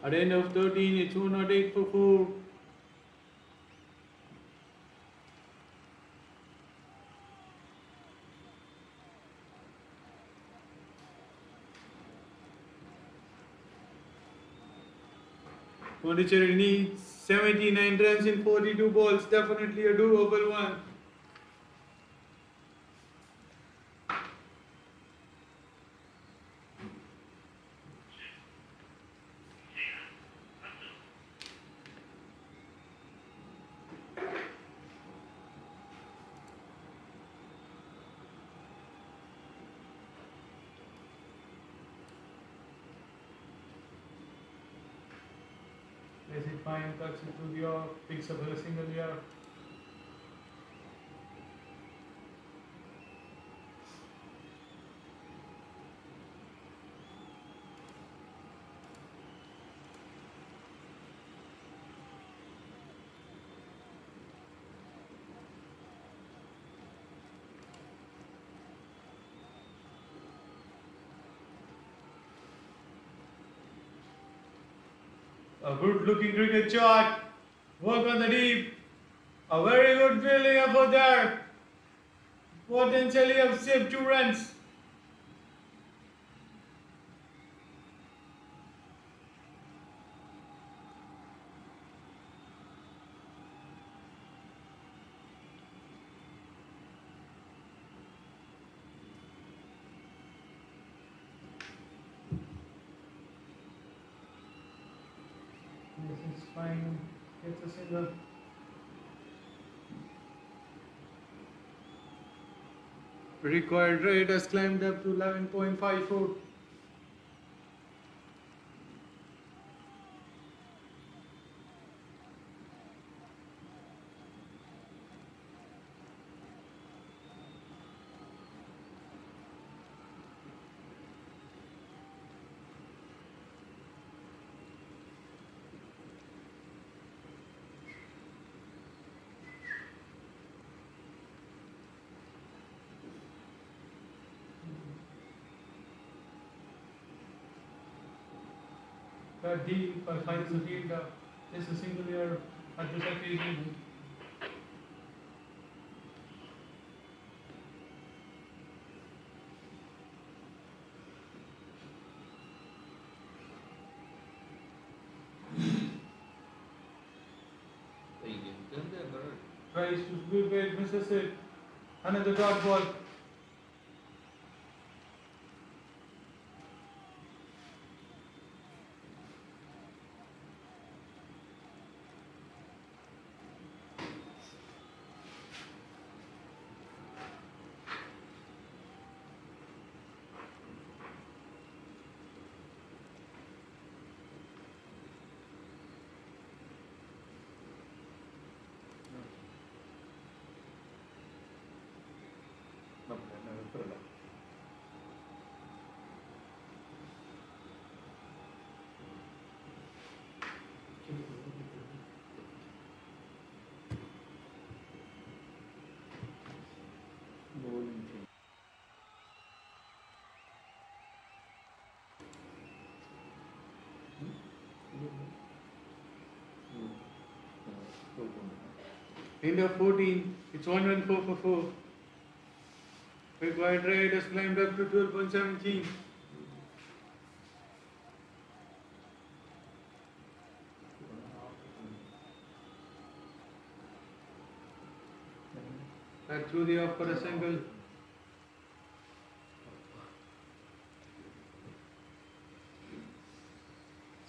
At the end of 13, it's 108 for 4. Pondicherry needs 79 runs in 42 balls. Definitely a doable one. As it fine, cuts it to the off, picks up a single here. A good looking cricket shot. Work on the deep. A very good fielding effort there. Potentially have saved 2 runs. This is fine. Gets a single. Required rate has climbed up to 11.54. D finds the field just a single year at the occasion. Tries to sweep it, misses it. Another dot ball. End of 14, it's 114 for 4. Required rate has climbed up to 12.17. Back through the off for a single.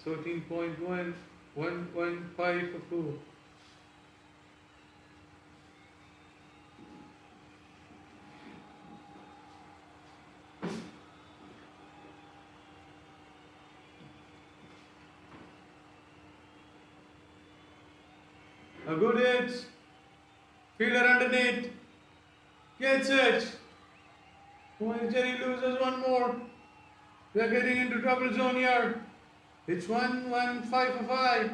.115 for 4. A good hit. Fielder underneath. Gets it. Pondicherry loses one more. We are getting into trouble zone here. It's 1-1-5 for 5.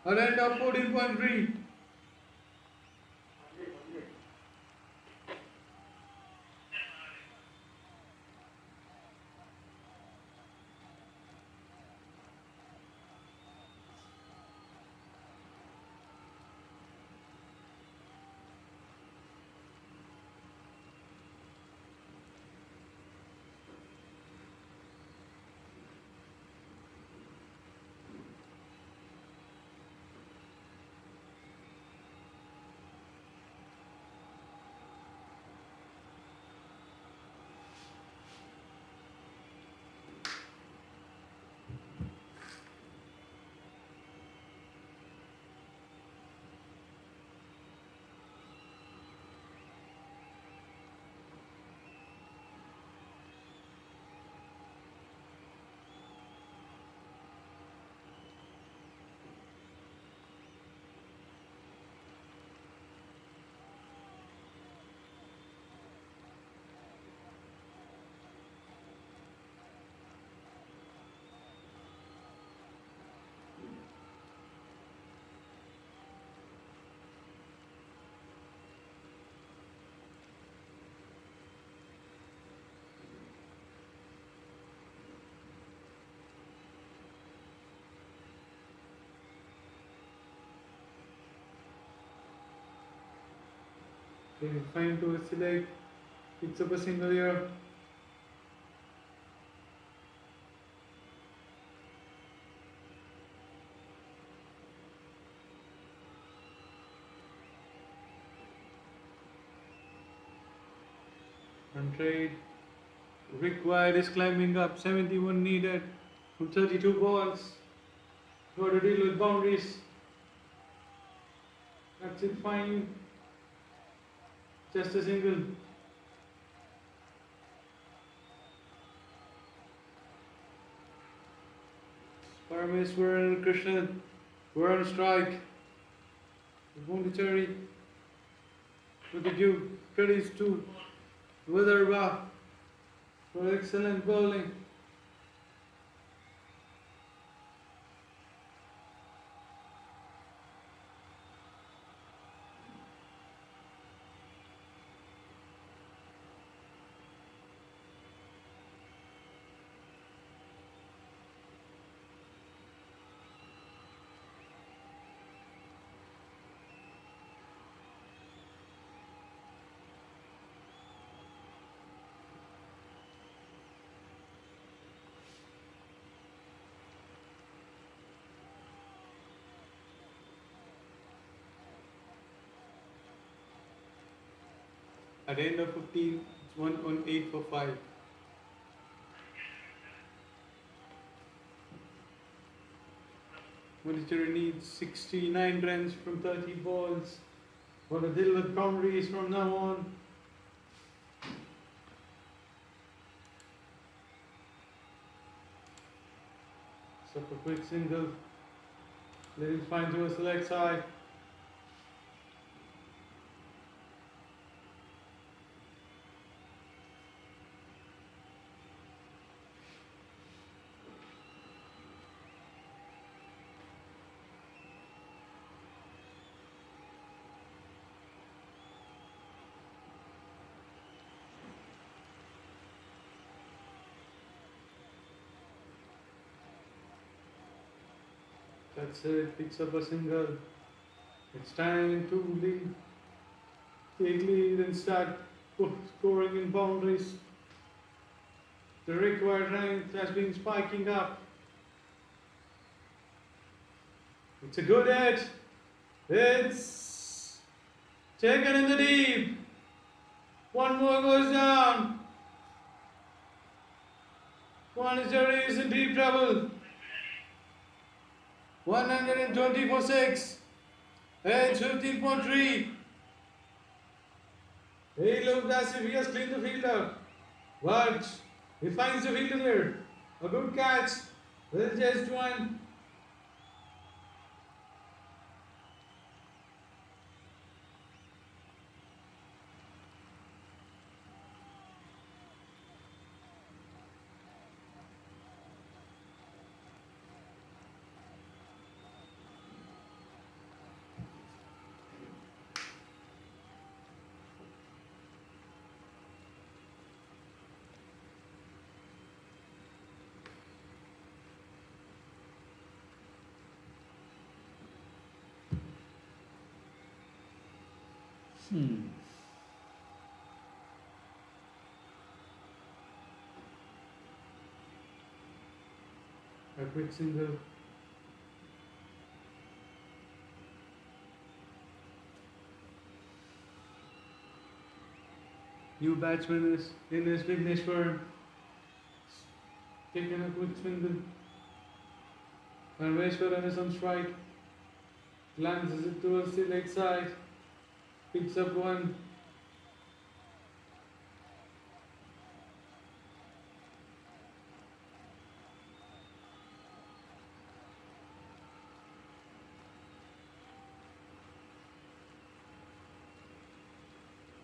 At end of 14.3. Fine to select. Picks up a single here. And trade required is climbing up. 71 needed from 32 balls. Got to deal with boundaries. That's it, fine. Just a single. Parameswaran Krishnan were on strike. Pondicherry with the due credits to VIDARBHA for excellent bowling. At the end of 15, it's 118 for 5. Pondicherry needs 69 runs from 30 balls. For the deal with boundaries from now on. So a quick single. Let him find to a select side. That's it, picks up a single. It's time to lead, take lead and start scoring in boundaries. The required length has been spiking up. It's a good hit. It's taken in the deep. One more goes down. Pondicherry is in deep trouble. 120 for 6. It's 15.3. He looked as if he has cleaned the field up. But he finds the field clear. A good catch with just one. A quick single. New batsman is in his fitness form. Taking a quick single. And Vaishwaran is on strike. Glances it towards the leg side. Picks up one.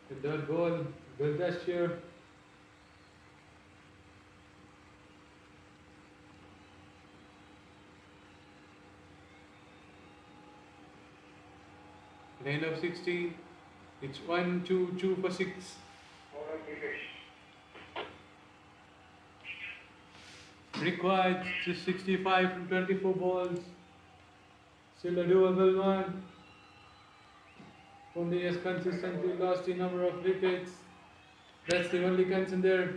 The third ball, good gesture. At the end of 16, it's 1-2 for 6. Required just 65 from 24 balls. Still a doable one. Pondi has consistently lost a number of wickets. That's the only concern there.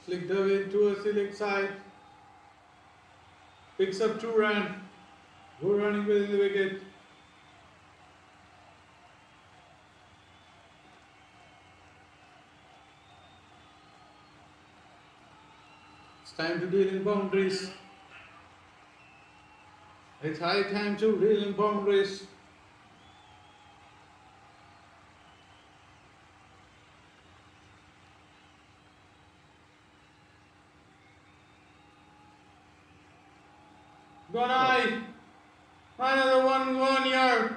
Flick the wind to a select side. Picks up 2 runs. Go running within the wicket. It's time to deal in boundaries. It's high time to deal in boundaries. Gone high. Another one yard.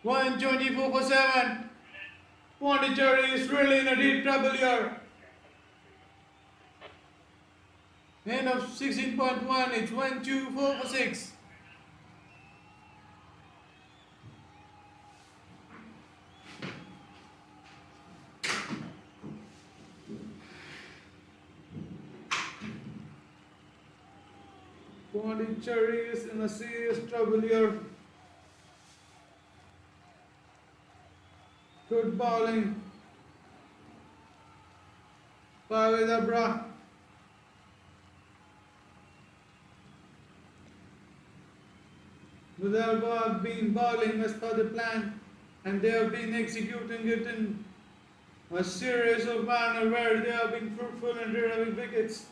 124 for 7. Pondicherry is really in a deep trouble here. End of 16.1. It's 124 for 6. Pondicherry is in a serious trouble here. Good bowling by VIDARBHA. VIDARBHA have been bowling as per the plan, and they have been executing it in a series of manner where they have been fruitful in deriving wickets.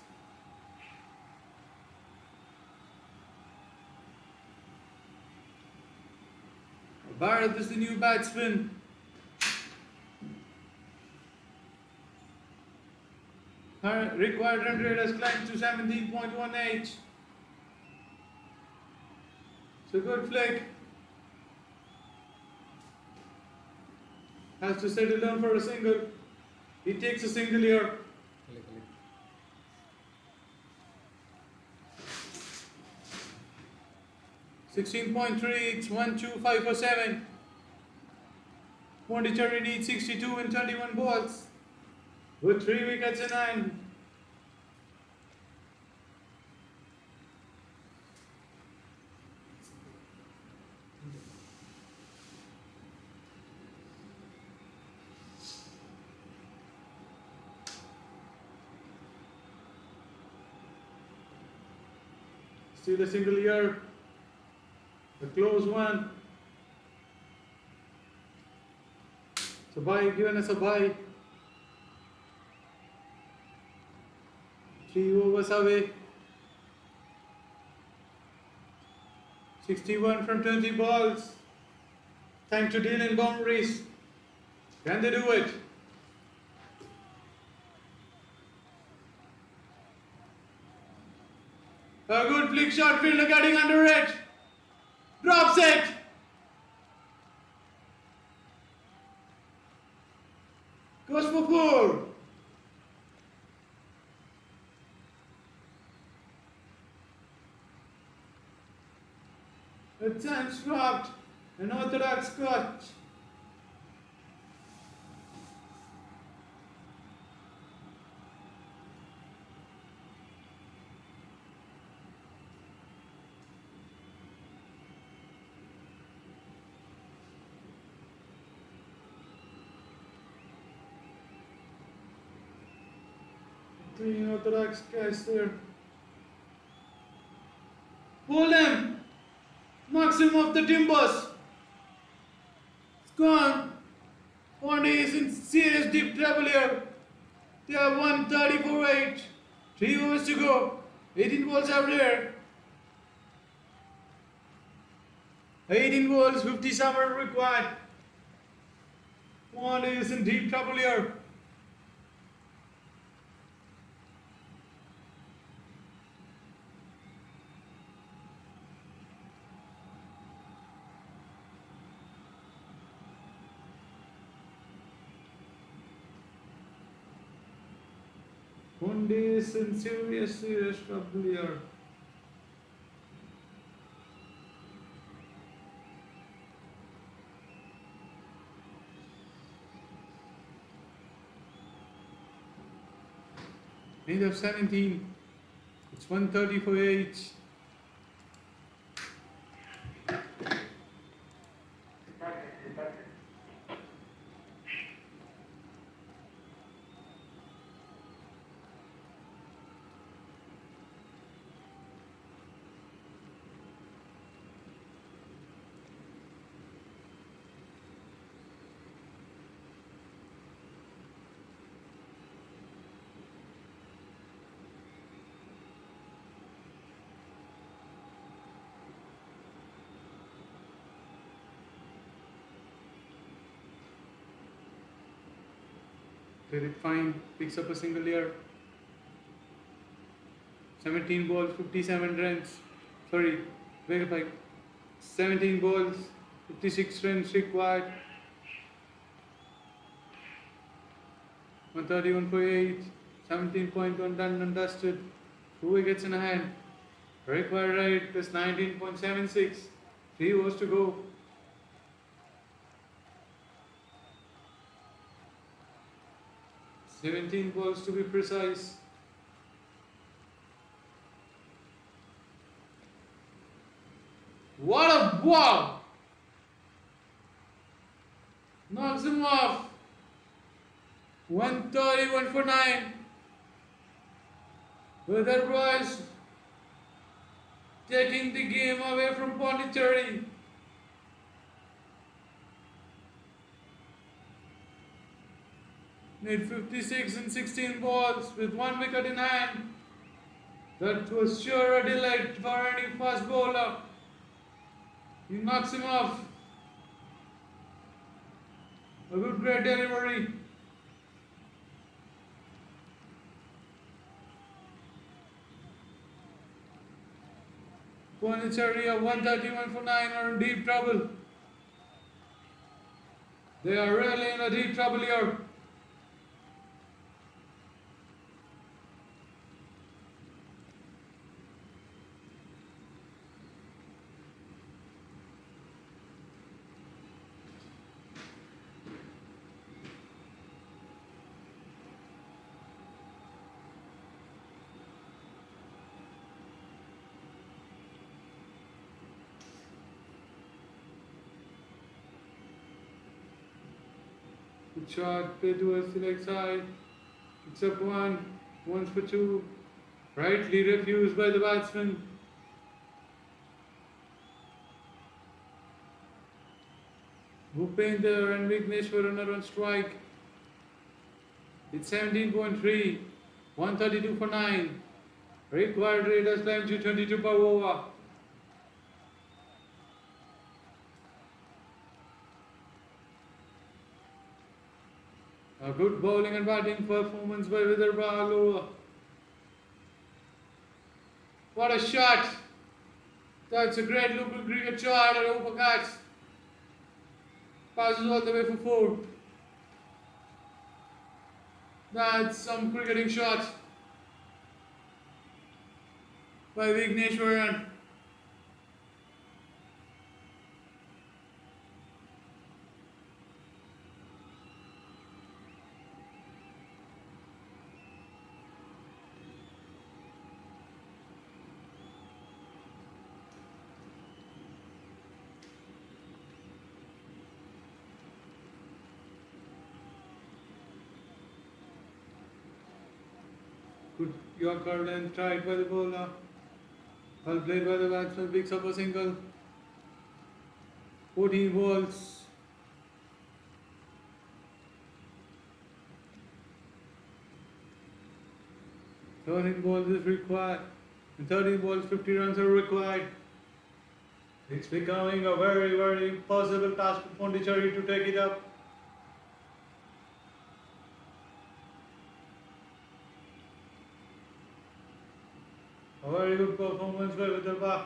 Bharat is the new batsman. Her required run rate has climbed to 17.18. It's a good flick. Has to settle down for a single. He takes a single here. 16.3, it's 1, 2, 5 for 7. Pondicherry needs 62 in 21 balls with 3 wickets in hand. Still a single here. A close one. It's a bye, given us a bye. 3 overs away. 61 from 20 balls. Time to deal in boundaries. Can they do it? A good flick shot, fielder getting under it. Drops it. Goes for 4. A chance dropped. An orthodox catch. Clean orthodox catch there. Pull him! Knocks him off the timbers. It's gone. Pondi is in serious deep trouble here. They have 130 for 8. 3 overs to go. 18 balls out there. 18 balls, 57 required. Pondi is in deep trouble here. Pondi is in serious trouble here. Need of 17. It's 130 for 8. Did it fine, picks up a single here. 17 balls, 57 runs. Sorry, verify. 17 balls, 56 runs required. 131 for 8. 17.1 done and dusted. 2 wickets in hand. Required rate is 19.76. 3 overs to go. 17 balls to be precise. What a ball! Knocks him off. 131 for 9. VIDARBHA is taking the game away from Pondicherry. Made 56 in 16 balls with 1 wicket in hand. That was sure a delight for any fast bowler. He knocks him off. A good great delivery. Pondicherry of 131 for 9 are in deep trouble. They are really in a deep trouble here. Good shot, played towards the leg side. Picks up one, one's for two. Rightly refused by the batsman. Bhupender and Vigneshwaran are on strike. It's 17.3, 132 for 9. Required rate has climbed to 22 per over. A good bowling and batting performance by VIDARBHA. What a shot! That's a great local cricket shot at uppercuts. Passes all the way for 4. That's some cricketing shots by Vigneshwaran. Good Yorker length tried by the bowler. Well played by the batsman, picks up a single. 14 balls. Thirteen balls is required. In 13 balls, 50 runs are required. It's becoming a very, very impossible task for Pondicherry to take it up. A very good performance by VIDARBHA.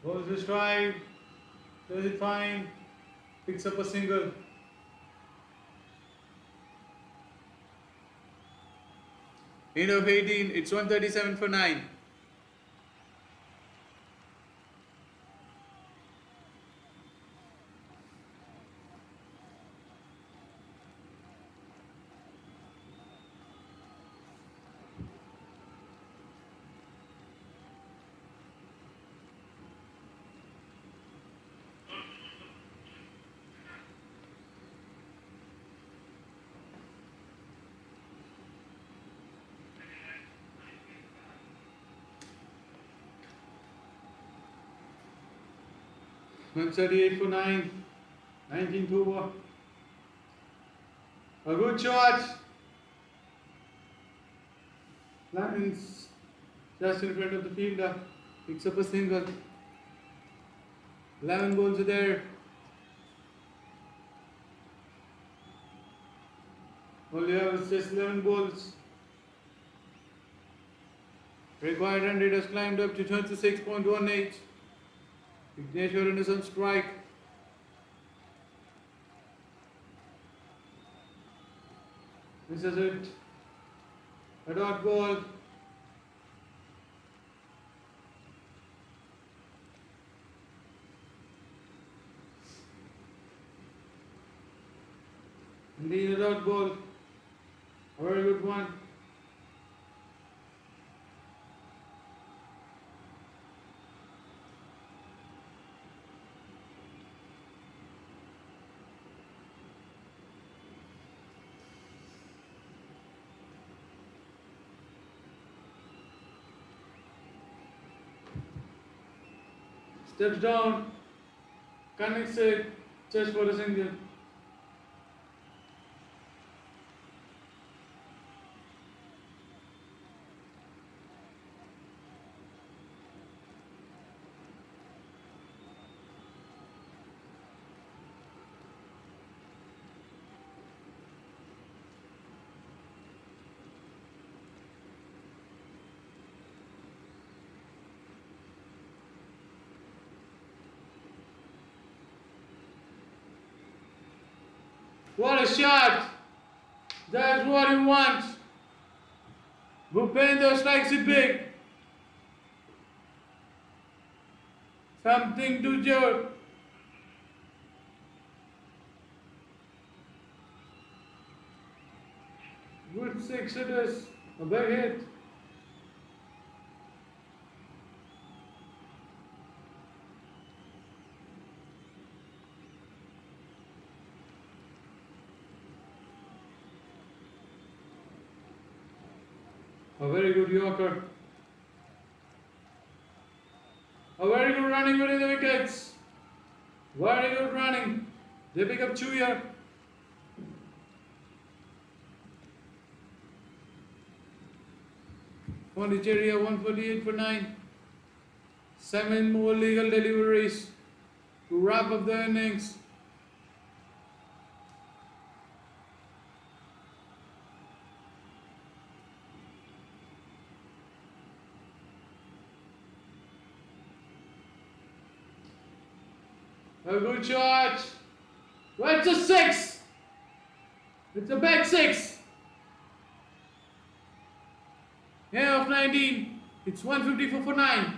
Goes the strike, does it fine, picks up a single. End of 18, it's 137 for 9. One 38 for 9, 19th over. A good shot. Lands just in front of the fielder, picks up a single. 11 balls are there. All you have is just 11 balls. Required run rate has climbed up to 26.18. Vigneshwaran is on strike. This is it. A dot ball. Indeed, a dot ball. A very good one. steps down, connects it, just for a single. What a shot! That's what he wants. Bhupender strikes it big. Something to jerk. Good six it is. A big hit. A very good Yorker. A very good running within the wickets. Very good running. They pick up 2 here. Pondicherry 148 for 9. 7 more legal deliveries to wrap up the innings. A good shot. Well, it's a 6. It's a back 6. Yeah, of 19. It's 154 for 9.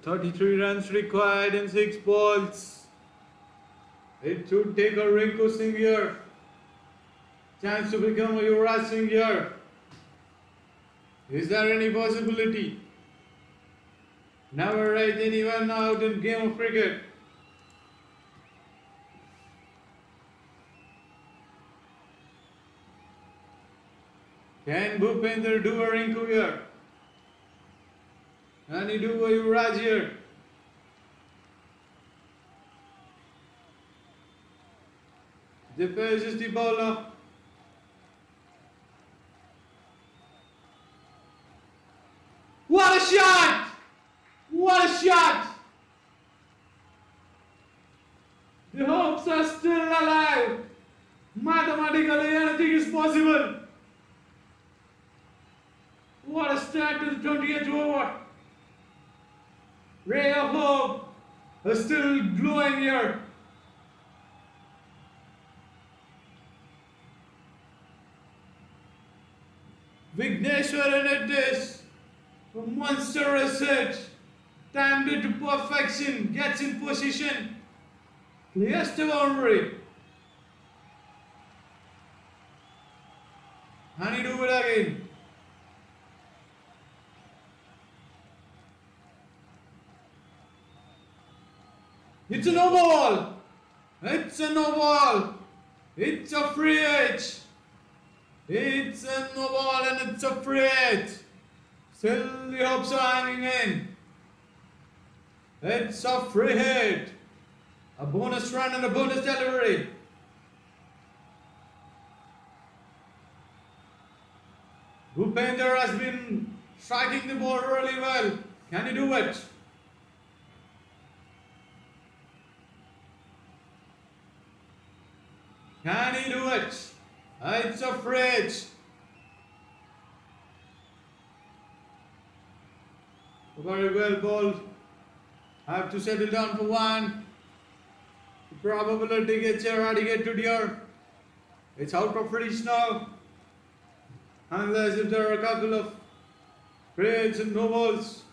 "33 runs required in 6 balls. It should take a Rinku Singh here. Chance to become a Yuvraj Singh here. Is there any possibility? Never write anyone out in game of cricket. Can Bhupender do a Rinku here? Can he do a Yuvraj here? Dipesh is the bowler. What a shot! What a shot! The hopes are still alive. Mathematically, anything is possible. What a start to the 20th over. Ray of hope is still glowing here. Vigneshwaran at this. A monstrous hit. Timed it to perfection. Gets in position. Clears the boundary. And he do it again. It's a no ball. It's a no ball. It's a free hit. It's a no ball and it's a free hit. Still the hopes are hanging in. It's a free hit. A bonus run and a bonus delivery. Bhupender has been striking the ball really well. Can he do it? Can he do it? It's a fridge. Very well bowled. Have to settle down for 1. The probability gets here, how to get to deer. It's out of reach now. Unless if there are a couple of raids and no balls.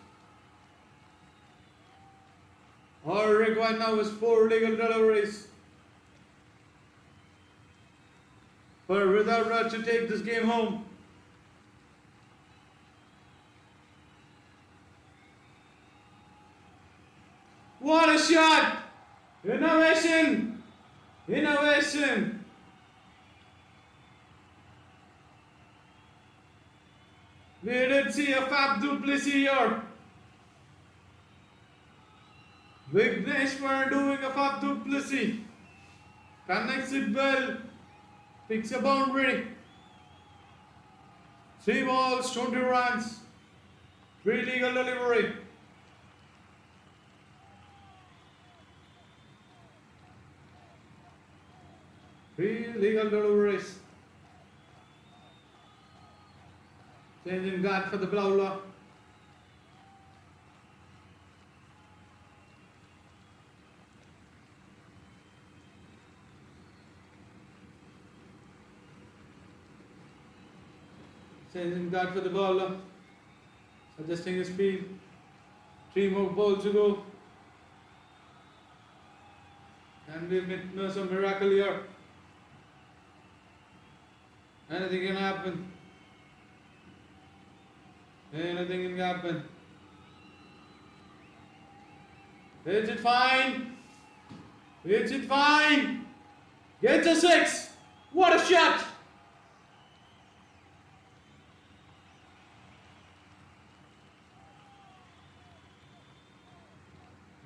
All required now is 4 legal deliveries for VIDARBHA to take this game home. What a shot! Innovation! Innovation! We did see a Fab Duplessis here. Vigneshwar doing a Fab Duplessis. Connects it well. Picks a boundary. 3 balls, 20 runs. 3 legal delivery. Three legal deliveries. Changing guard for the bowler. Changing guard for the bowler. Adjusting his speed. 3 more balls to go. Can we witness a miracle here? Anything can happen. Anything can happen. Hits it fine. Hits it fine. Gets a 6. What a shot.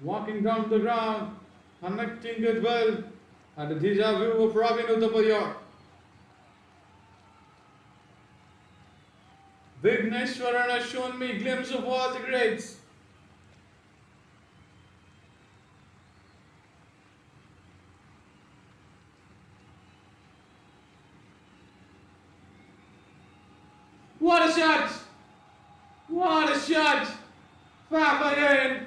Walking down the ground, connecting it well, and a deja vu of Robin Uthapaya. Vigneshwaran has shown me a glimpse of all the greats. What a shot! What a shot! Fab again!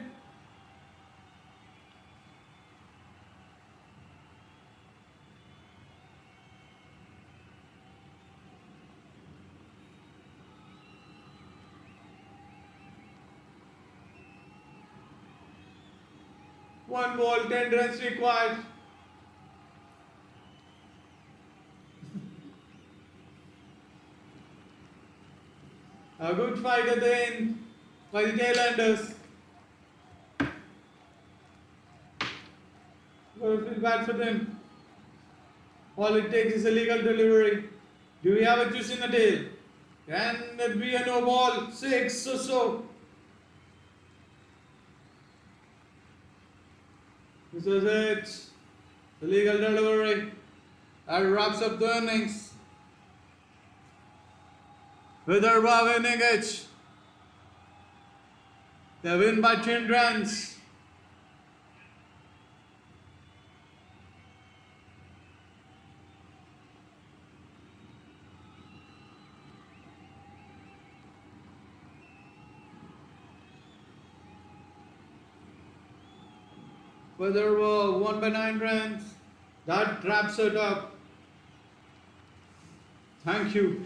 One ball, 10 runs required. A good fight at the end by the tailenders. Well, feel bad for them. All it takes is a legal delivery. Do we have a juice in the tail? Can it be a no ball? 6 or so. This is it. The legal delivery. That wraps up the innings. VIDARBHA winning it. They win by 10 runs. VIDARBHA won by 9 runs. That wraps it up. Thank you.